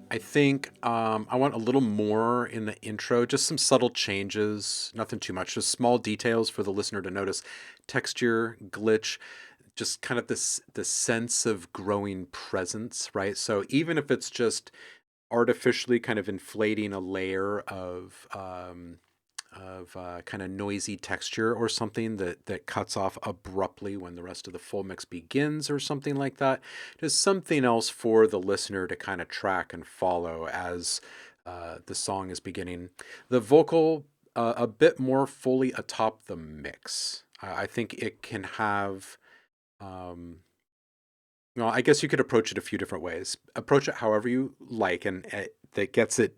I think I want a little more in the intro, just some subtle changes, nothing too much, just small details for the listener to notice. Texture, glitch, just kind of this sense of growing presence, right? So even if it's just artificially kind of inflating a layer of kind of noisy texture or something that cuts off abruptly when the rest of the full mix begins or something like that. Just something else for the listener to kind of track and follow as the song is beginning. The vocal a bit more fully atop the mix. I think it can have, well, I guess you could approach it a few different ways. Approach it however you like, and that gets it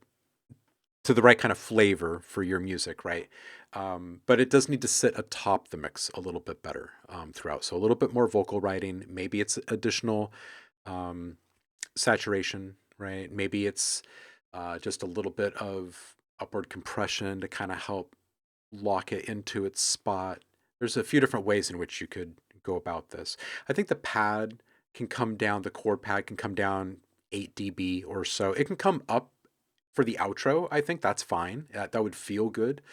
to the right kind of flavor for your music, right? But it does need to sit atop the mix a little bit better throughout. So a little bit more vocal writing. Maybe it's additional saturation, right? Maybe it's just a little bit of upward compression to kind of help lock it into its spot. There's a few different ways in which you could go about this. I think the pad can come down, the chord pad can come down 8 dB or so. It can come up for the outro. I think that's fine. That would feel good.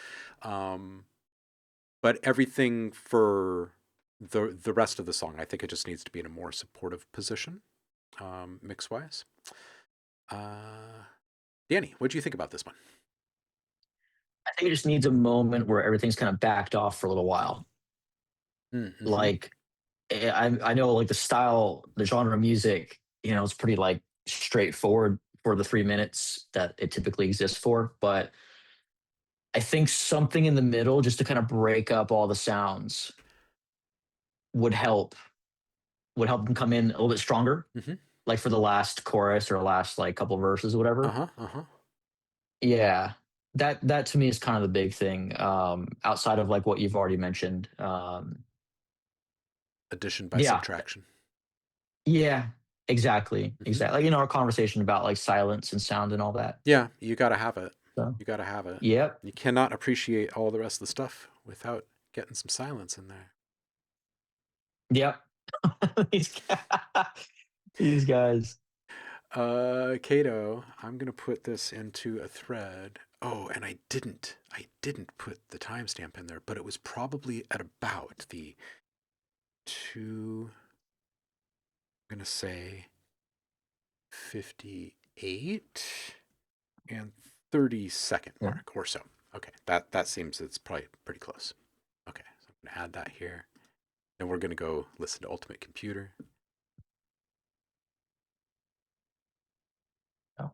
But everything for the rest of the song, I think it just needs to be in a more supportive position, mix-wise. Danny, what do you think about this one? I think it just needs a moment where everything's kind of backed off for a little while. Mm-hmm. Like, I know like the style, the genre of music, it's pretty like straightforward for the 3 minutes that it typically exists for. But I think something in the middle, just to kind of break up all the sounds, would help them come in a little bit stronger. Mhm. Like for the last chorus or last like couple verses or whatever. Yeah. That to me is kind of the big thing. Outside of like what you've already mentioned. Addition by Yeah. subtraction. Yeah, exactly. Exactly. Like, our conversation about like silence and sound and all that. Yeah, you got to have it. So, You got to have it. yep. You cannot appreciate all the rest of the stuff without getting some silence in there. Yep. these, these guys. Kato, I'm gonna put this into a thread. Oh, and I didn't put the timestamp in there, but it was probably at about the I'm gonna say 58 and 30-second mark or so. Okay, that seems it's probably pretty close. Okay, so I'm gonna add that here. Then we're gonna go listen to Ultimate Computer. Oh.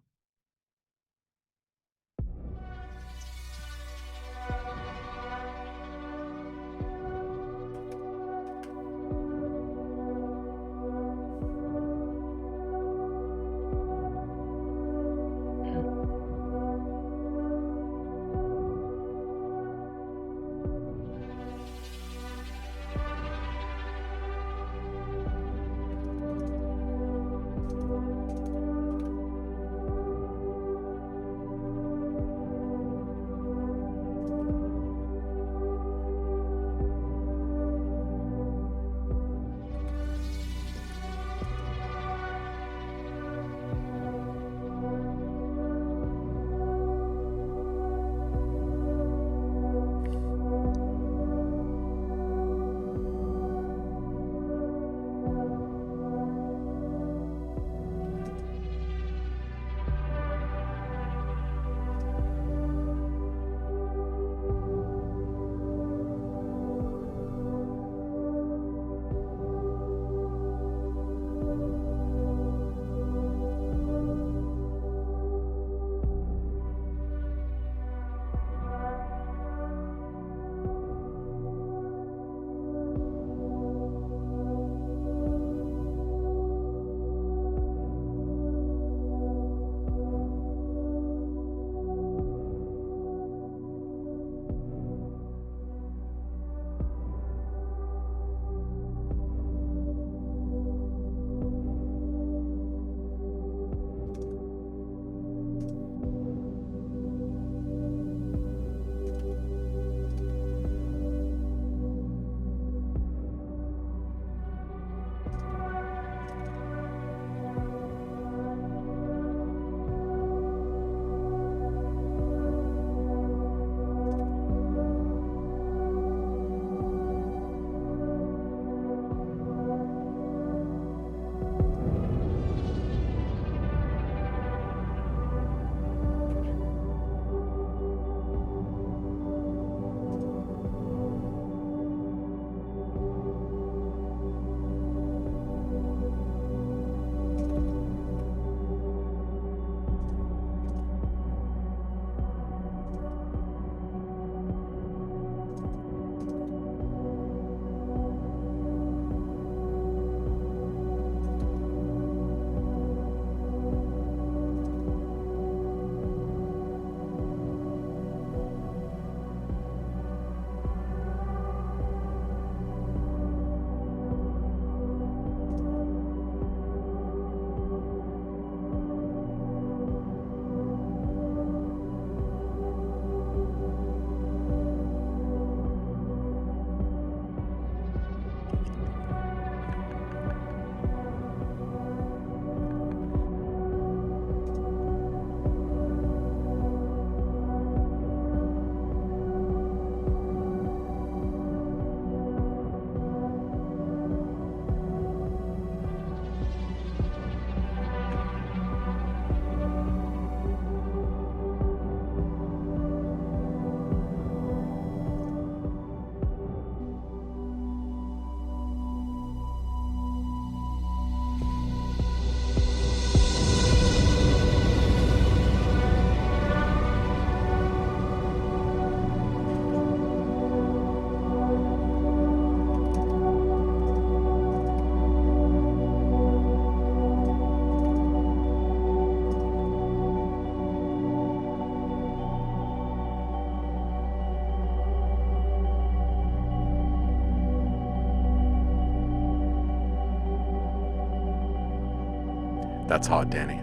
That's hot, Danny.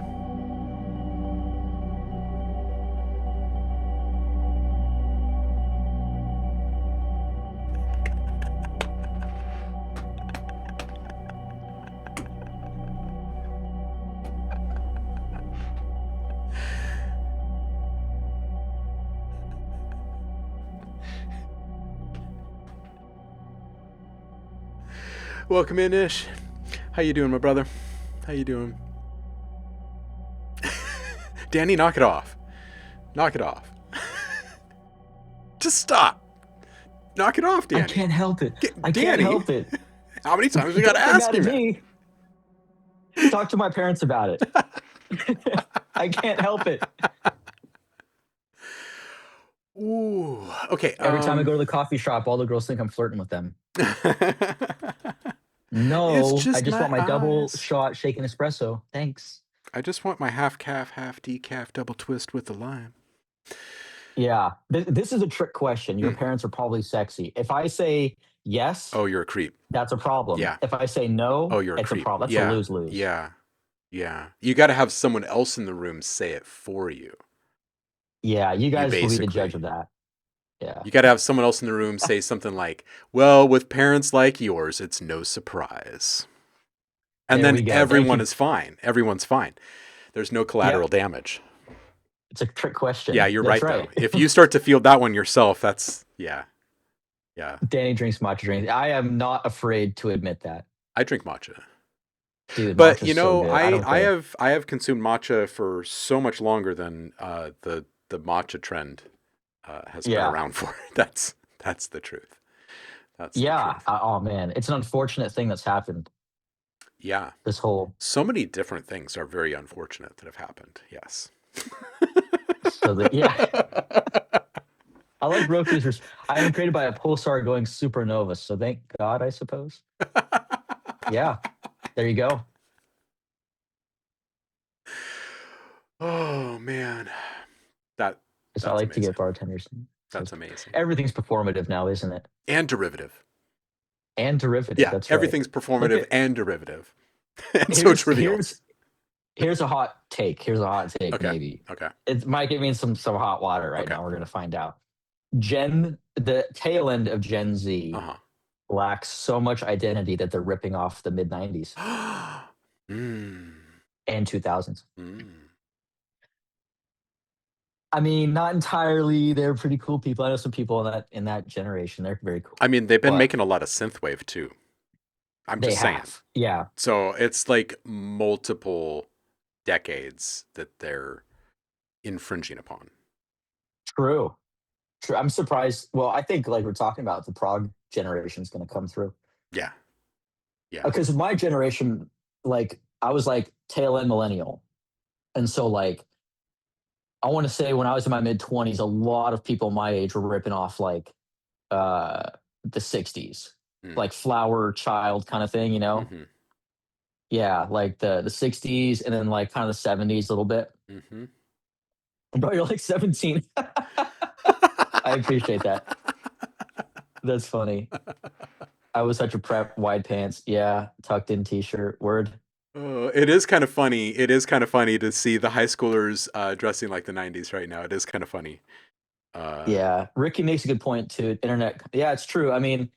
Welcome in, Ish. How you doing, my brother? How you doing? Danny, knock it off. Knock it off. Just stop. Knock it off, Danny. I can't help it. I Danny, can't help it. how many times we gotta Don't get ask mad you, at man? me. Talk to my parents about it. I can't help it. Ooh, okay. Every time I go to the coffee shop, all the girls think I'm flirting with them. No, It's just I just want my my double eyes. shot shaken espresso. Thanks. I just want my half calf, half decaf double twist with the lime. Yeah, this is a trick question. Your Mm. parents are probably sexy. If I say yes, Oh, you're a creep. that's a problem. Yeah. If I say no, Oh, you're a it's creep. a problem. That's Yeah. a lose-lose. Yeah. Yeah. You got to have someone else in the room say it for you. Yeah, you guys will be the basically- judge of that. Yeah. You got to have someone else in the room say something like, well, with parents like yours, it's no surprise. And There we then go. Thank everyone you. is fine. Everyone's fine. There's no collateral damage. It's a trick question. Yeah, you're That's right, though. If you start to field that one yourself, that's, yeah. Yeah. Danny drinks matcha drinks. I am not afraid to admit that. I drink matcha. Dude, But matcha's you so know, good. I don't care. have consumed matcha for so much longer than the matcha trend has been Yeah. around for. That's the truth. That's the Yeah. truth. Oh man, it's an unfortunate thing that's happened. Yeah. This whole So many different things are very unfortunate that have happened. Yes. so that I like Roku's. I am created by a pulsar going supernova. So thank God, I suppose. Yeah. There you go. Oh man, So I That's like to amazing. get bartenders. that's amazing. Everything's performative now, isn't it? And derivative. And derivative. Yeah, That's right. everything's performative at- and derivative, and so trivial. Here's a hot take. Here's a hot take. Okay. Maybe Okay. it might give me some hot water right Okay. now. We're gonna find out. The tail end of Gen Z Uh lacks so much identity that they're ripping off the mid '90s huh. mm. and 2000s. Mm. I mean, not entirely. They're pretty cool people. I know some people in that generation. They're very cool. I mean, they've been But making a lot of synthwave too. I'm they just saying. have. Yeah. So it's like multiple decades that they're infringing upon. True. I'm surprised. Well, I think like we're talking about, the prog generation is going to come through. Yeah. Yeah. Because my generation, like I was like tail end millennial, and so like I want to say when I was in my mid 20s, a lot of people my age were ripping off like the 60s, Mm. like Flower Child kind of thing, you know? Mhm. Yeah, like the 60s and then like kind of the 70s a little bit. Mhm. Bro, you're like 17. I appreciate that. That's funny. I was such a prep, wide pants, yeah, tucked in t-shirt, word. It is kind of funny. It is kind of funny to see the high schoolers dressing like the 90s right now. It is kind of funny. Yeah, Ricky makes a good point too. Internet, yeah, it's true. I mean,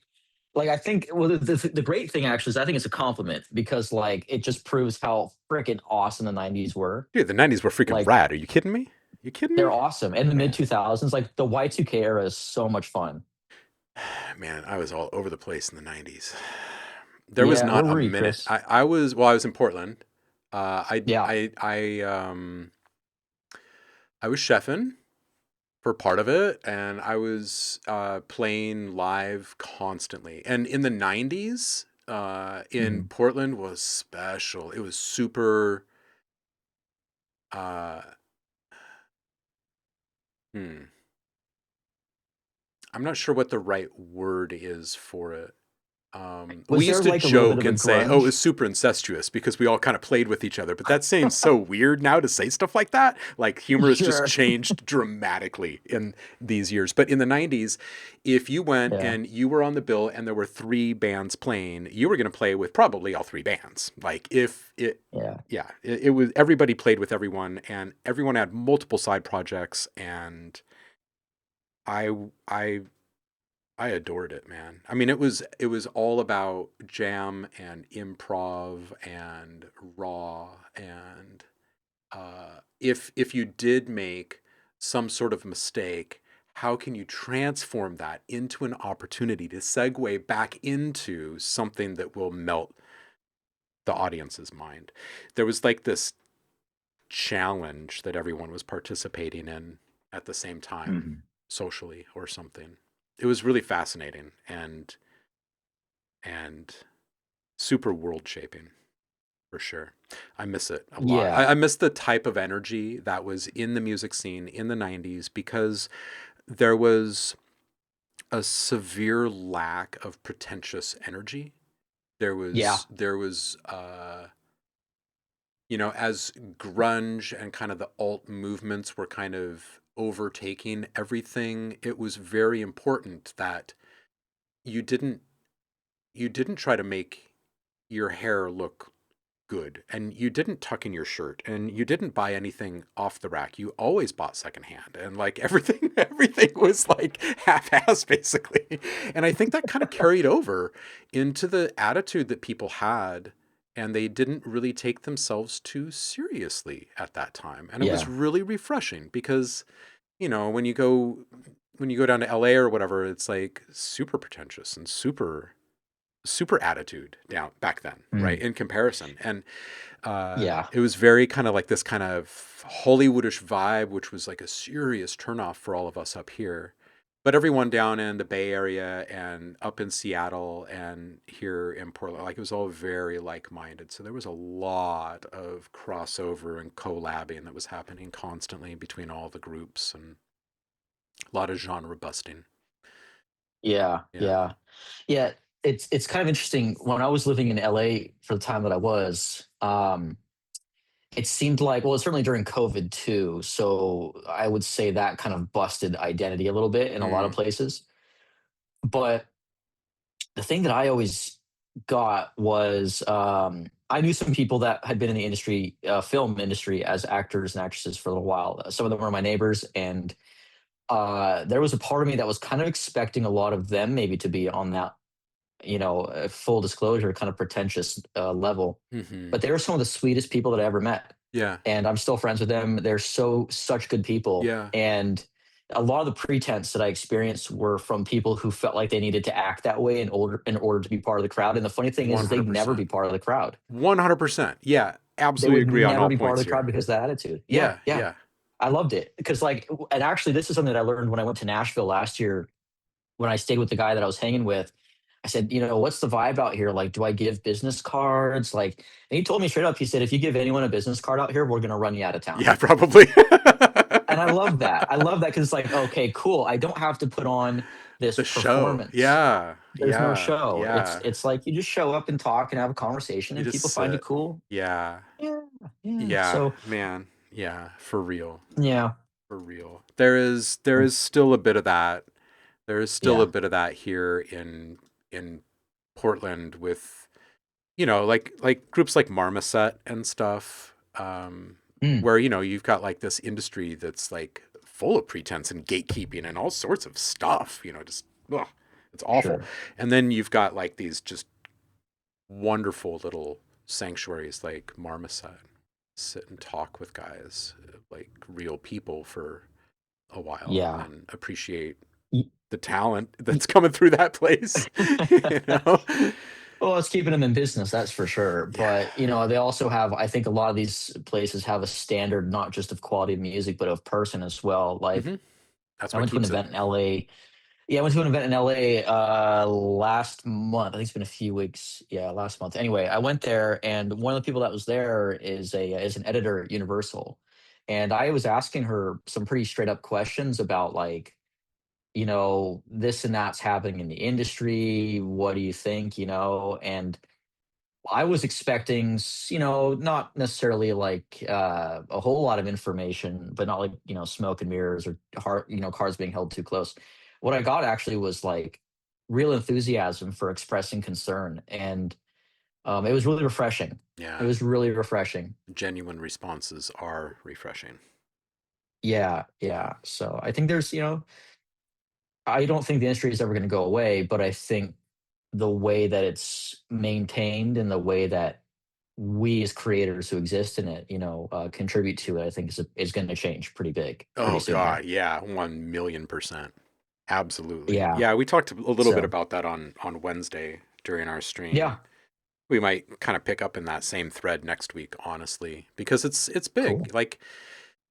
like I think, well, the great thing actually is I think it's a compliment because like it just proves how freaking awesome the '90s were. Dude, the 90s were freaking Like- rad. Are you kidding me? You kidding me? They're awesome, and the mid 2000s, like the Y2K era, is so much fun. Man, I was all over the place in the 90s. There was Yeah, not where a were you, minute. Chris? I was in Portland. Yeah. I was chefing for part of it, and I was playing live constantly. And in the 90s, in Portland was special. It was super I'm not sure what the right word is for it. Was We there used to like a little bit joke of a and say, "Oh, it was grunge? super incestuous," because we all kind of played with each other. But that seems so weird now to say stuff like that. Like humor has just Sure. changed dramatically in these years. But in the '90s, if you went Yeah. and you were on the bill and there were 3 bands playing, you were going to play with probably all 3 bands. Like if it, Yeah. yeah, it was everybody played with everyone, and everyone had multiple side projects, and I I I adored it, man. I mean, it was all about jam and improv and raw, and if you did make some sort of mistake, how can you transform that into an opportunity to segue back into something that will melt the audience's mind? There was like this challenge that everyone was participating in at the same time, Mhm. socially or something. It was really fascinating and super world shaping for sure. I miss it a lot. Yeah. I miss the type of energy that was in the music scene in the '90s, because there was a severe lack of pretentious energy. There Yeah. was as grunge and kind of the alt movements were kind of overtaking everything, it was very important that you didn't you didn't try to make your hair look good, and you didn't tuck in your shirt, and you didn't buy anything off the rack. You always bought secondhand, and like everything was like half-assed basically. And I think that kind of carried over into the attitude that people had, and they didn't really take themselves too seriously at that time. And it was Yeah. really refreshing because, when you go down to LA or whatever, it's like super pretentious and super attitude down back then, right? Mm. In comparison. And Yeah. it was very kind of like this kind of Hollywoodish vibe, which was like a serious turnoff for all of us up here. But everyone down in the Bay Area and up in Seattle and here in Portland, like it was all very like-minded. So there was a lot of crossover and collabing that was happening constantly between all the groups, and a lot of genre busting. Yeah. Yeah. Yeah. Yeah. It's kind of interesting. When I was living in LA for the time that I was, it seemed like, well, certainly during COVID too. So I would say that kind of busted identity a little bit in a lot of Mm, places. But the thing that I always got was, I knew some people that had been in the industry, film industry, as actors and actresses for a little while. Some of them were my neighbors, and there was a part of me that was kind of expecting a lot of them maybe to be on that, full disclosure, kind of pretentious level. hmm But they were some of the sweetest people that I ever met, Yeah. and I'm still friends with them. They're such good people, Yeah. and a lot of the pretense that I experienced were from people who felt like they needed to act that way in order to be part of the crowd. And the funny thing is they'd never 100%. be part of the crowd. 100%. Yeah. They Absolutely would agree on never all be part of points the crowd here. because of that attitude. Yeah, Yeah. yeah. Yeah. I loved it because, like, and actually, this is something that I learned when I went to Nashville last year when I stayed with the guy that I was hanging with. I said, what's the vibe out here? Like, do I give business cards? Like, and he told me straight up, he said, if you give anyone a business card out here, we're going to run you out of town. Yeah, probably. And I love that. I love that because it's like, okay, cool. I don't have to put on this The show. performance. Yeah. There's no Yeah. show. It's Yeah. it's like you just show up and talk and have a conversation, You and just people find you sit. cool. Yeah. Yeah, yeah. Yeah, So man. Yeah, for real. yeah, For real. There is still a bit of that. There is still a yeah. bit of that here in Portland with, like groups like Marmoset and stuff, Mm, where, you've got like this industry that's like full of pretense and gatekeeping and all sorts of stuff, just, ugh, it's awful. sure. And then you've got like these just wonderful little sanctuaries like Marmoset. Sit and talk with guys, like real people for a while, Yeah. and appreciate Y- the talent that's coming through that place. you know? Well, it's keeping them in business, that's for sure. Yeah. But they also have. I think a lot of these places have a standard, not just of quality of music, but of person as well. Like hmm That's I what went to an keeps it. event in LA. Yeah, I went to an event in LA last month. I think it's been a few weeks. Yeah, last month. Anyway, I went there, and one of the people that was there is an editor at Universal, and I was asking her some pretty straight up questions about, like, this and that's happening in the industry. What do you think? And I was expecting, not necessarily like a whole lot of information, but not like, smoke and mirrors or cards being held too close. What I got actually was like real enthusiasm for expressing concern. And it was really refreshing. It Yeah, was really refreshing. genuine responses are refreshing. Yeah. Yeah. So I think I don't think the industry is ever going to go away, but I think the way that it's maintained and the way that we as creators who exist in it, contribute to it, I think is going to change pretty Oh soon here. God, yeah, 1,000,000%. Absolutely. Yeah. Yeah, we talked a little bit So about that on Wednesday during our stream. yeah, We might kind of pick up in that same thread next week, honestly, because it's cool. big. Like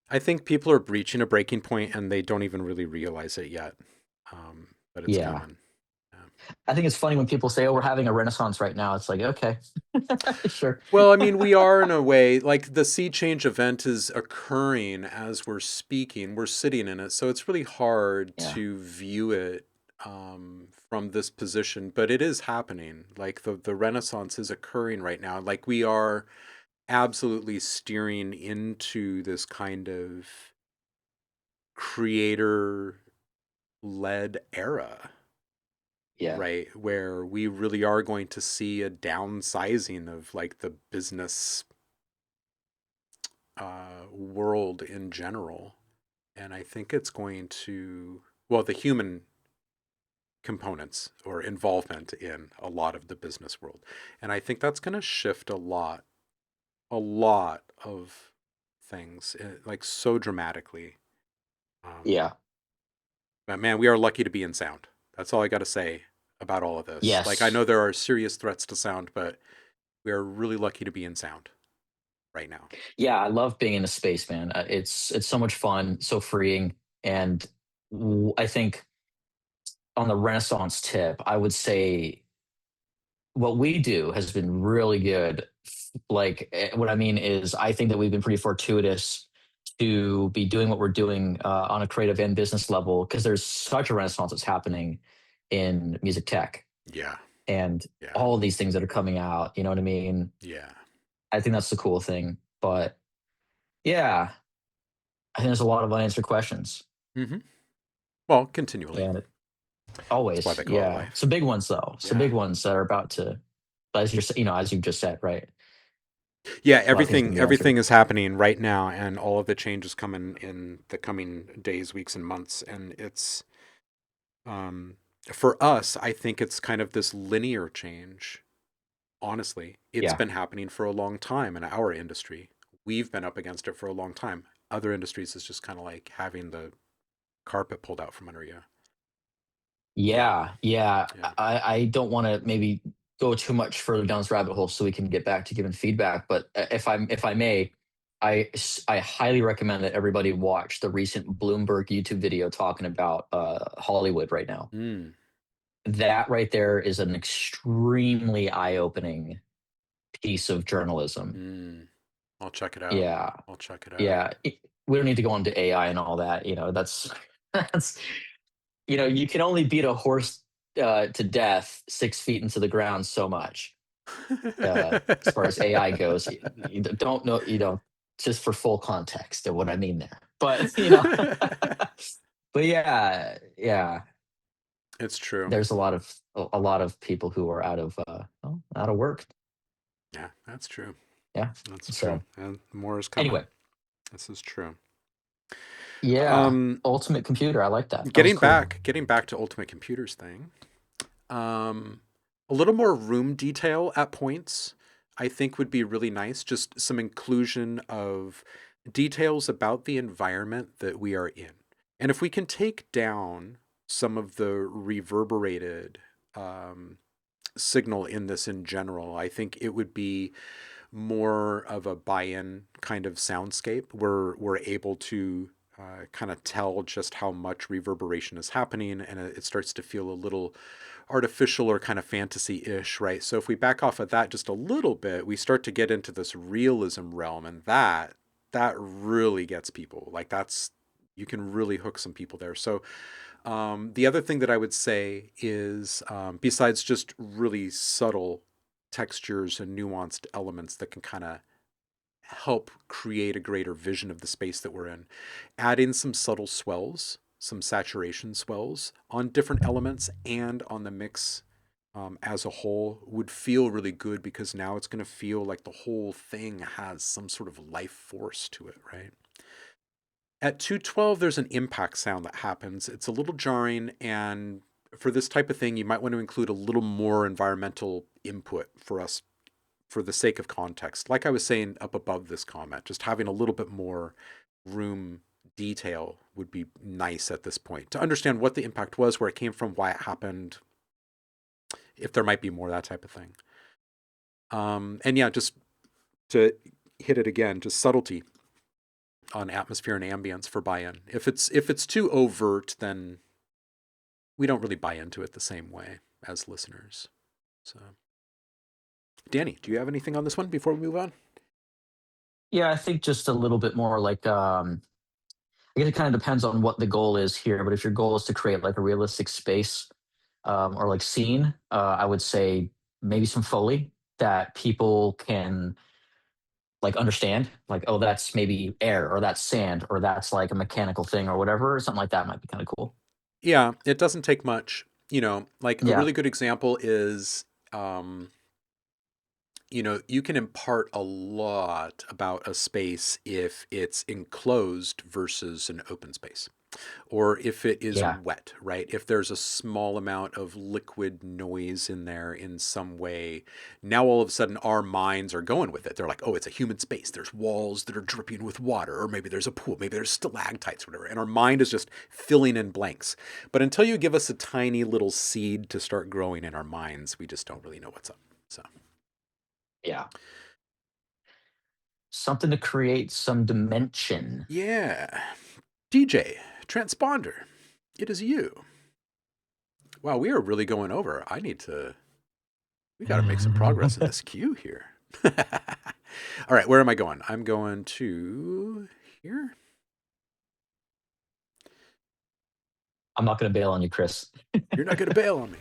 I think people are breaching a breaking point and they don't even really realize it yet. But it's Yeah. coming. Yeah. I think it's funny when people say, "Oh, we're having a renaissance right now." It's like, okay, sure. Well, I mean, we are in a way, like the sea change event is occurring as we're speaking. We're sitting in it, so it's really hard Yeah. to view it from this position, but it is happening. Like the Renaissance is occurring right now. Like we are absolutely steering into this kind of creator-led era, Yeah. right? Where we really are going to see a downsizing of like the business world in general. And I think it's going to, well, the human components or involvement in a lot of the business world. And I think that's going to shift a lot of things, like so dramatically. Yeah. But man, we are lucky to be in sound. That's all I got to say about all of this. Like, I know Yes. there are serious threats to sound, but we are really lucky to be in sound right now. Yeah. I love being in a space, man. It's so much fun, so freeing, and I think on the renaissance tip, I would say what we do has been really good. Like, what I mean is, I think that we've been pretty fortuitous to be doing what we're doing on a creative and business level because there's such a renaissance that's happening in music tech Yeah. and Yeah. all of these things that are coming out. You know what I mean? Yeah. I think that's the cool thing. But yeah, I think there's a lot of unanswered questions. Mm-hmm. Well, continually. And That's why always, they call it yeah. life. Some big ones though. Some Yeah. big ones that are about to, as you've just said, right? Yeah, A lot of things can be answered. everything is happening right now, and all of the change is coming in the coming days, weeks, and months. And it's for us, I think it's kind of this linear change. Honestly, it's Yeah. been happening for a long time in our industry. We've been up against it for a long time. Other industries is just kind of like having the carpet pulled out from under you. Yeah, yeah. Yeah. I don't want to maybe go too much further down this rabbit hole so we can get back to giving feedback. But if I may, I highly recommend that everybody watch the recent Bloomberg YouTube video talking about Hollywood right now. Mm, That right there is an extremely eye-opening piece of journalism. I'll check it out. Yeah, I'll check it out. yeah. We don't need to go into AI and all that. That's that's you can only beat a horse to death 6 feet into the ground so much. As far as AI goes, you don't know, just for full context of what I mean there. But but yeah, yeah. It's true. There's a lot of people who are out of work. Yeah, that's true. Yeah. That's So true. And more is coming. anyway, This is true. yeah. Ultimate Computer. I like that. That was Getting cool. getting back to Ultimate Computers thing. A little more room detail at points, I think would be really nice. Just some inclusion of details about the environment that we are in. And if we can take down some of the reverberated signal in this in general, I think it would be more of a buy-in kind of soundscape where we're able to kind of tell just how much reverberation is happening, and it starts to feel a little artificial or kind of fantasy-ish, right? So if we back off of that just a little bit, we start to get into this realism realm, and that really gets people. Like you can really hook some people there. So The other thing that I would say is, besides just really subtle textures and nuanced elements that can kind of help create a greater vision of the space that we're in, add in some subtle swells, some saturation swells on different elements and on the mix as a whole would feel really good, because now it's going to feel like the whole thing has some sort of life force to it, right? At 212, there's an impact sound that happens. It's a little jarring, and for this type of thing, you might want to include a little more environmental input for us for the sake of context. Like I was saying up above this comment, just having a little bit more room detail would be nice at this point to understand what the impact was, where it came from, why it happened, if there might be more, that type of thing. And yeah, just to hit it again, just subtlety on atmosphere and ambience for buy-in. If it's too overt, then we don't really buy into it the same way as listeners. So, Danny, do you have anything on this one before we move on? Yeah, I think just a little bit more like I guess it kind of depends on what the goal is here. But if your goal is to create like a realistic space or like scene, I would say maybe some Foley that people can like understand, like, oh, that's maybe air or that's sand or that's like a mechanical thing or whatever, or something like that might be kind of cool. Yeah, it doesn't take much. Like a Yeah. really good example is, you can impart a lot about a space if it's enclosed versus an open space, or if it is Yeah. wet, right? If there's a small amount of liquid noise in there in some way, now all of a sudden our minds are going with it. They're like, oh, it's a humid space. There's walls that are dripping with water, or maybe there's a pool, maybe there's stalactites, whatever. And our mind is just filling in blanks. But until you give us a tiny little seed to start growing in our minds, we just don't really know what's up. So. Yeah. Something to create some dimension. Yeah. DJ, transponder, it is you. Wow, we are really going over. We got to make some progress in this queue here. All right, where am I going? I'm going to here. I'm not going to bail on you, Chris. You're not going to bail on me.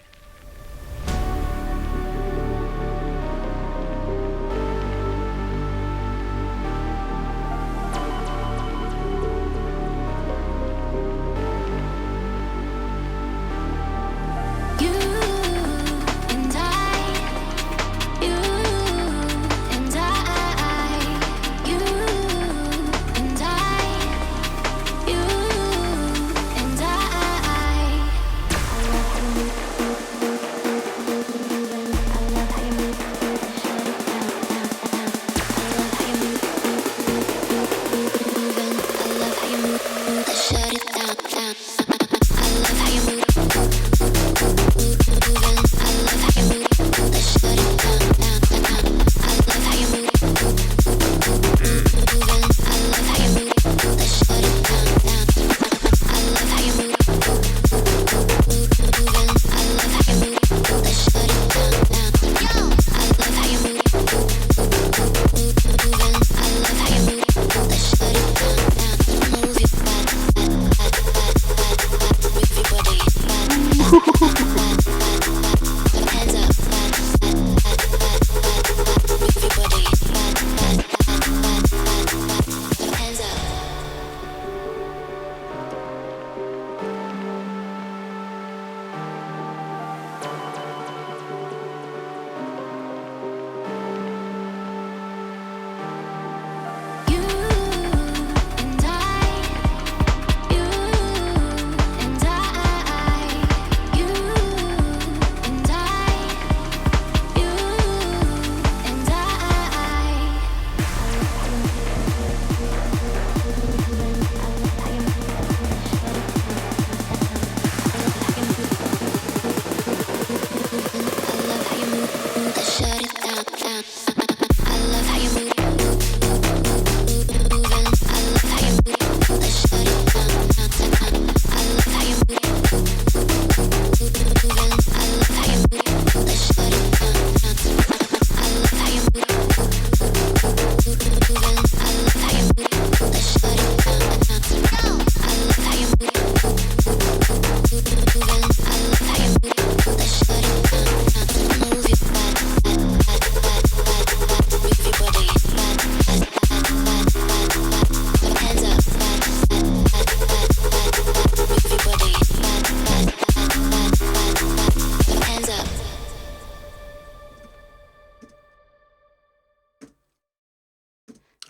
You and I, you and I, you and I, you and I.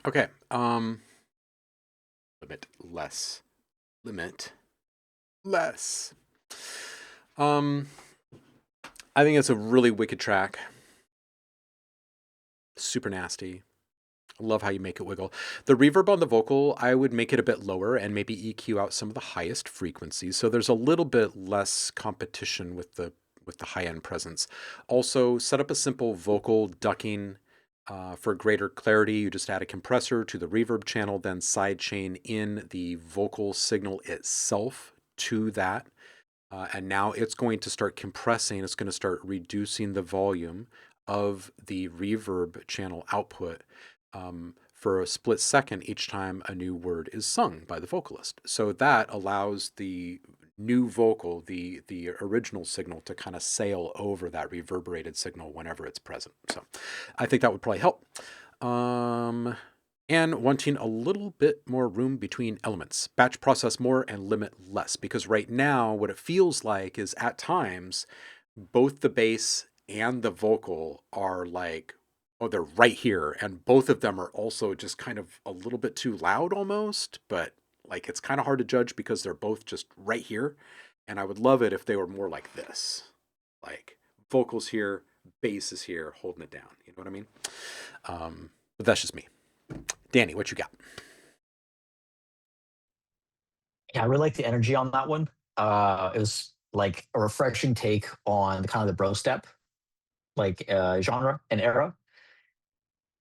Okay. Limit less. Limit less. I think it's a really wicked track. Super nasty. I love how you make it wiggle. The reverb on the vocal, I would make it a bit lower and maybe EQ out some of the highest frequencies. So there's a little bit less competition with the high-end presence. Also, set up a simple vocal ducking for greater clarity. You just add a compressor to the reverb channel, then sidechain in the vocal signal itself to that. And now it's going to start compressing. It's going to start reducing the volume of the reverb channel output for a split second each time a new word is sung by the vocalist. So that allows the new vocal, the original signal, to kind of sail over that reverberated signal whenever it's present. So I think that would probably help. And wanting a little bit more room between elements. Batch process more and limit less. Because right now, what it feels like is at times, both the bass and the vocal are like, oh, they're right here. And both of them are also just kind of a little bit too loud almost. But like, it's kind of hard to judge because they're both just right here. And I would love it if they were more like this. Like, vocals here, bass is here, holding it down. You know what I mean? But that's just me. Danny, what you got? Yeah, I really like the energy on that one. It was like a refreshing take on the kind of the bro step, like genre and era.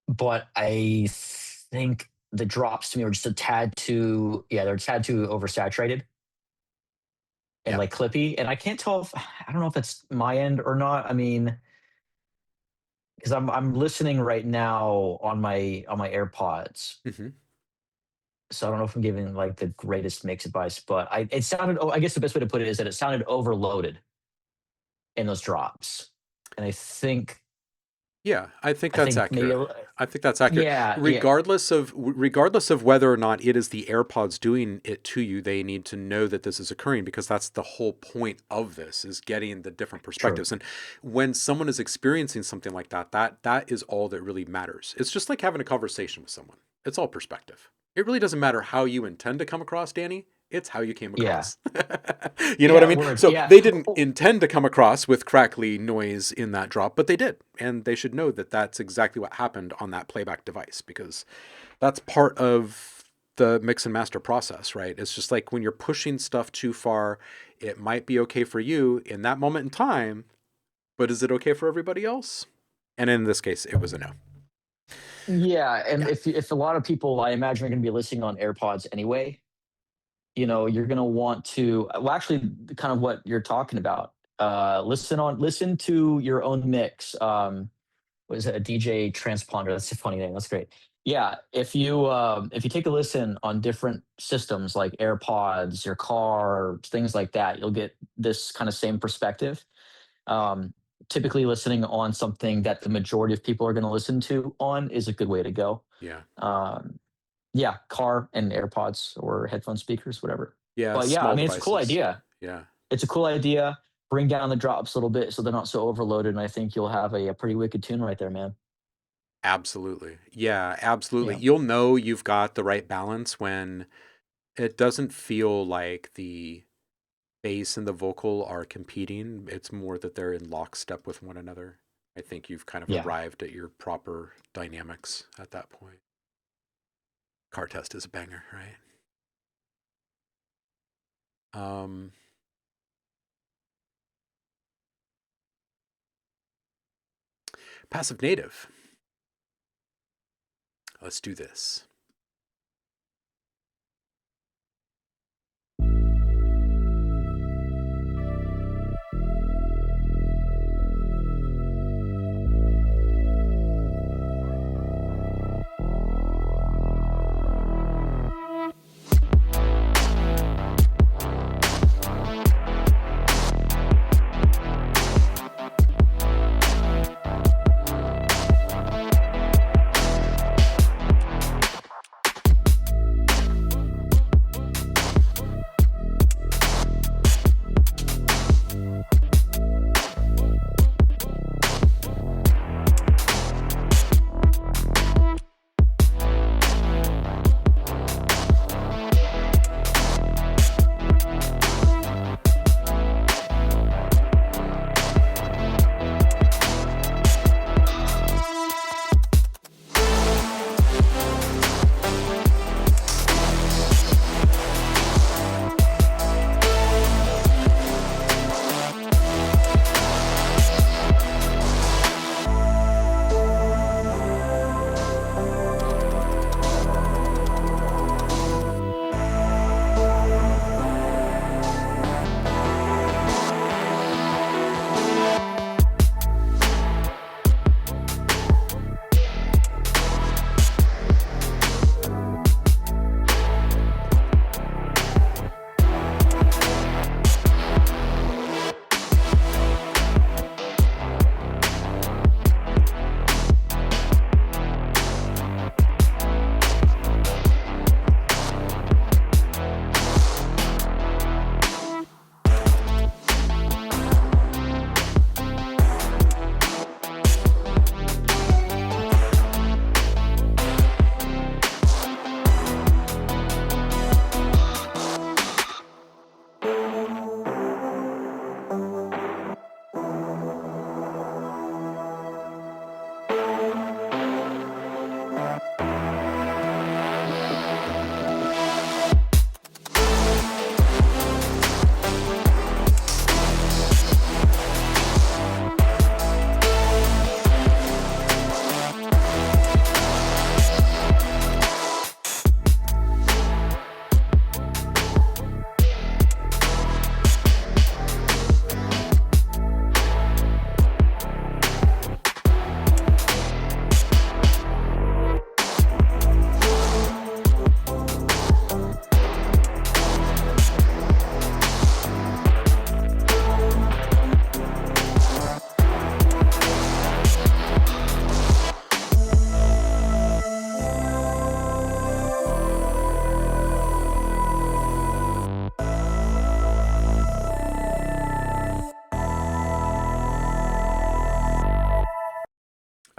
But I think the drops to me were just a tad too, they're a tad too oversaturated and like clippy. And I can't tell if, I don't know if it's my end or not. I mean, because I'm listening right now on my AirPods. Mm-hmm. So I don't know if I'm giving like the greatest mix advice, but it sounded, I guess the best way to put it is that it sounded overloaded in those drops. And I think I think that's accurate. I think that's accurate. Yeah. Regardless of whether or not it is the AirPods doing it to you, they need to know that this is occurring, because that's the whole point of this, is getting the different perspectives. True. And when someone is experiencing something like that, that is all that really matters. It's just like having a conversation with someone. It's all perspective. It really doesn't matter how you intend to come across, Danny. It's how you came across. You know what I mean? Words. So they didn't intend to come across with crackly noise in that drop, but they did. And they should know that that's exactly what happened on that playback device, because that's part of the mix and master process, right? It's just like when you're pushing stuff too far, it might be okay for you in that moment in time, but is it okay for everybody else? And in this case, it was a no. Yeah. And if a lot of people, I imagine, are going to be listening on AirPods anyway, you know, you're going to want to, well, actually kind of what you're talking about, listen to your own mix. What is it? A DJ transponder. That's a funny name. That's great. Yeah. If you take a listen on different systems like AirPods, your car, things like that, you'll get this kind of same perspective. Typically listening on something that the majority of people are going to listen to on is a good way to go. Yeah. Car and AirPods or headphone speakers, whatever. Yeah. But yeah, I mean, devices. It's a cool idea. Yeah. It's a cool idea. Bring down the drops a little bit so they're not so overloaded. And I think you'll have a pretty wicked tune right there, man. Absolutely. Yeah, absolutely. Yeah. You'll know you've got the right balance when it doesn't feel like the bass and the vocal are competing. It's more that they're in lockstep with one another. I think you've kind of arrived at your proper dynamics at that point. Car Test is a banger, right? Passive Native. Let's do this.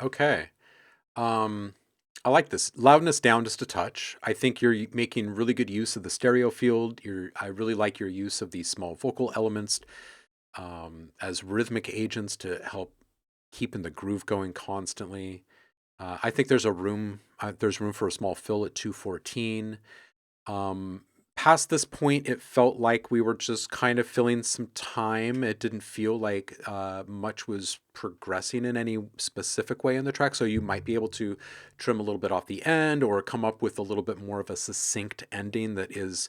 Okay. I like this. Loudness down just a touch. I think you're making really good use of the stereo field. I really like your use of these small vocal elements as rhythmic agents to help keeping the groove going constantly. I think there's room for a small fill at 214. Past this point, it felt like we were just kind of filling some time. It didn't feel like much was progressing in any specific way in the track. So you might be able to trim a little bit off the end or come up with a little bit more of a succinct ending that is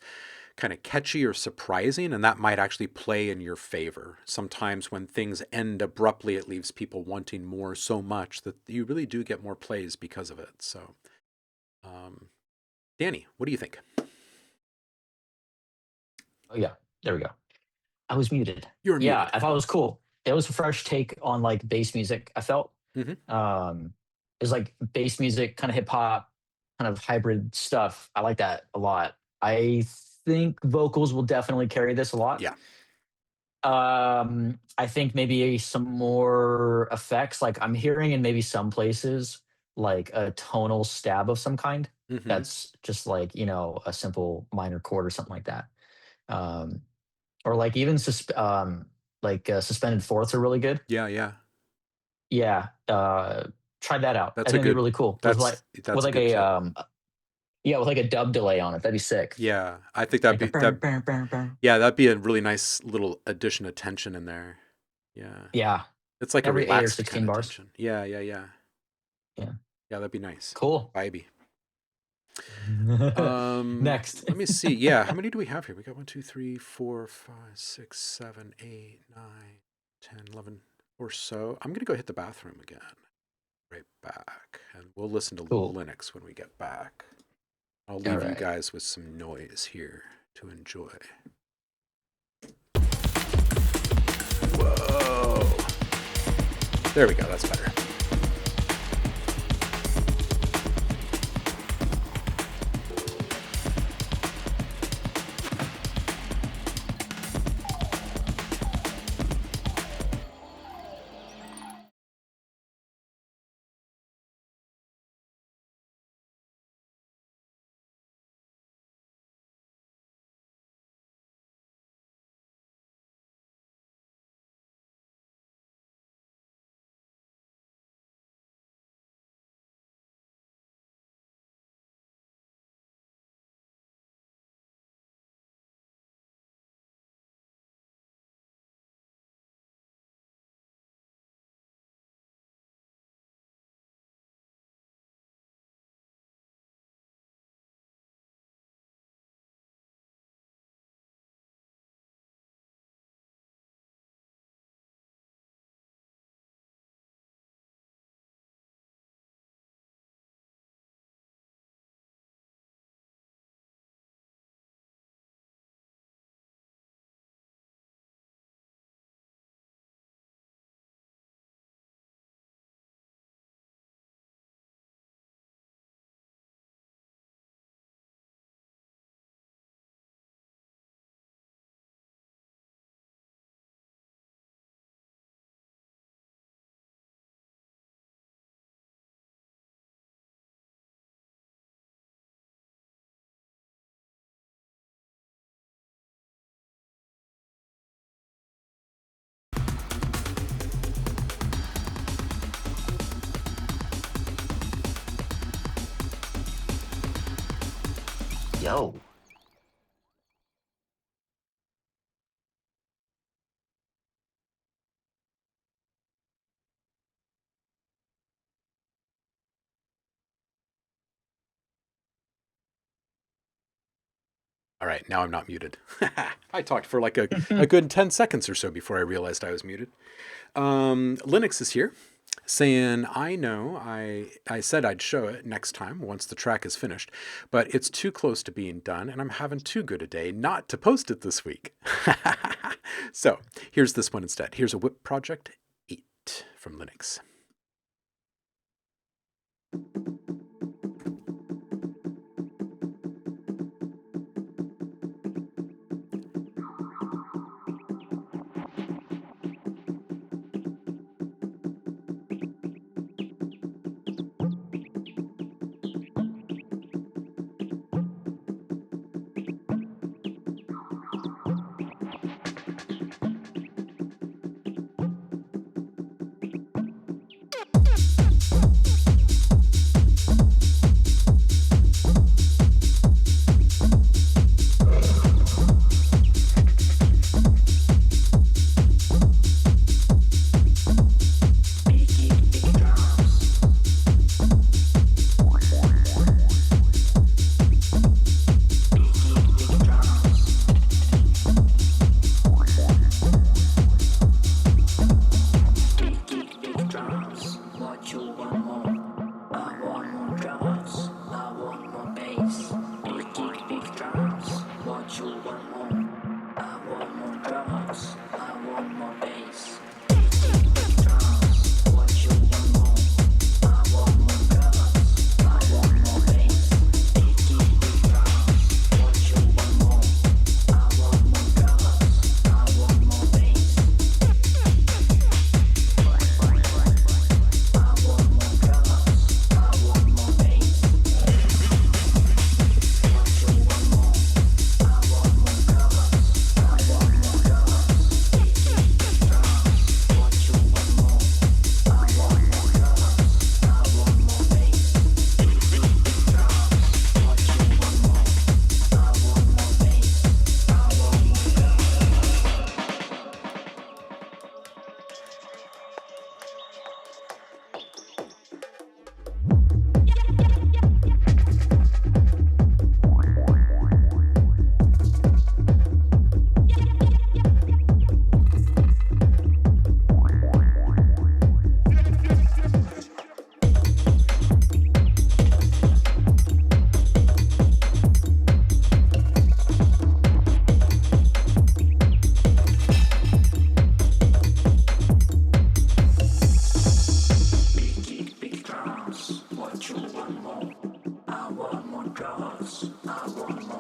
kind of catchy or surprising, and that might actually play in your favor. Sometimes when things end abruptly, it leaves people wanting more so much that you really do get more plays because of it. So, Danny, what do you think? Oh yeah, there we go. I was muted. You're Yeah, muted. I thought it was cool. It was a fresh take on like bass music. I felt Mhm. it was like bass music, kind of hip hop, kind of hybrid stuff. I like that a lot. I think vocals will definitely carry this a lot. Yeah. I think maybe some more effects. Like I'm hearing in maybe some places like a tonal stab of some kind. Mhm. That's just like a simple minor chord or something like that. Um, or like even suspended fourths are really good. Yeah, yeah. Yeah, try that out. I That's think a it'd be good really cool that's with a like good a tip. yeah, with like a dub delay on it. That'd be sick. Yeah, I think Like a burn, burn, burn, burn. yeah, that'd be a really nice little addition of tension in there. Yeah. Yeah, It's like a every 8 or relaxed 16 kind of bars. tension. Yeah, yeah, yeah. Yeah, Yeah, that'd be nice. cool. Vibey. Next. Let me see. Yeah, how many do we have here? We got 1, 2, 3, 4, 5, 6, 7, 8, 9, 10, 11 or so. I'm gonna go hit the bathroom again. Right back. And we'll listen to Cool. Linux when we get back. I'll All leave you right. guys with some noise here to enjoy. Whoa. There we go, that's better. Yo. All right, now I'm not muted. I talked for like a good 10 seconds or so before I realized I was muted. Linux is here saying, I know I said I'd show it next time once the track is finished, but it's too close to being done and I'm having too good a day not to post it this week. So here's this one instead. Here's a WIP project 8 from Linux.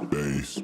Bass.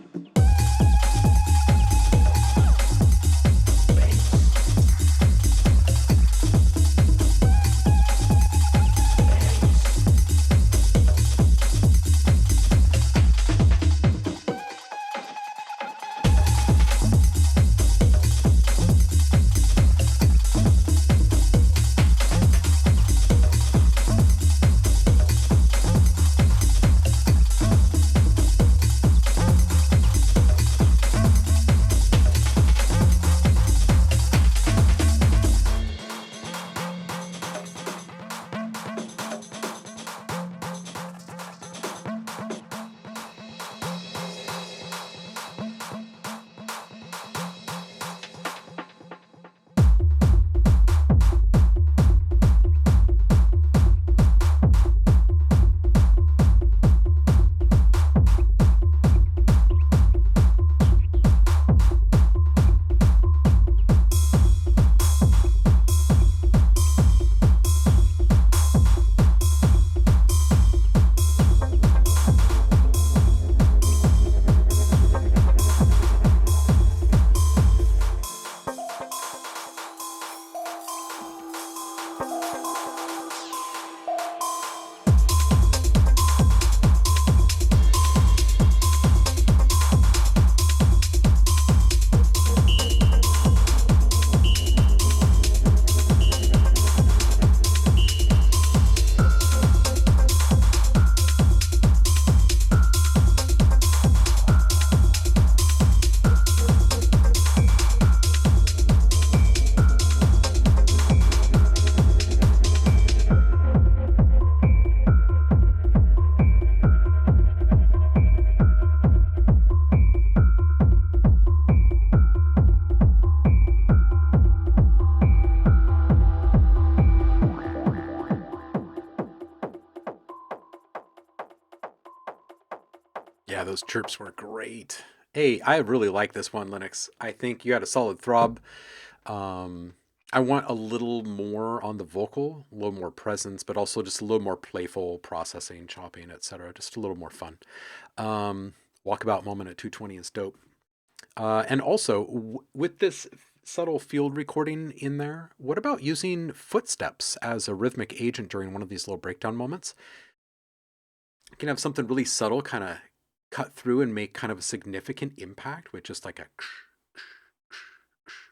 Yeah, those chirps were great. Hey, I really like this one, Linux. I think you had a solid throb. I want a little more on the vocal, a little more presence, but also just a little more playful processing, chopping, etc. Just a little more fun. Walkabout moment at 220 is dope. And also, with this subtle field recording in there, what about using footsteps as a rhythmic agent during one of these little breakdown moments? You can have something really subtle kind of cut through and make kind of a significant impact with just like a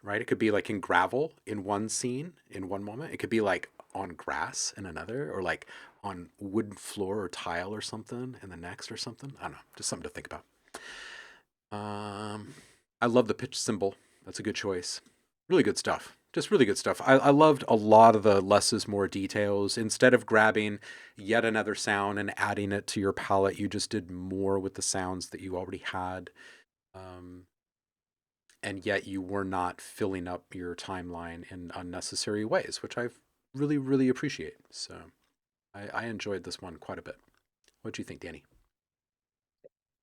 right? It could be like in gravel in one scene, in one moment. It could be like on grass in another, or like on wooden floor or tile or something in the next or something. I don't know, just something to think about. I love the pitch symbol. That's a good choice. Really good stuff. Just really good stuff. I loved a lot of the less is more details. Instead of grabbing yet another sound and adding it to your palette, you just did more with the sounds that you already had. And yet you were not filling up your timeline in unnecessary ways, which I really, really appreciate. So I enjoyed this one quite a bit. What do you think, Danny?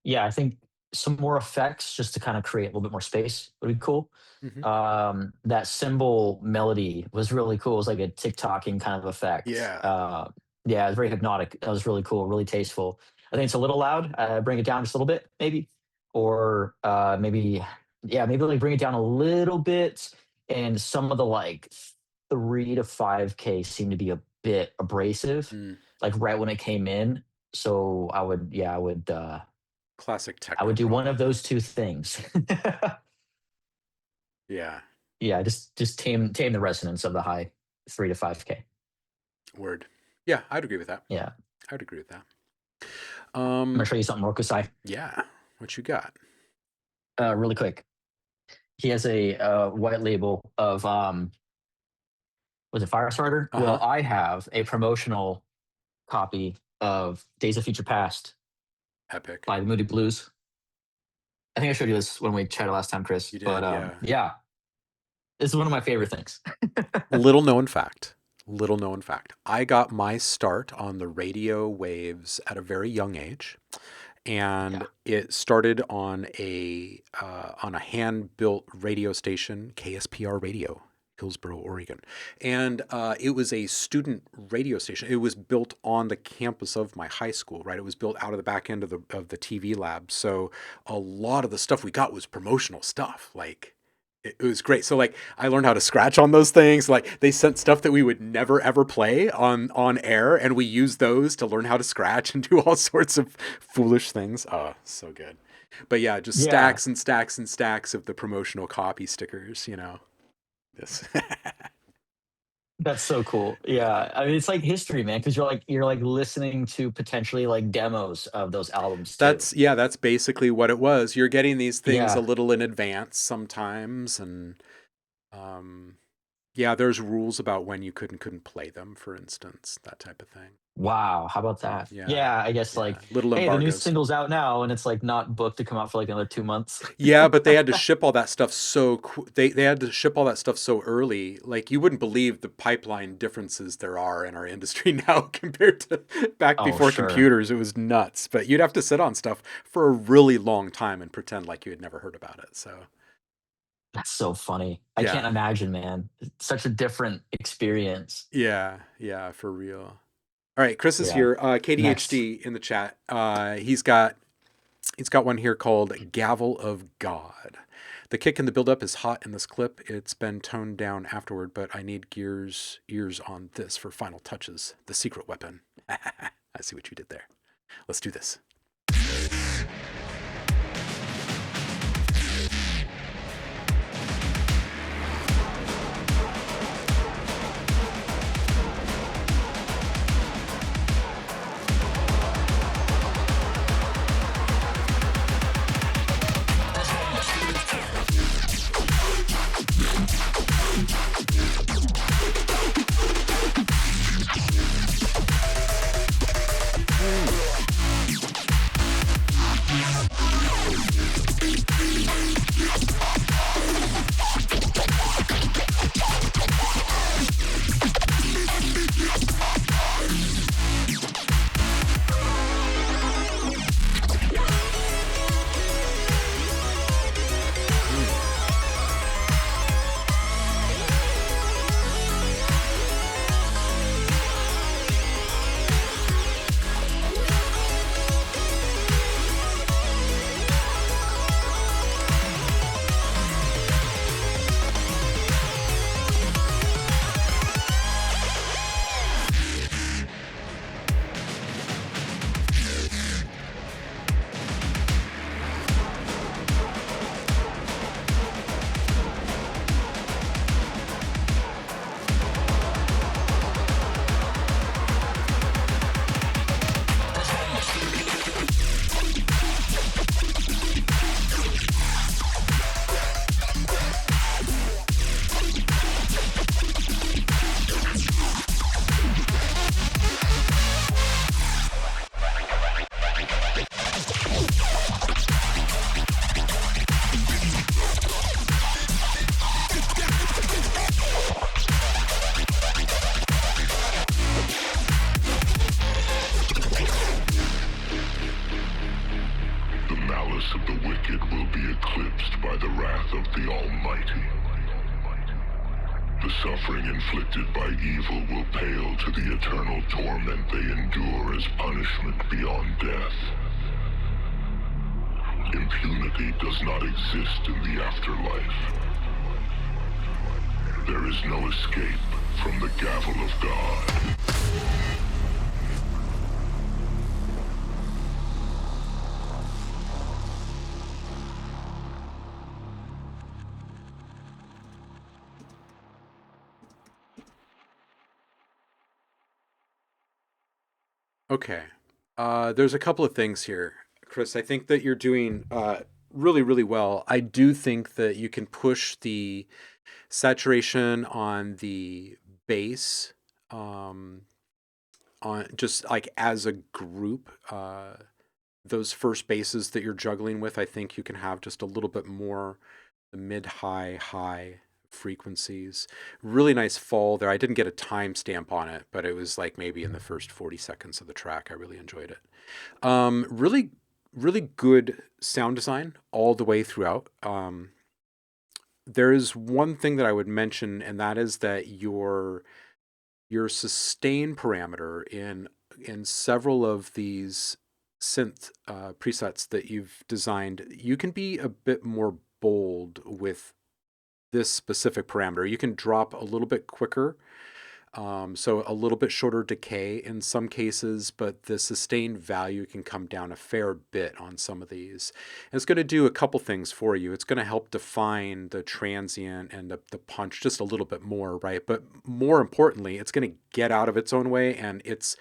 Yeah, I think some more effects just to kind of create a little bit more space would be cool. That cymbal melody was really cool. It was like a TikToking kind of effect. Yeah. Yeah, it was very hypnotic. That was really cool, really tasteful. I think it's a little loud. Bring it down just a little bit, maybe, or maybe like bring it down a little bit. And some of the like 3 to 5K seem to be a bit abrasive, like right when it came in. So I would classic techno. I would do one of those two things. Yeah. Yeah, just tame the resonance of the high 3 to 5K. Word. Yeah, I'd agree with that. Yeah. I'd agree with that. I'm gonna show you something, Rokusai. Yeah. What you got? Really quick. He has a white label of was it Firestarter? Well, I have a promotional copy of Days of Future Past. Epic. By the Moody Blues. I think I showed you this when we chatted last time, Chris. You did, but yeah. This is one of my favorite things. Little known fact. I got my start on the radio waves at a very young age. And it started on a hand-built radio station, KSPR Radio. Hillsboro, Oregon. And it was a student radio station. It was built on the campus of my high school, right? It was built out of the back end of the TV lab. So a lot of the stuff we got was promotional stuff. Like, it was great. So like I learned how to scratch on those things. Like they sent stuff that we would never ever play on air, and we used those to learn how to scratch and do all sorts of foolish things. Oh, so good. But yeah, just Yeah. stacks and stacks and stacks of the promotional copy stickers, you know. This. That's so cool. Yeah, I mean, it's like history, man, because you're like listening to potentially like demos of those albums too. That's basically what it was. You're getting these things a Yeah. little in advance sometimes, and yeah, there's rules about when you could and couldn't play them, for instance, that type of thing. Wow, how about that? Yeah, Yeah, I guess like, little hey, the new embargoes. single's out now, and it's like not booked to come out for like another 2 months. Yeah, but they had to ship all that stuff they had to ship all that stuff so early. Like you wouldn't believe the pipeline differences there are in our industry now compared to back Oh, before sure. computers. It was nuts. But you'd have to sit on stuff for a really long time and pretend like you had never heard about it. So That's so funny. I can't yeah, imagine, man. It's such a different experience. yeah, for real. All right, Chris is Yeah. here. Next. KDHD in the chat. He's got one here called Gavel of God. The kick and the build-up is hot in this clip. It's been toned down afterward, but I need ears on this for final touches. The secret weapon. I see what you did there. Let's do this. The malice of the wicked will be eclipsed by the wrath of the Almighty. The suffering inflicted by evil will pale to the eternal torment they endure as punishment beyond death. Impunity does not exist in the afterlife. There is no escape from the gavel of God. Okay. There's a couple of things here, Chris. I think that you're doing really, really well. I do think that you can push the saturation on the bass on just like as a group. Those first basses that you're juggling with, I think you can have just a little bit more the mid, high frequencies. Really nice fall there. I didn't get a timestamp on it, but it was like maybe in the first 40 seconds of the track. I really enjoyed it. Really good sound design all the way throughout. there is one thing that I would mention, and that is that your sustain parameter in several of these synth presets that you've designed, you can be a bit more bold with this specific parameter. You can drop a little bit quicker, so a little bit shorter decay in some cases, but the sustained value can come down a fair bit on some of these. And it's going to do a couple things for you. It's going to help define the transient and the punch just a little bit more, right? But more importantly, it's going to get out of its own way and its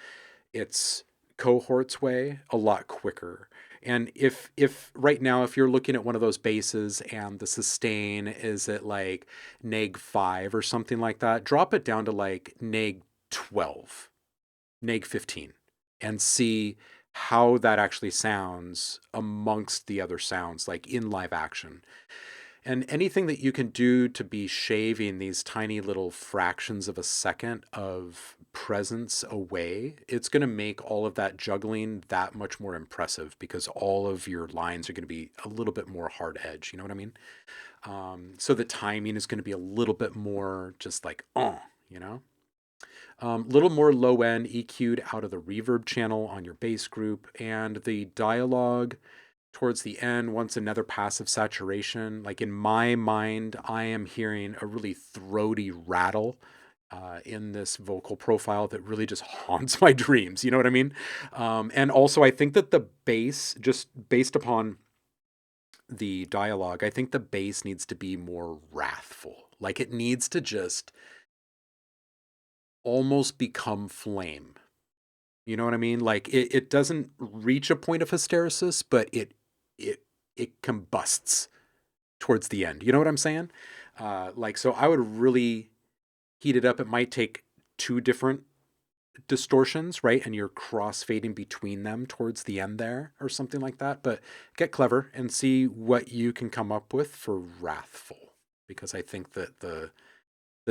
cohort's way a lot quicker. And if right now, if you're looking at one of those basses and the sustain is at like neg 5 or something like that, drop it down to like neg 12, neg 15, and see how that actually sounds amongst the other sounds, like in live action. And anything that you can do to be shaving these tiny little fractions of a second of presence away, it's going to make all of that juggling that much more impressive, because all of your lines are going to be a little bit more hard edge. You know what I mean? So the timing is going to be a little bit more just like, you know? Little more low end EQ'd out of the reverb channel on your bass group, and the dialogue towards the end wants another passive saturation. Like in my mind, I am hearing a really throaty rattle in this vocal profile that really just haunts my dreams. You know what I mean? And also I think that the bass, just based upon the dialogue, I think the bass needs to be more wrathful. Like it needs to just almost become flame. You know what I mean? Like it doesn't reach a point of hysteresis, but it combusts towards the end. You know what I'm saying? So I would really heat it up. It might take 2 different distortions, right? And you're cross-fading between them towards the end there or something like that. But get clever and see what you can come up with for wrathful, because I think that the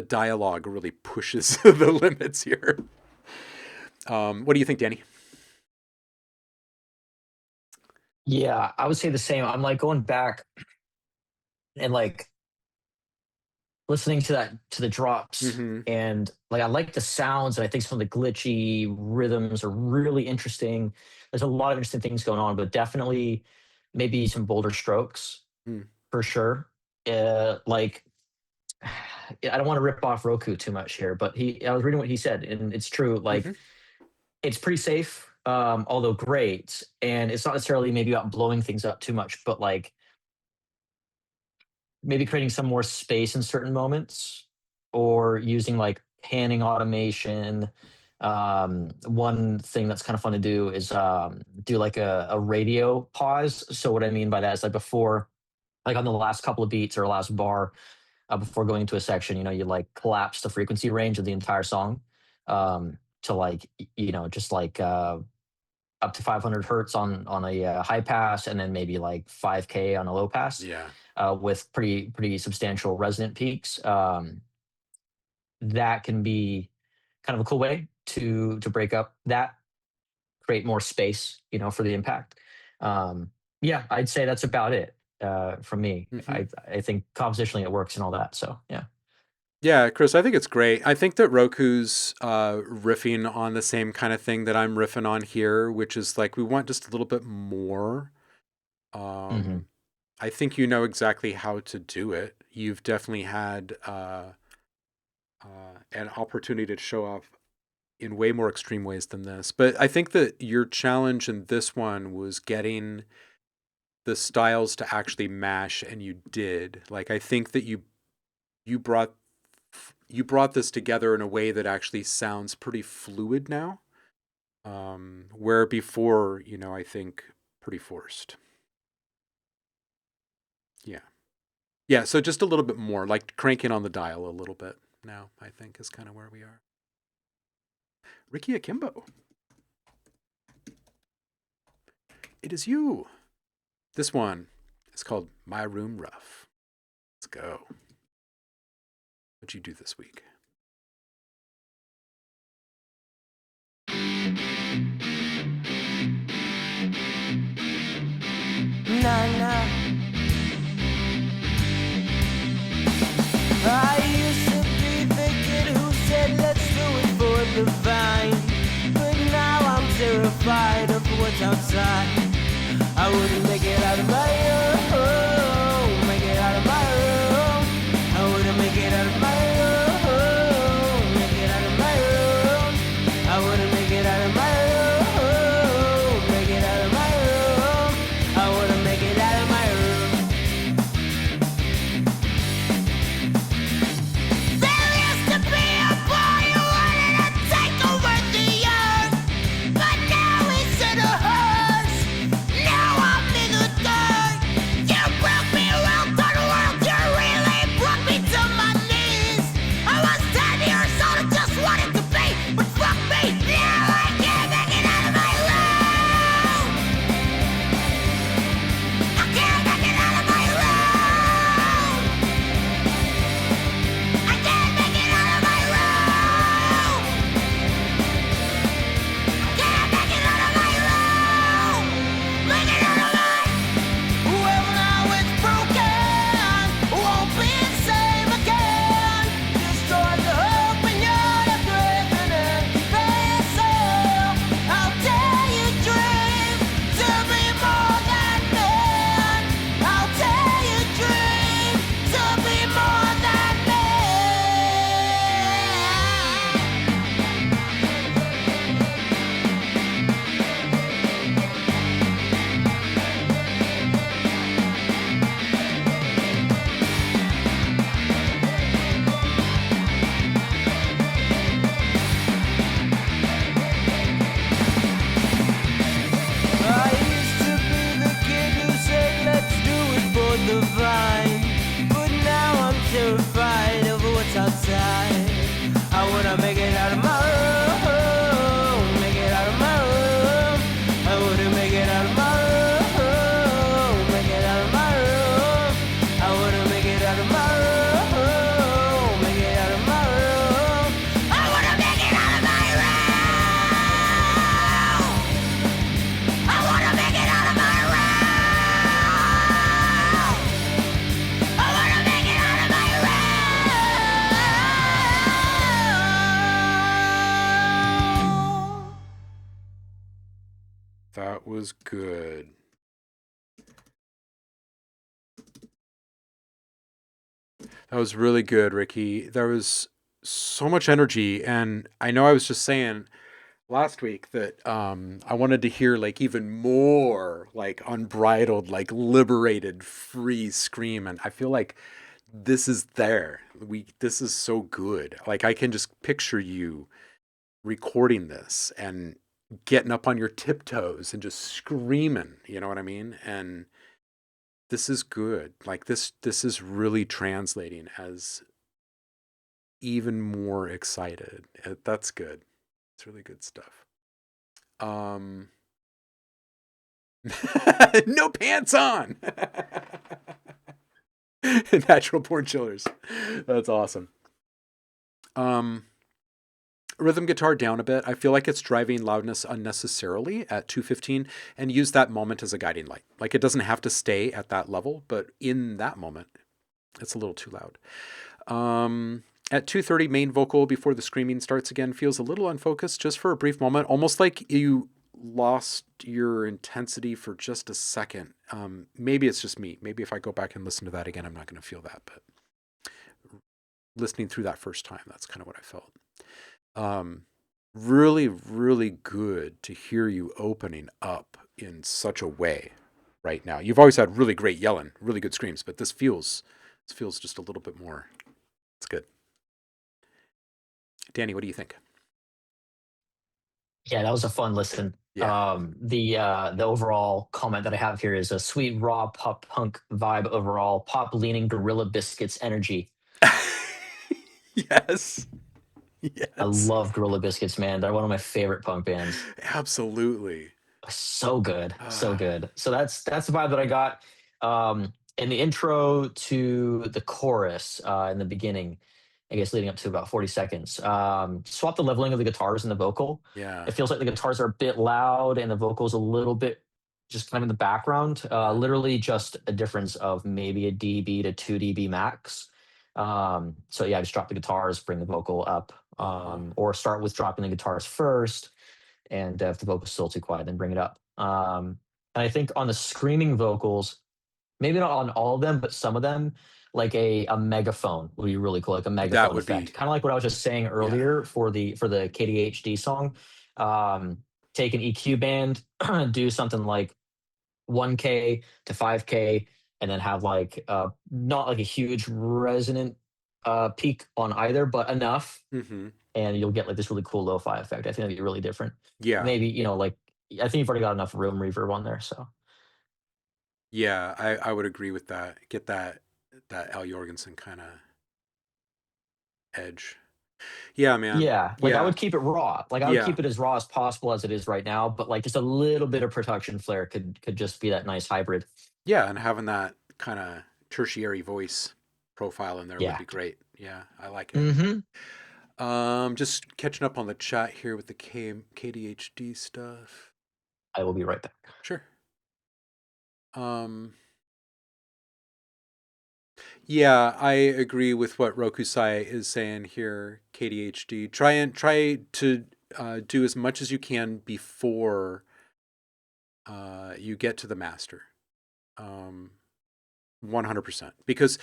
dialogue really pushes the limits here. What do you think, Danny? Yeah, I would say the same. I'm like going back and like listening to the drops, Mm-hmm. and like I like the sounds, and I think some of the glitchy rhythms are really interesting. There's a lot of interesting things going on, but definitely maybe some bolder strokes for sure. Like I don't want to rip off Roku too much here, but I was reading what he said, and it's true. Like it's pretty safe, although great, and it's not necessarily maybe about blowing things up too much, but like maybe creating some more space in certain moments, or using like panning automation. One thing that's kind of fun to do is do like a radio pause. So what I mean by that is like before, like on the last couple of beats or last bar, before going into a section, you like collapse the frequency range of the entire song, to like, just like up to 500 hertz on a high pass, and then maybe like 5K on a low pass. Yeah. With pretty substantial resonant peaks. That can be kind of a cool way to break up that, create more space, for the impact. Yeah, I'd say that's about it from me. I think compositionally it works and all that. So yeah. Yeah, Chris, I think it's great. I think that Roku's riffing on the same kind of thing that I'm riffing on here, which is like we want just a little bit more. I think you know exactly how to do it. You've definitely had an opportunity to show off in way more extreme ways than this. But I think that your challenge in this one was getting the styles to actually mash, and you did. Like I think that you brought this together in a way that actually sounds pretty fluid now, where before, I think pretty forced. Yeah, so just a little bit more, like cranking on the dial a little bit now, I think is kind of where we are. Ricky Akimbo. It is you. This one is called My Room Rough. Let's go. What'd you do this week? Nah. outside. I wouldn't make it out of my room, make it out of my room. I wouldn't make it out of my room, make it out of my room. I wouldn't make it out of my room, make it out of my room. I wouldn't make it out of my room. There used to be a boy who wanted to take over the earth, but now he's in a hearse. Now I'm in the dirt. You broke me around the world. You really brought me to my knees. I was 10 years old and just wanted to be, but fuck me. Now I can't make it out of my room. I can't make it out of my room. I can't make it out of my room. Can't make it out of my room. Make it out of my. Well, now it's broken. Won't be the same again. Destroy the hope in your driven and vessel. How dare you dream to be more than man? How dare you dream to be more than I used to be the kid who said, let's do it for the vine. But now I'm terrified of what's outside. I wanna make it out of my room, make it out of my room. I wanna make it out of my room, make it out of my room. I wanna make it out of my room, make it out of my room. I wanna make it out of my room. I wanna make it out of my room. I wanna make it out of my room. That was good. That was really good, Ricky. There was so much energy, and I know I was just saying last week that I wanted to hear like even more like unbridled, like liberated, free scream, and I feel like this is there. This is so good. Like I can just picture you recording this and getting up on your tiptoes and just screaming, you know what I mean? And this is good. Like this is really translating as even more excited. That's good. It's really good stuff. No pants on. Natural born chillers. That's awesome. Rhythm guitar down a bit. I feel like it's driving loudness unnecessarily at 215, and use that moment as a guiding light. Like it doesn't have to stay at that level, but in that moment, it's a little too loud. At 2:30, main vocal before the screaming starts again feels a little unfocused just for a brief moment, almost like you lost your intensity for just a second. Maybe it's just me. Maybe if I go back and listen to that again, I'm not going to feel that. But listening through that first time, that's kind of what I felt. Really, really good to hear you opening up in such a way right now. You've always had really great yelling, really good screams, but this feels just a little bit more. It's good. Danny, what do you think? Yeah, that was a fun listen. Yeah. The overall comment that I have here is a sweet raw pop punk vibe overall, pop leaning Gorilla Biscuits energy. Yes. Yes. I love Gorilla Biscuits, man. They're one of my favorite punk bands. Absolutely. So good, so good. So that's the vibe that I got. In the intro to the chorus, in the beginning, I guess leading up to about 40 seconds. Swap the leveling of the guitars and the vocal. Yeah. It feels like the guitars are a bit loud and the vocals a little bit just kind of in the background. Literally just a difference of maybe a dB to 2 dB max. So yeah, just drop the guitars, bring the vocal up, or start with dropping the guitars first, and if the vocal's still too quiet, then bring it up. And I think on the screaming vocals, maybe not on all of them, but some of them, like a megaphone would be really cool, like a megaphone would be- effect. Kind of like what I was just saying earlier for the KDHD song. Take an EQ band, do something like 1K to 5K, and then have like not like a huge resonant peak on either, but enough, Mm-hmm. and you'll get like this really cool lo-fi effect. I think that'd be really different. Yeah. Maybe, you know, like I think you've already got enough room reverb on there, so. Yeah, I would agree with that. Get that Al Jorgensen kind of edge. Yeah, man. Yeah, like Yeah. I would keep it raw. Like I would Yeah. keep it as raw as possible as it is right now, but like just a little bit of production flair could just be that nice hybrid. Yeah, and having that kind of tertiary voice profile in there would Yeah. be great. Yeah, I like it. Mm-hmm. Just catching up on the chat here with the KDHD stuff. I will be right back. Sure. Yeah, I agree with what Rokusai is saying here. KDHD, try to do as much as you can before you get to the master. 100%, because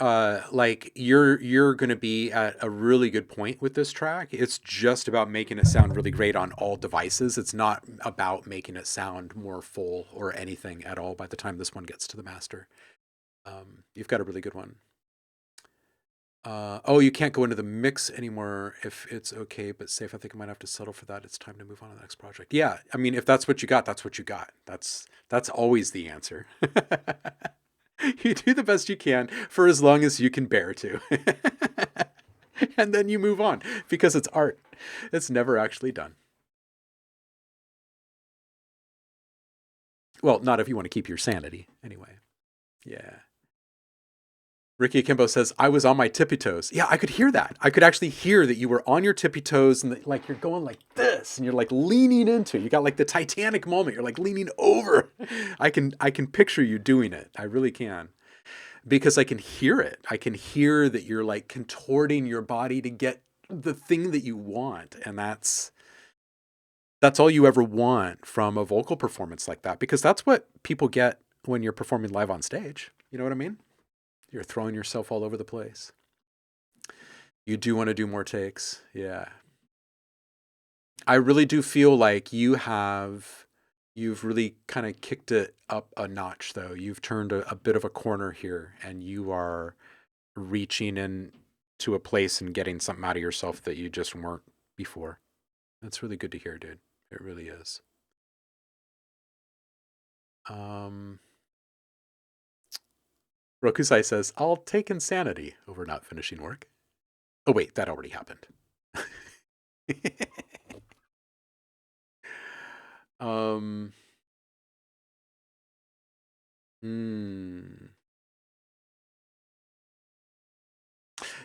like you're going to be at a really good point with this track. It's just about making it sound really great on all devices. It's not about making it sound more full or anything at all by the time this one gets to the master. You've got a really good one. Oh, you can't go into the mix anymore if it's okay, but safe. I think I might have to settle for that. It's time to move on to the next project. Yeah, I mean, if that's what you got, that's what you got. That's always the answer. You do the best you can for as long as you can bear to. And then you move on, because it's art. It's never actually done. Well, not if you want to keep your sanity, anyway. Yeah. Ricky Akimbo says, I was on my tippy toes. Yeah, I could hear that. I could actually hear that you were on your tippy toes, and like you're going like this, and you're like leaning into it. You got like the Titanic moment. You're like leaning over. I can picture you doing it. I really can. Because I can hear it. I can hear that you're like contorting your body to get the thing that you want. And that's all you ever want from a vocal performance like that, because that's what people get when you're performing live on stage. You know what I mean? You're throwing yourself all over the place. You do want to do more takes. Yeah. I really do feel like you've really kind of kicked it up a notch, though. You've turned a bit of a corner here, and you are reaching into a place and getting something out of yourself that you just weren't before. That's really good to hear, dude. It really is. Rokusai says, I'll take insanity over not finishing work. Oh, wait, that already happened.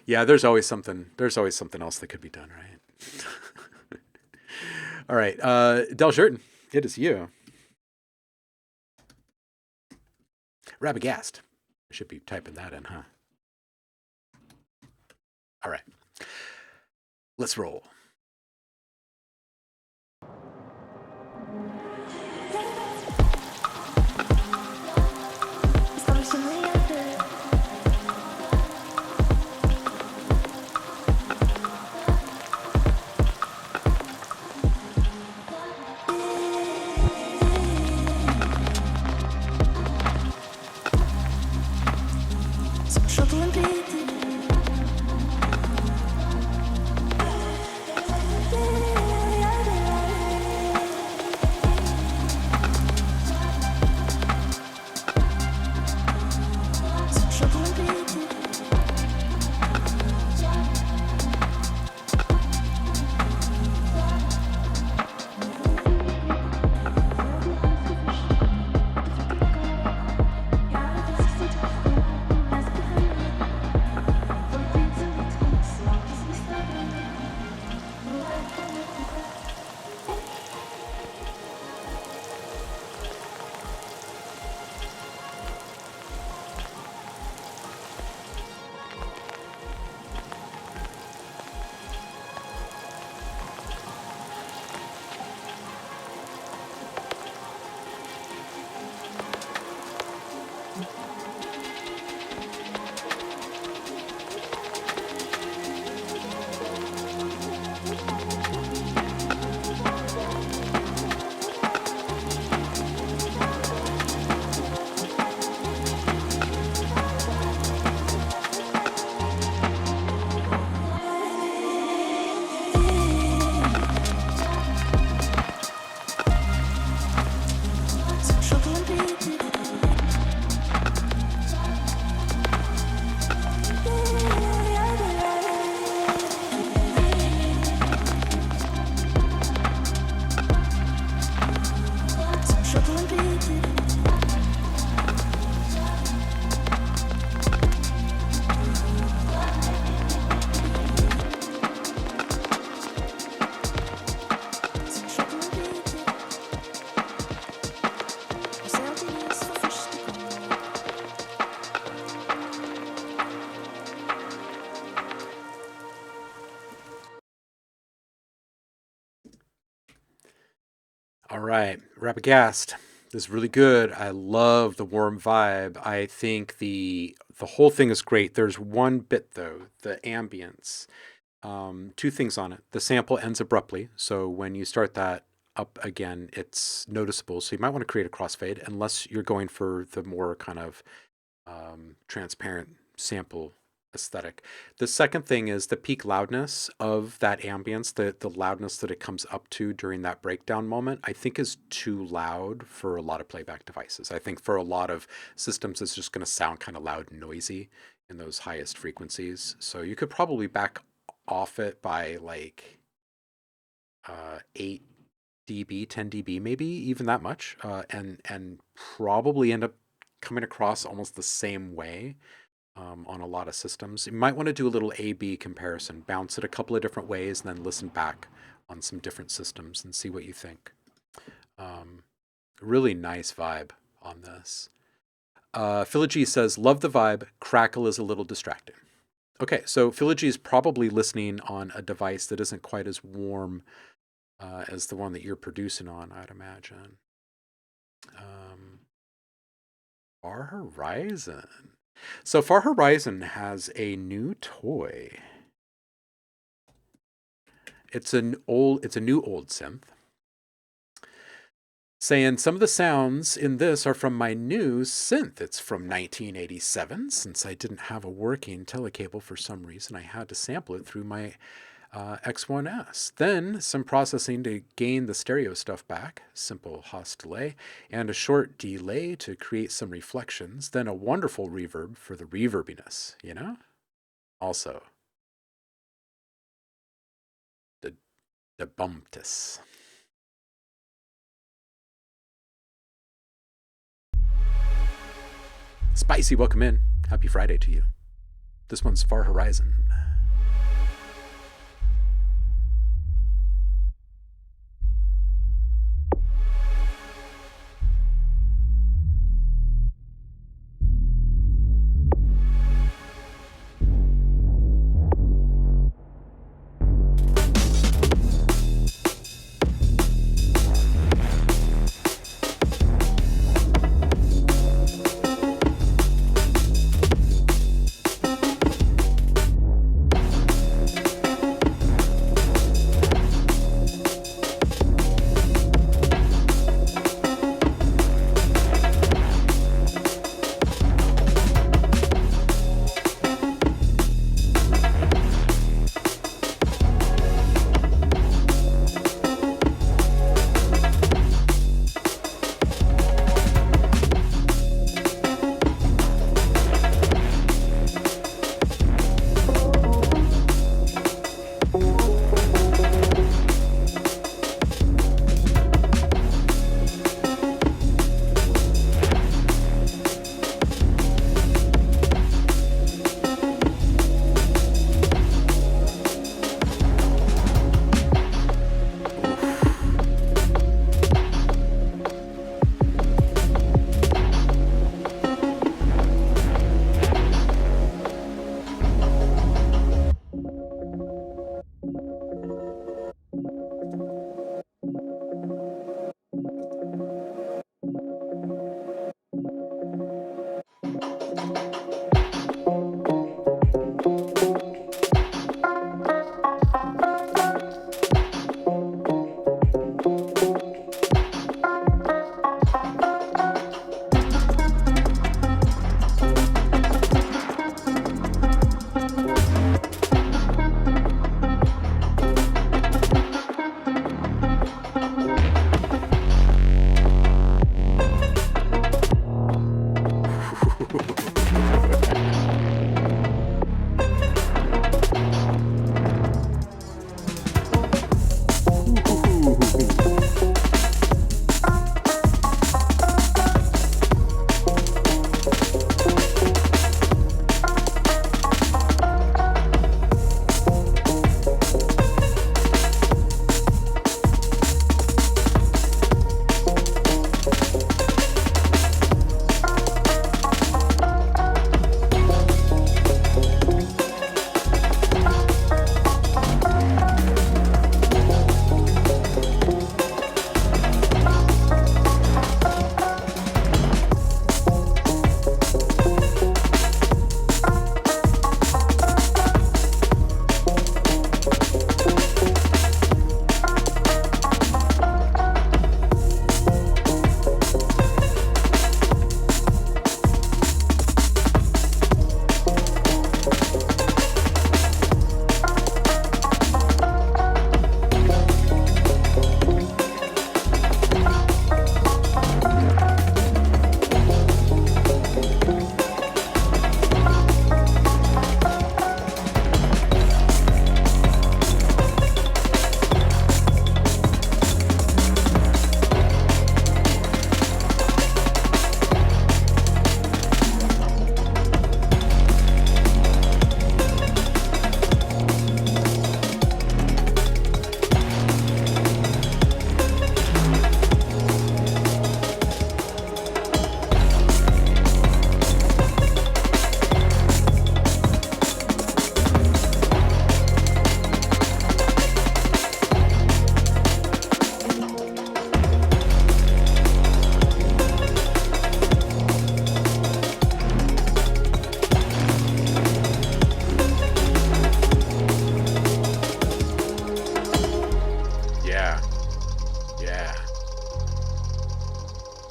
Yeah, there's always something else that could be done, right? All right, Del Shurton, it is you. Rabagast. I should be typing that in, huh? All right. Let's roll. right, Rabagast. This is really good. I love the warm vibe. I think the whole thing is great. There's one bit though, the ambience. Two things on it. The sample ends abruptly, so when you start that up again, it's noticeable. So you might want to create a crossfade, unless you're going for the more kind of transparent sample aesthetic. The second thing is the peak loudness of that ambience, the loudness that it comes up to during that breakdown moment, I think is too loud for a lot of playback devices. I think for a lot of systems, it's just going to sound kind of loud and noisy in those highest frequencies. So you could probably back off it by like 8 dB, 10 dB, maybe even that much, and probably end up coming across almost the same way on a lot of systems. You might want to do a little A/B comparison, bounce it a couple of different ways, and then listen back on some different systems and see what you think. Really nice vibe on this. Philogee says, love the vibe, crackle is a little distracting. Okay, so Philogee is probably listening on a device that isn't quite as warm as the one that you're producing on, I'd imagine. Far Horizon. So Far Horizon has a new toy. It's a new old synth. Saying some of the sounds in this are from my new synth. It's from 1987. Since I didn't have a working telecable for some reason, I had to sample it through my X1S. Then some processing to gain the stereo stuff back, simple Haas delay, and a short delay to create some reflections, then a wonderful reverb for the reverbiness, you know? Also, the bumptus. Spicy, welcome in. Happy Friday to you. This one's Far Horizon.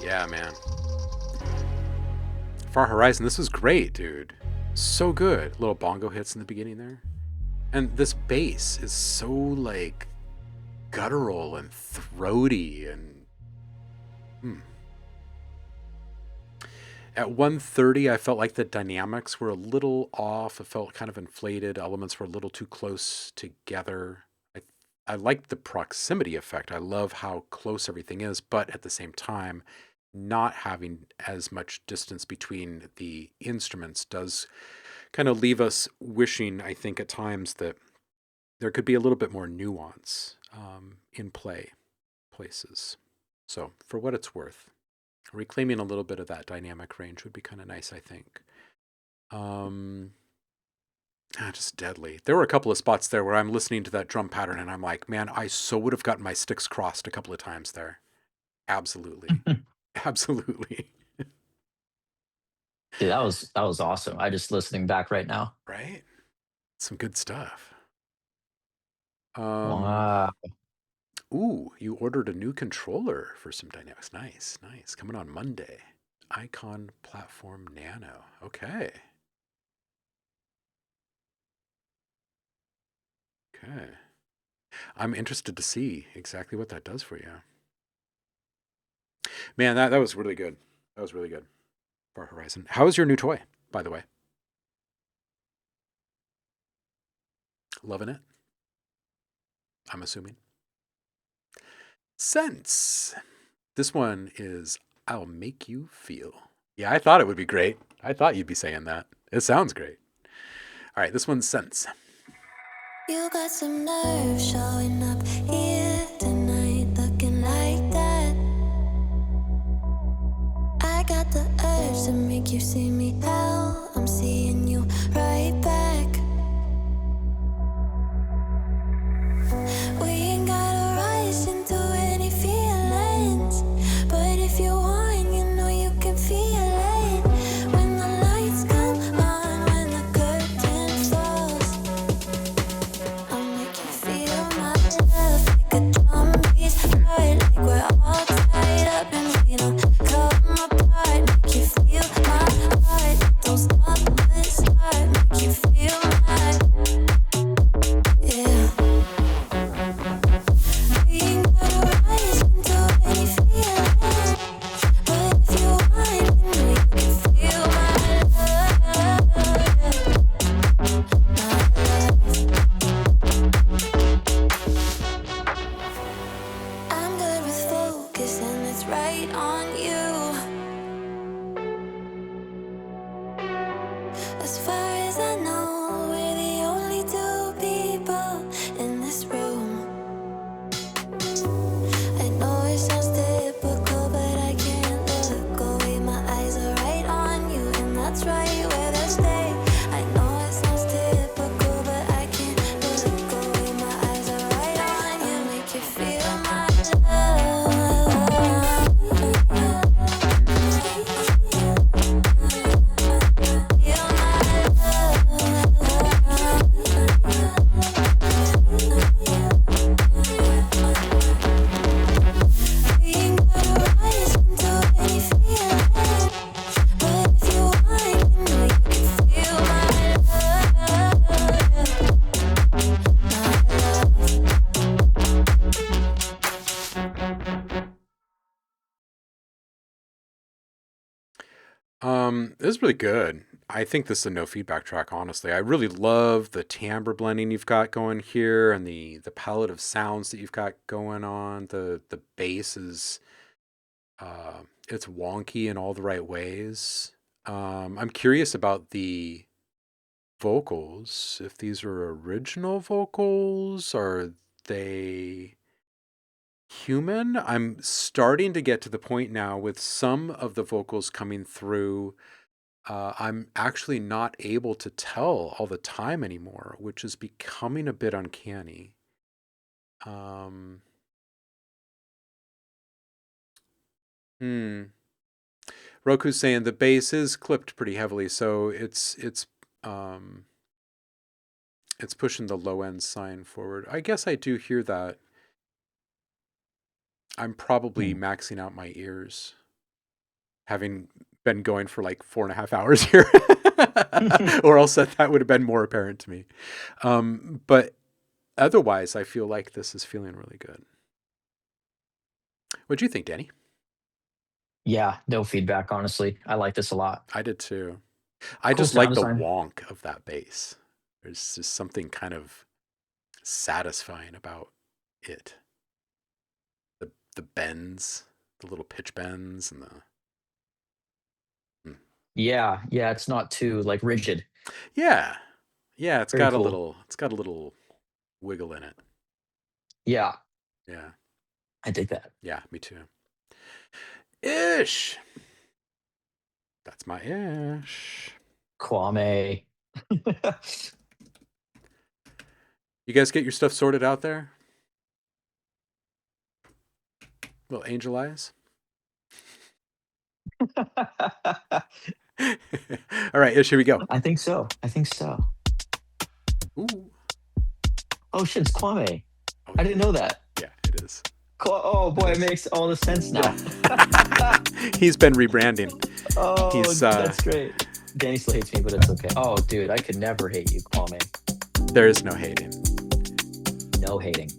Yeah, man. Far Horizon, this was great, dude. So good. Little bongo hits in the beginning there. And this bass is so, like, guttural and throaty and... At 1:30, I felt like the dynamics were a little off. It felt kind of inflated. Elements were a little too close together. I like the proximity effect. I love how close everything is, but at the same time, not having as much distance between the instruments does kind of leave us wishing, I think, at times that there could be a little bit more nuance in places. So, for what it's worth, reclaiming a little bit of that dynamic range would be kind of nice, I think. Just deadly. There were a couple of spots there where I'm listening to that drum pattern and I'm like, man, I so would have gotten my sticks crossed a couple of times there. Absolutely. Absolutely. Dude, that was awesome. I just listening back right now. Right? Some good stuff. Wow. Ooh, you ordered a new controller for some dynamics. Nice, nice. Coming on Monday. Icon Platform Nano. Okay. Okay. I'm interested to see exactly what that does for you. Man, that was really good. That was really good. Far Horizon. How is your new toy, by the way? Loving it? I'm assuming. Sense. This one is I'll Make You Feel. Yeah, I thought it would be great. I thought you'd be saying that. It sounds great. All right, this one's Sense. You got some nerve showing up here tonight, looking like that. I got the urge to make you see me how I'm seeing you right back. We ain't gotta rush into any feelings, but if you want, you know you can feel it. When the lights come on, when the curtain falls, I'll make you feel my love like a drum beats hard, like we're all tied up and we don't come apart. Make you feel my heart, don't stop, let's start. Make you feel my, yeah. We ain't gotta rush into any feelings, but if you want, you know you can feel my love, my love. I'm good with focus and it's right on you. As far as I know, we're the only two people in this room. I know it sounds typical, but I can't look away. My eyes are right on you, and that's right where they stay. I know it sounds typical, but I can't look away. My eyes are right on you, make you feel my love. Feel my love. We ain't gotta rush into any feelings, but if you want, you know you can feel my love, my love. This is really good. I think this is a no feedback track, honestly. I really love the timbre blending you've got going here and the palette of sounds that you've got going on. The bass is it's wonky in all the right ways. I'm curious about the vocals. If these are original vocals, are they human? I'm starting to get to the point now with some of the vocals coming through. I'm actually not able to tell all the time anymore, which is becoming a bit uncanny. Roku's saying the bass is clipped pretty heavily, so it's pushing the low end sign forward. I guess I do hear that. I'm probably maxing out my ears. having been going for like 4.5 hours here, or else that would have been more apparent to me. But otherwise, I feel like this is feeling really good. What'd you think, Danny? Yeah, no feedback, honestly. I like this a lot. I did too. I Cool just like sound the design. wonk of that bass. There's just something kind of satisfying about it. The bends, the little pitch bends, and Yeah, yeah, it's not too like rigid. yeah, it's Very got a cool. little wiggle in it. Yeah, Yeah, I dig that. yeah, me too. Ish. That's my ish. Kwame. You guys get your stuff sorted out there? Little angel eyes. All right, Ish, here we go. I think so. I think so. Ooh. Oh shit, it's Kwame. Oh, I didn't know that. yeah, it is. Oh boy, it makes all the sense now. He's been rebranding. Oh, He's, that's great. Danny still hates me, but it's okay. Oh, dude, I could never hate you, Kwame. There is no hating. No hating.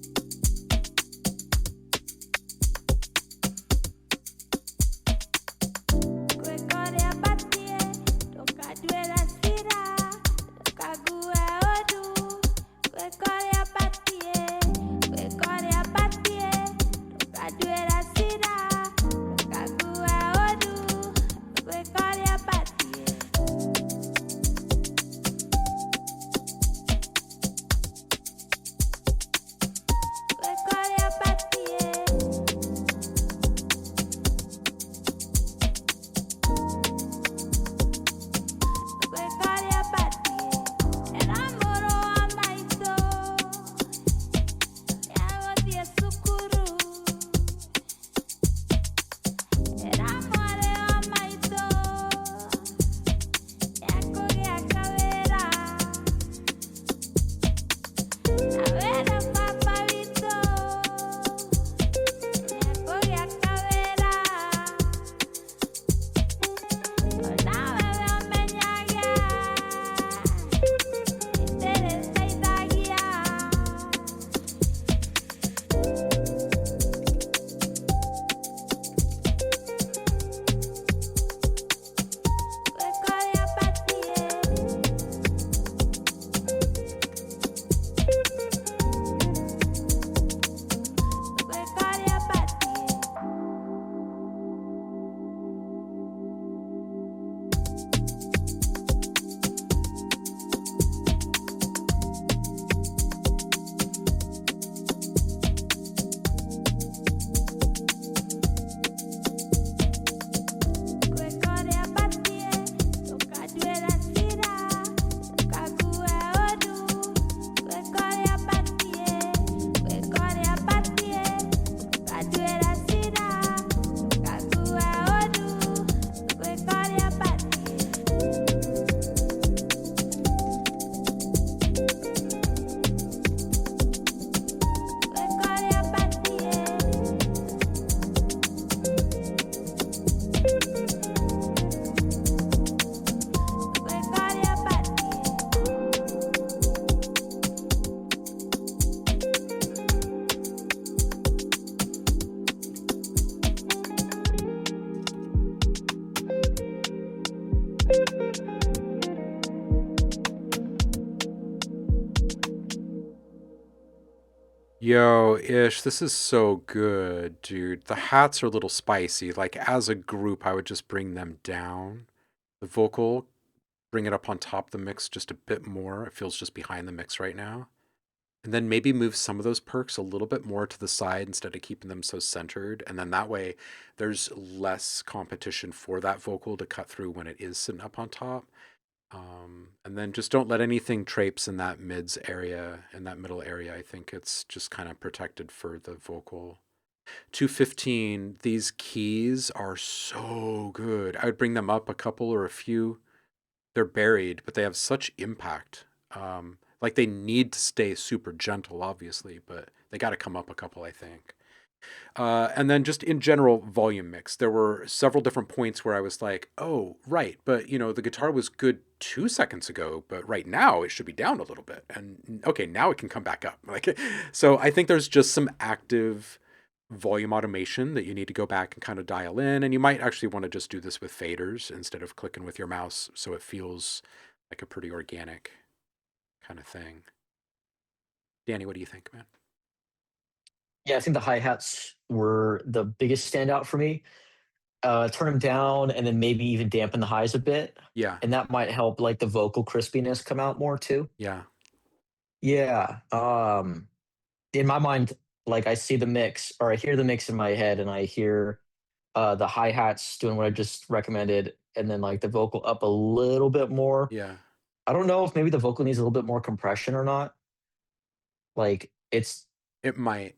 Yo, Ish, this is so good, dude. The hats are a little spicy. Like, as a group, I would just bring them down. The vocal, bring it up on top of the mix just a bit more. It feels just behind the mix right now. And then maybe move some of those perks a little bit more to the side instead of keeping them so centered. And then that way, there's less competition for that vocal to cut through when it is sitting up on top. And then just don't let anything traipse in that mids area, in that middle area. I think it's just kind of protected for the vocal. 215, these keys are so good. I would bring them up a couple or a few. They're buried, but they have such impact. Like they need to stay super gentle, obviously, but they got to come up a couple, I think. And then just in general volume mix, there were several different points where I was like, oh, right, but you know, the guitar was good 2 seconds ago, but right now it should be down a little bit. And okay, now it can come back up. Like, so I think there's just some active volume automation that you need to go back and kind of dial in. And you might actually want to just do this with faders instead of clicking with your mouse, so it feels like a pretty organic kind of thing. Danny, what do you think, man? Yeah, I think the hi-hats were the biggest standout for me. Turn them down and then maybe even dampen the highs a bit, Yeah, and that might help, like, the vocal crispiness come out more too. yeah, Yeah, in my mind, like, I see the mix or I hear the mix in my head, and I hear, the hi-hats doing what I just recommended, and then, like, the vocal up a little bit more. yeah. I don't know if maybe the vocal needs a little bit more compression or not. Like, it's It might.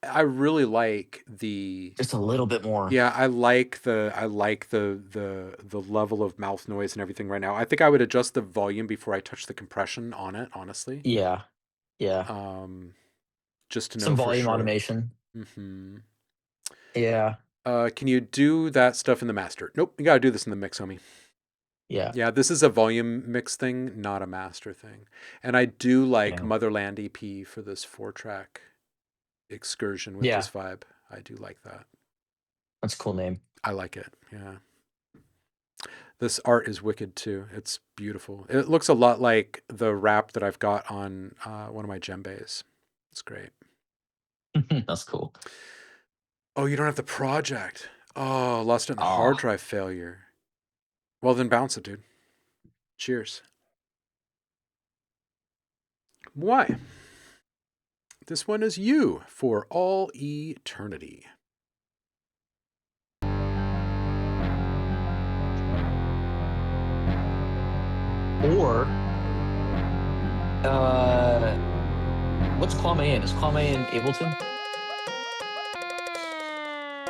I really like the. just a little bit more. Yeah, I like the level of mouth noise and everything right now. I think I would adjust the volume before I touch the compression on it, honestly. Yeah, yeah. Just to know Some for volume sure. automation. Hmm. Yeah, Can you do that stuff in the master? Nope, you gotta do this in the mix, homie. yeah, Yeah, this is a volume mix thing, not a master thing. And I do like yeah. Motherland EP for this 4-track excursion with this Yeah, vibe. I do like that. that's a cool name. I like it. Yeah. This art is wicked too. It's beautiful. It looks a lot like the wrap that I've got on one of my djembes. It's great. That's cool. Oh, you don't have the project. Oh, lost it in the hard Oh, drive failure. Well, then bounce it, dude. Cheers. Why? This one is you for all eternity. or what's Kwame in? Is Kwame in Ableton?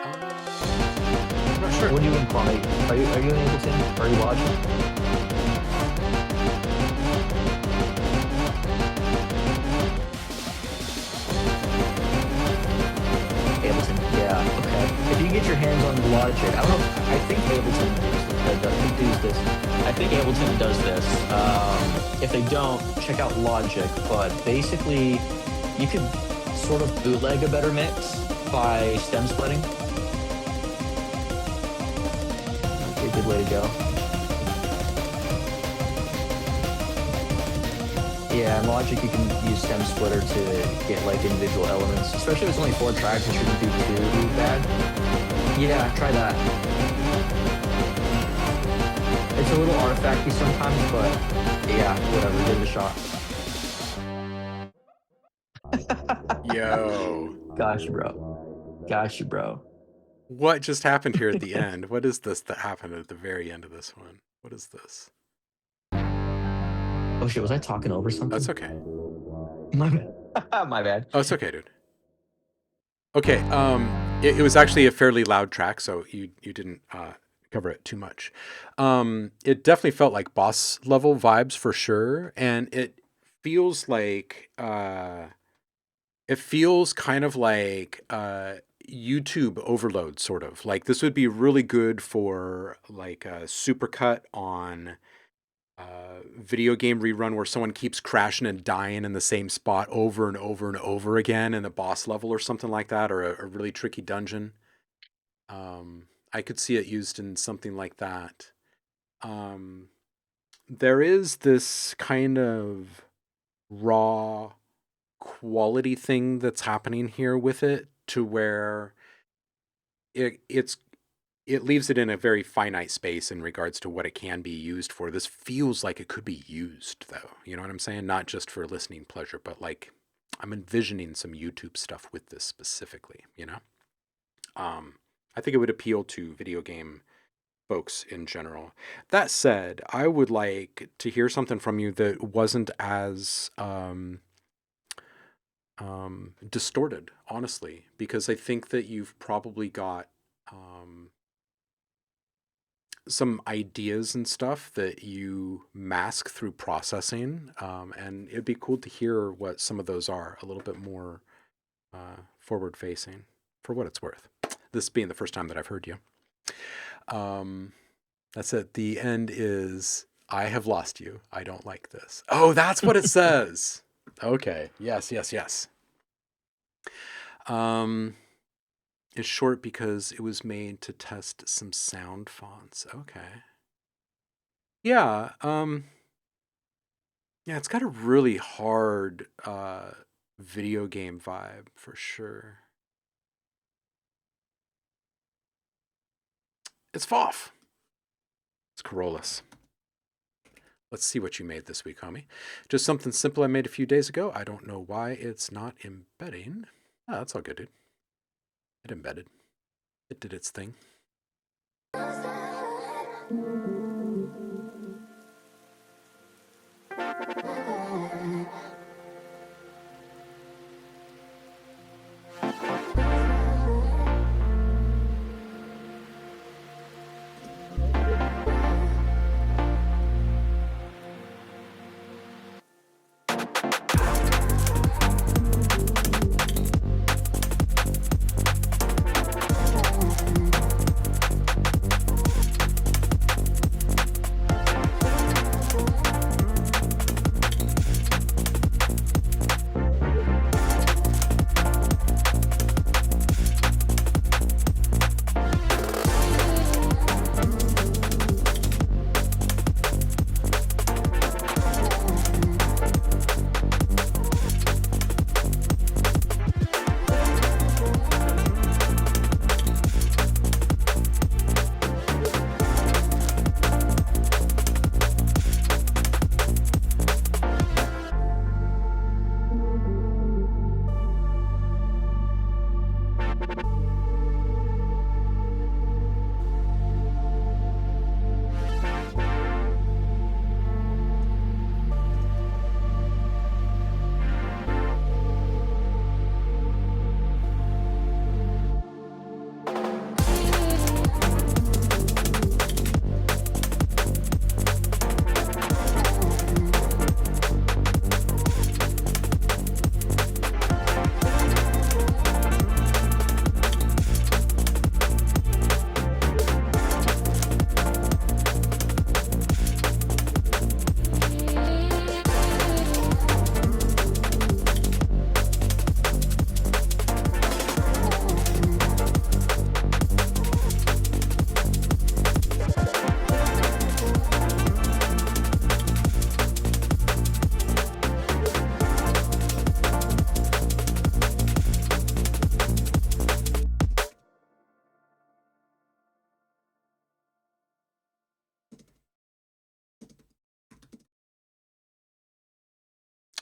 I'm not sure. What are you in, Kwame? Are you in Ableton? Are you watching? Ableton, yeah, okay. If you get your hands on Logic, I don't know. I think Ableton does this. I think Ableton does this. If they don't, check out Logic. But basically, you could sort of bootleg a better mix by stem splitting. That'd be a good way to go. Yeah, in Logic you can use stem splitter to get like individual elements, especially if it's only 4 tracks. It shouldn't be too bad. Yeah, try that. It's a little artifacty sometimes, but yeah, whatever. Give it a shot. Yo. Got you, bro. Got you, bro. What just happened here at the end? What is this that happened at the very end of this one? What is this? Oh shit, was I talking over something? That's okay. My bad. My bad. Oh, it's okay, dude. Okay, it was actually a fairly loud track, so you didn't cover it too much. It definitely felt like boss level vibes for sure, and it feels like it feels kind of like YouTube overload, sort of. Like this would be really good for like a supercut on video game rerun where someone keeps crashing and dying in the same spot over and over and over again in the boss level or something like that, or a really tricky dungeon. I could see it used in something like that. There is this kind of raw quality thing that's happening here with it, to where it leaves it in a very finite space in regards to what it can be used for. This feels like it could be used, though. You know what I'm saying? Not just for listening pleasure, but like I'm envisioning some YouTube stuff with this specifically, you know? I think it would appeal to video game folks in general. That said, I would like to hear something from you that wasn't as distorted, honestly, because I think that you've probably got some ideas and stuff that you mask through processing, and it'd be cool to hear what some of those are a little bit more forward facing, for what it's worth. This being the first time that I've heard you. That's it. The end is, I have lost you. I don't like this. Oh, that's what it says. Okay. Yes. It's short because it was made to test some sound fonts. Okay. Yeah. Yeah, it's got a really hard video game vibe for sure. It's Foff. It's Carolus. Let's see what you made this week, homie. Just something simple I made a few days ago. I don't know why it's not embedding. Oh, that's all good, dude. It embedded. It did its thing.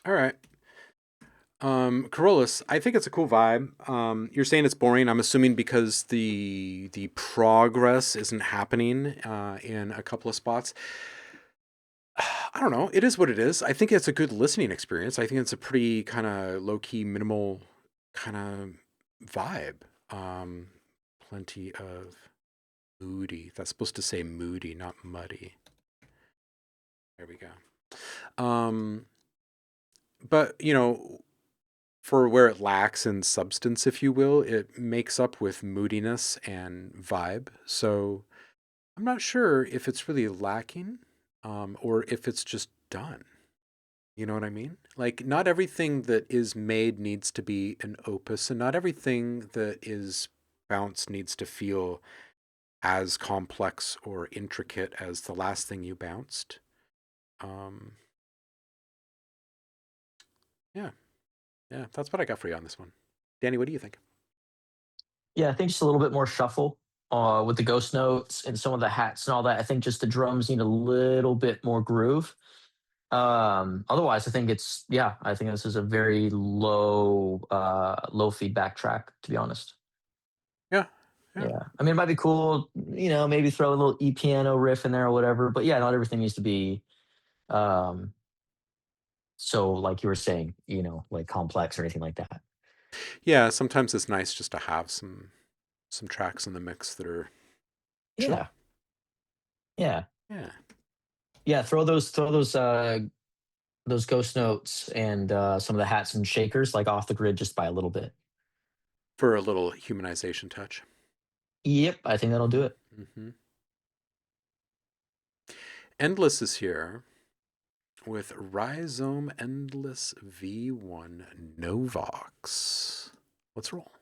All right. Carolus, I think it's a cool vibe. You're saying it's boring. I'm assuming because the progress isn't happening in a couple of spots. I don't know. It is what it is. I think it's a good listening experience. I think it's a pretty kind of low key, minimal kind of vibe. Plenty of moody. That's supposed to say moody, not muddy. There we go. But you know, for where it lacks in substance, if you will, it makes up with moodiness and vibe. So I'm not sure if it's really lacking, or if it's just done. You know what I mean? Like, not everything that is made needs to be an opus, and not everything that is bounced needs to feel as complex or intricate as the last thing you bounced. Yeah. Yeah, that's what I got for you on this one. Danny, what do you think? Yeah, I think just a little bit more shuffle with the ghost notes and some of the hats and all that. I think just the drums need a little bit more groove. Otherwise, I think I think this is a very low feedback track, to be honest. Yeah. Yeah. I mean, it might be cool, maybe throw a little piano riff in there or whatever. But yeah, not everything needs to be so, like you were saying, like complex or anything like that. Yeah, sometimes it's nice just to have some tracks in the mix that are chill. Yeah. Yeah. Yeah. Yeah. Throw those ghost notes and some of the hats and shakers like off the grid just by a little bit. for a little humanization touch. Yep, I think that'll do it. Hmm. Endless is here with Rhizome Endless V1 Novox. Let's roll.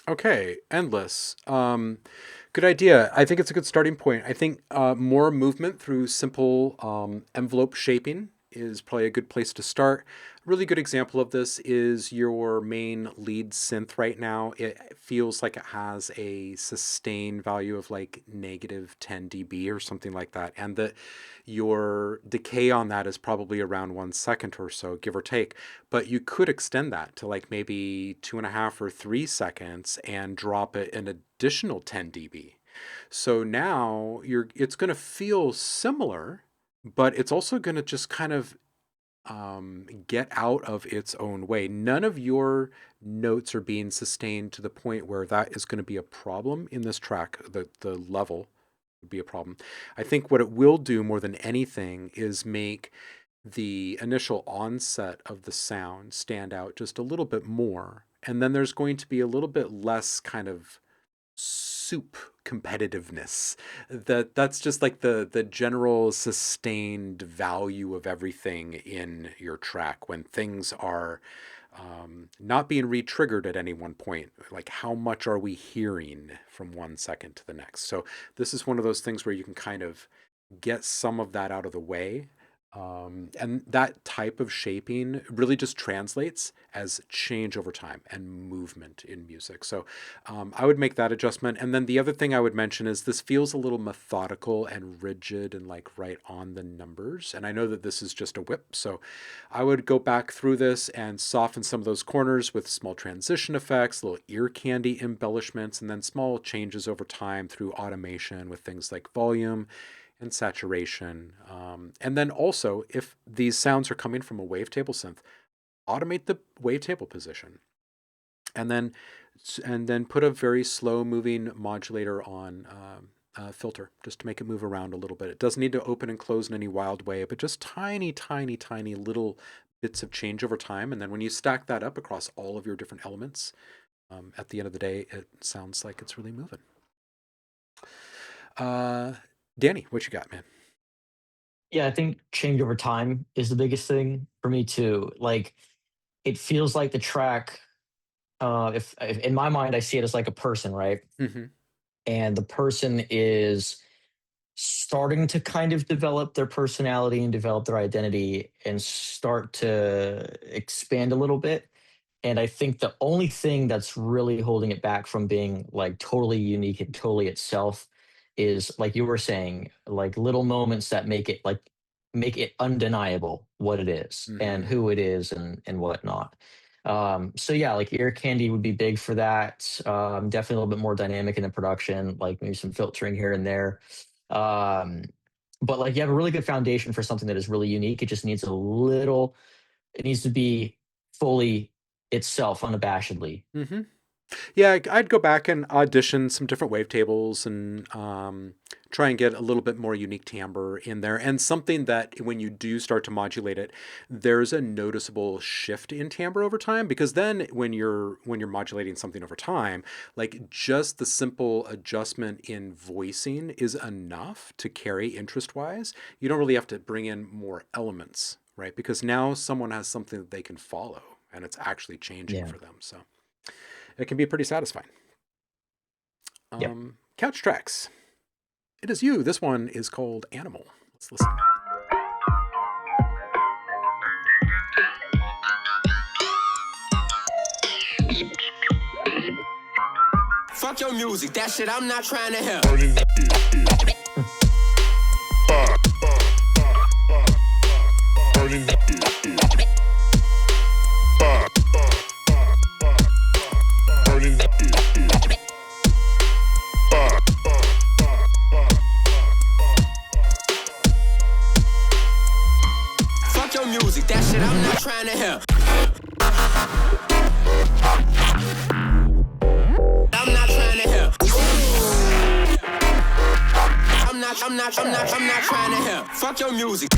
Okay, Endless. Good idea. I think it's a good starting point. I think more movement through simple envelope shaping is probably a good place to start. A really good example of this is your main lead synth right now. It feels like it has a sustained value of like negative 10 dB or something like that. And that your decay on that is probably around 1 second or so, give or take. But you could extend that to like maybe 2.5 or 3 seconds and drop it an additional 10 dB. So now it's going to feel similar, but it's also going to just kind of get out of its own way. None of your notes are being sustained to the point where that is going to be a problem in this track. The level would be a problem. I think what it will do more than anything is make the initial onset of the sound stand out just a little bit more. And then there's going to be a little bit less kind of soup competitiveness. That's just like the general sustained value of everything in your track when things are not being re-triggered at any one point. Like, how much are we hearing from one second to the next? So this is one of those things where you can kind of get some of that out of the way. And that type of shaping really just translates as change over time and movement in music. So I would make that adjustment. And then the other thing I would mention is this feels a little methodical and rigid and like right on the numbers. And I know that this is just a whip. So I would go back through this and soften some of those corners with small transition effects, little ear candy embellishments, and then small changes over time through automation with things like volume and saturation. And then also, if these sounds are coming from a wavetable synth, automate the wavetable position. And then put a very slow moving modulator on filter just to make it move around a little bit. It doesn't need to open and close in any wild way, but just tiny, tiny, tiny little bits of change over time. And then when you stack that up across all of your different elements, at the end of the day, it sounds like it's really moving. Danny, what you got, man? Yeah, I think change over time is the biggest thing for me too. Like, it feels like the track. If in my mind, I see it as like a person, right? Mm-hmm. And the person is starting to kind of develop their personality and develop their identity and start to expand a little bit. And I think the only thing that's really holding it back from being like totally unique and totally itself is, like you were saying, like little moments that make it undeniable what it is and who it is and whatnot. So yeah, like ear candy would be big for that. Definitely a little bit more dynamic in the production, like maybe some filtering here and there. But like you have a really good foundation for something that is really unique. It just needs it needs to be fully itself unabashedly. Mm-hmm. Yeah, I'd go back and audition some different wavetables and try and get a little bit more unique timbre in there, and something that when you do start to modulate it, there's a noticeable shift in timbre over time. Because then when you're modulating something over time, like just the simple adjustment in voicing is enough to carry interest-wise. You don't really have to bring in more elements, right? Because now someone has something that they can follow, and it's actually changing for them. So it can be pretty satisfying. Couch tracks. It is you. This one is called Animal. Let's listen. Fuck your music, that shit I'm not trying to hear. Fuck your music, that shit I'm not trying to hear. I'm not trying to hear. I'm not trying to hear. Fuck your music.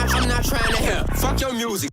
I'm not trying to hear. Fuck your music.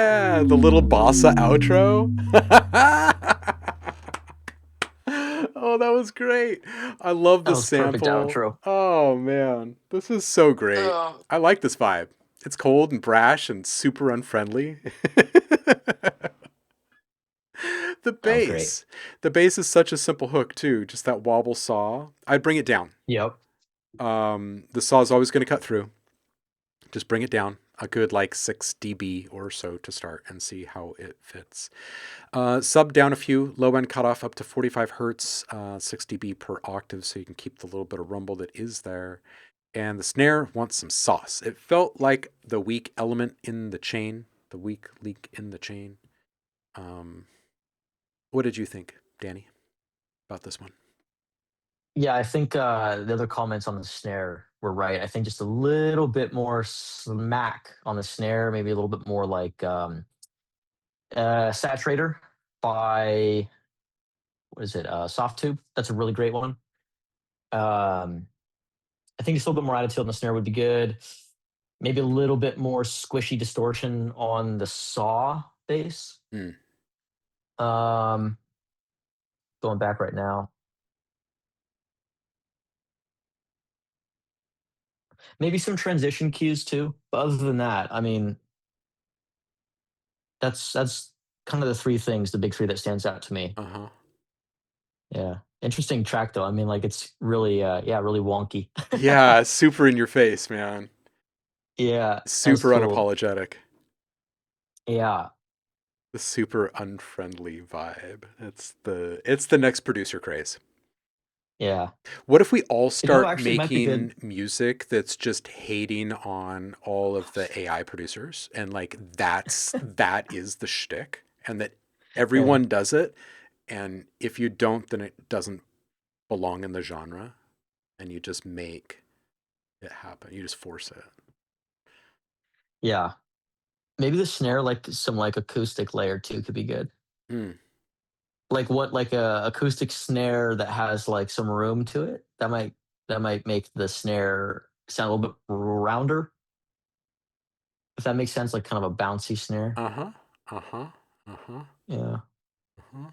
Yeah, the little bossa outro. Oh, that was great. I love the That was perfect sample. outro. Oh man, this is so great. I like this vibe. It's cold and brash and super unfriendly. The That was great. bass. The bass is such a simple hook too. Just that wobble saw. I'd bring it down. Yep. The saw is always going to cut through. Just bring it down a good like 6 dB or so to start and see how it fits. Sub down a few, low end cutoff up to 45 hertz, 6 dB per octave, so you can keep the little bit of rumble that is there. And the snare wants some sauce. It felt like the weak element in the chain, the weak link in the chain. What did you think, Danny, about this one? Yeah, I think the other comments on the snare were right. I think just a little bit more smack on the snare, maybe a little bit more like Saturator by, what is it, Soft Tube. That's a really great one. I think just a little bit more attitude on the snare would be good. Maybe a little bit more squishy distortion on the saw bass. Mm. Going back right now. Maybe some transition cues too. But other than that, I mean, that's kind of the three things, the big three that stands out to me. Uh-huh. Yeah. Interesting track though. I mean, like it's really really wonky. Yeah, super in your face, man. Yeah. Super cool. unapologetic. Yeah. The super unfriendly vibe. It's the next producer craze. Yeah. What if we all start actually, it might be making good. music that's just hating on all of the AI producers and like that is the shtick and that everyone does it, and if you don't, then it doesn't belong in the genre, and you just make it happen. You just force it. Yeah. Maybe the snare, like some like acoustic layer too, could be good. Mm. Like a acoustic snare that has like some room to it. That might make the snare sound a little bit rounder. If that makes sense, like kind of a bouncy snare. Uh-huh. Uh-huh. Uh-huh. Yeah. Uh-huh.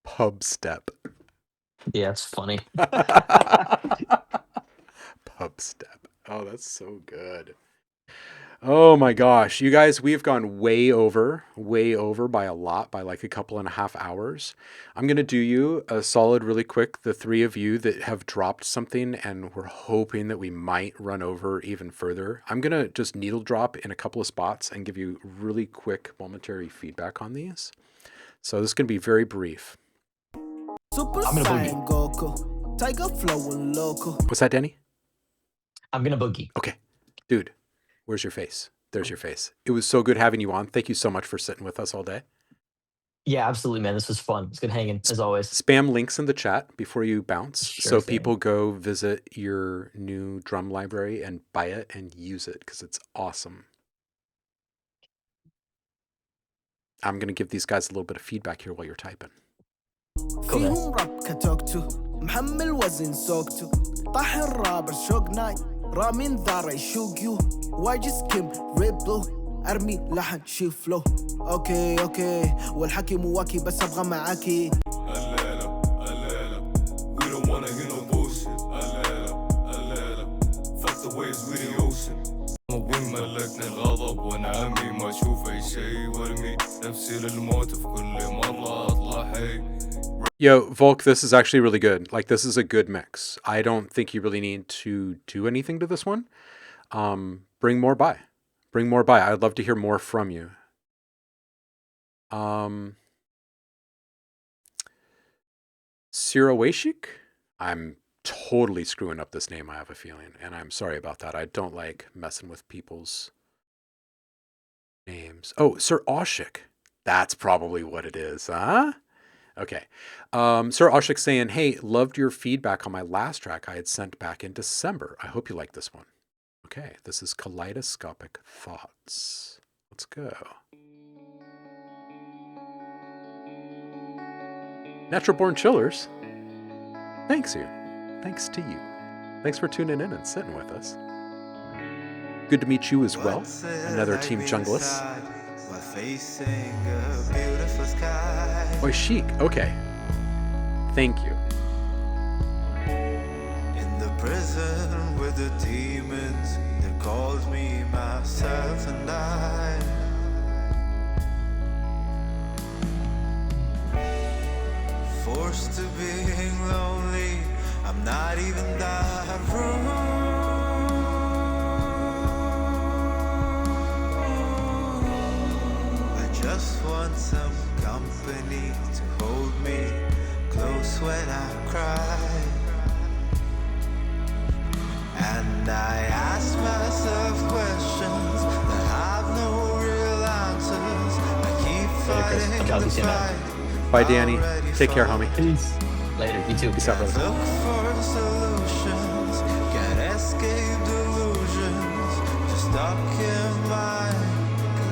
Pub step. Yeah, it's funny. Pub step. Oh, that's so good. Oh my gosh. You guys, we've gone way over by a lot, by like a couple and a half hours. I'm going to do you a solid really quick, the three of you that have dropped something and we're hoping that we might run over even further. I'm going to just needle drop in a couple of spots and give you really quick momentary feedback on these. So this is going to be very brief. Super I'm gonna Saiyan Goku, Tiger flowing loco. What's that, Danny? I'm gonna boogie. Okay. Dude, where's your face? There's your face. It was so good having you on. Thank you so much for sitting with us all day. Yeah, absolutely, man. This was fun. It's good hanging, as always. Spam links in the chat before you bounce, Sure so thing. people go visit your new drum library and buy it and use it because it's awesome. I'm going to give these guys a little bit of feedback here while you're typing. فيهم راب كتوكتو محمل وزن سوكتو طاح الرابر شوق ناي رامين ذارة يشوقيو واجي سكيم ريبلو ارمي لحن شيفلو اوكي والحكي مواكي بس ابغى معاكي We don't wanna hear no bullshit. Fuck the waves with the ocean. وين ملكنا الغضب وانا عمي ما اشوف اي شيء وارمي نفسي للموت في كل مرة اطلع حي. Yo, Volk, this is actually really good. Like, this is a good mix. I don't think you really need to do anything to this one. Bring more by. Bring more by. I'd love to hear more from you. Sirawashik? I'm totally screwing up this name, I have a feeling. And I'm sorry about that. I don't like messing with people's names. Oh, Sir Oshik. That's probably what it is, huh? Okay. Sir Oshik saying, hey, loved your feedback on my last track I had sent back in December. I hope you like this one. Okay, this is Kaleidoscopic Thoughts. Let's go. Natural Born Chillers. Thanks to you. Thanks for tuning in and sitting with us. Good to meet you as well. Another Team Junglist. Oh, Chic. Okay. Thank you. In the prison with the demons that called me, myself, and I. Forced to being lonely, I'm not even that rude. I just want some company to hold me close when I cry. And I ask myself questions that have no real answers. I keep fighting the fight. Bye, Danny. Take care, homie. Peace. Later. You too. Peace out, brother. Look for solutions, can't escape delusions. Just stuck in my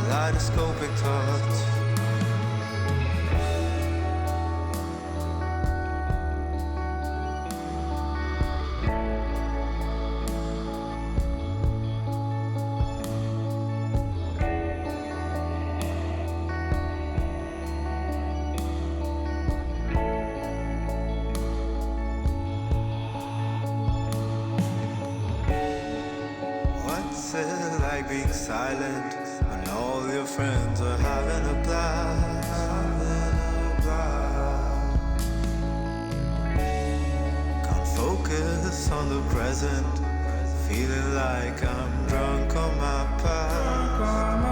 kaleidoscopic thoughts. What's it like being silent when all your friends are having a blast? Can't focus on the present, feeling like I'm drunk on my past.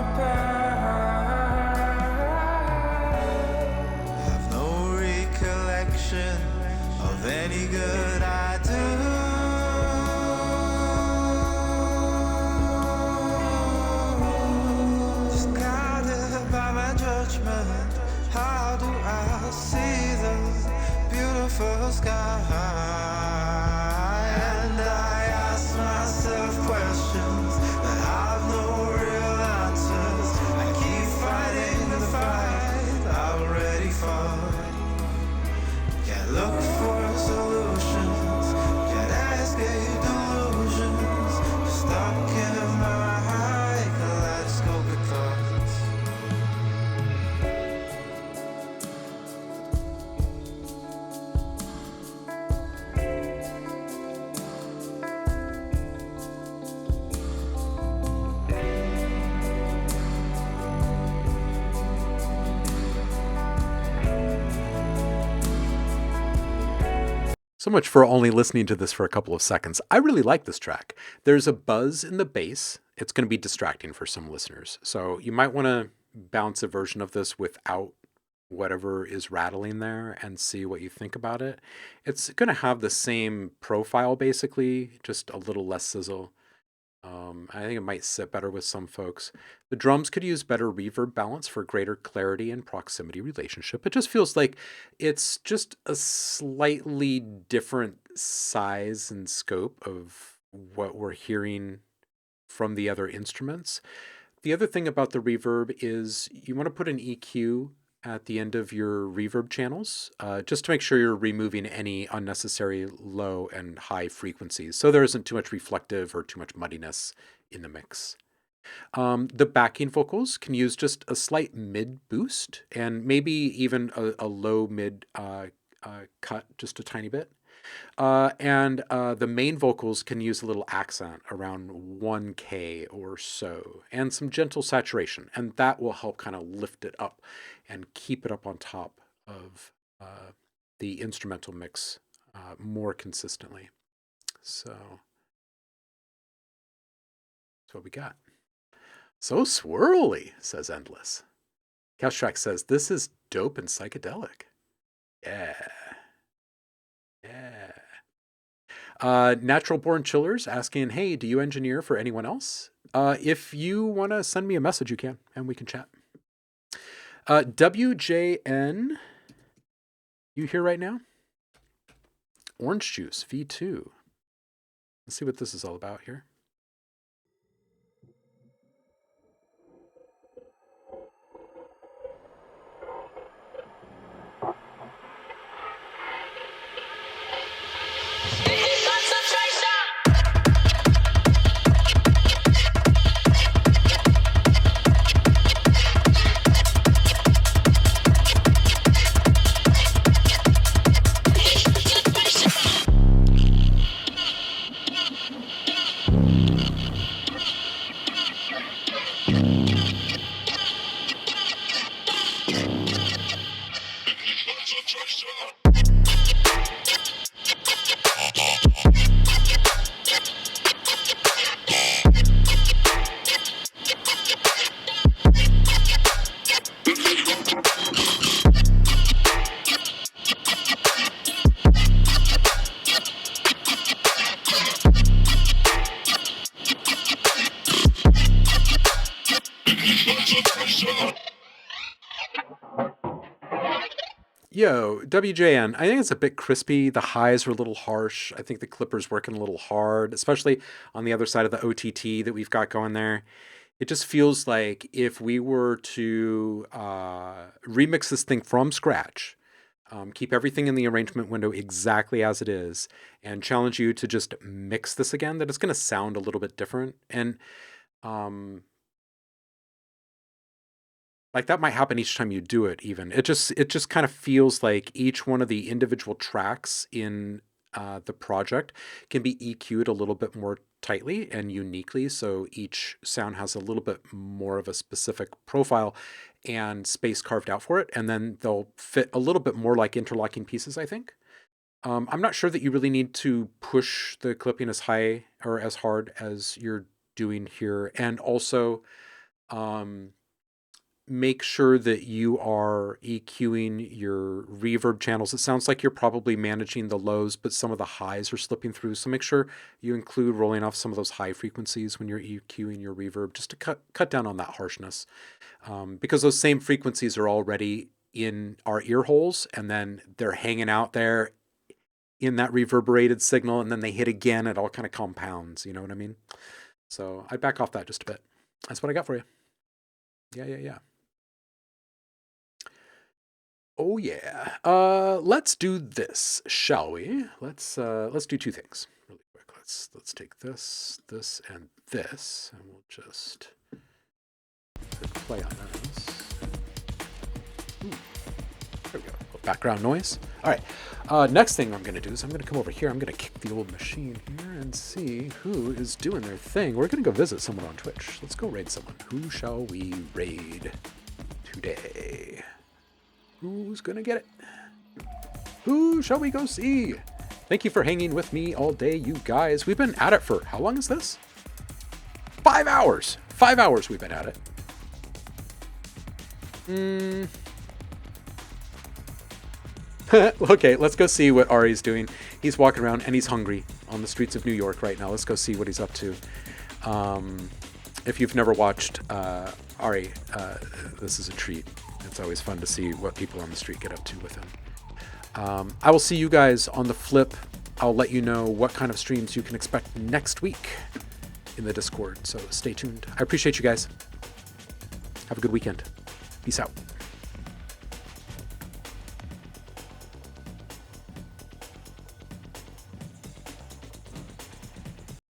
Have no recollection of any good I do. How do I see the beautiful sky? And I ask myself questions that have no real answers. I keep fighting the fight I already fought. Can't look for solutions, can't escape delusions. Stuck in my kaleidoscopic thoughts. So much for only listening to this for a couple of seconds. I really like this track. There's a buzz in the bass. It's going to be distracting for some listeners. So you might want to bounce a version of this without whatever is rattling there and see what you think about it. It's going to have the same profile, basically, just a little less sizzle. I think it might sit better with some folks. The drums could use better reverb balance for greater clarity and proximity relationship. It just feels like it's just a slightly different size and scope of what we're hearing from the other instruments. The other thing about the reverb is you want to put an EQ at the end of your reverb channels, just to make sure you're removing any unnecessary low and high frequencies, so there isn't too much reflective or too much muddiness in the mix. The backing vocals can use just a slight mid boost and maybe even a low mid cut, just a tiny bit. And the main vocals can use a little accent around 1K or so, and some gentle saturation, and that will help kind of lift it up and keep it up on top of the instrumental mix more consistently. So that's what we got. So swirly, says Endless. Couchtrack says, this is dope and psychedelic. Yeah. Yeah. Natural Born Chillers asking, hey, do you engineer for anyone else? If you want to send me a message, you can, and we can chat. WJN, you here right now? Orange Juice V2. Let's see what this is all about here. Yo, WJN, I think it's a bit crispy. The highs are a little harsh. I think the clipper's working a little hard, especially on the other side of the OTT that we've got going there. It just feels like if we were to remix this thing from scratch, keep everything in the arrangement window exactly as it is, and challenge you to just mix this again, that it's going to sound a little bit different. And like that might happen each time you do it even. It just kind of feels like each one of the individual tracks in the project can be EQ'd a little bit more tightly and uniquely, so each sound has a little bit more of a specific profile and space carved out for it, and then they'll fit a little bit more like interlocking pieces, I think. I'm not sure that you really need to push the clipping as high or as hard as you're doing here, and also make sure that you are EQing your reverb channels. It sounds like you're probably managing the lows, but some of the highs are slipping through. So make sure you include rolling off some of those high frequencies when you're EQing your reverb, just to cut down on that harshness. Because those same frequencies are already in our ear holes, and then they're hanging out there in that reverberated signal, and then they hit again. It all kind of compounds, you know what I mean? So I'd back off that just a bit. That's what I got for you. Yeah. Oh yeah. Let's do this, shall we? Let's do two things really quick. Let's take this, and this, and we'll just hit play on this. Ooh, there we go. A little background noise. All right. Next thing I'm going to do is I'm going to come over here. I'm going to kick the old machine here and see who is doing their thing. We're going to go visit someone on Twitch. Let's go raid someone. Who shall we raid today? Who's gonna get it? Who shall we go see? Thank you for hanging with me all day, you guys. We've been at it for, how long is this? 5 hours. 5 hours we've been at it. Okay, let's go see what Ari's doing. He's walking around and he's hungry on the streets of New York right now. Let's go see what he's up to. If you've never watched Ari, this is a treat. It's always fun to see what people on the street get up to with him. I will see you guys on the flip. I'll let you know what kind of streams you can expect next week in the Discord, so stay tuned. I appreciate you guys. Have a good weekend. Peace out.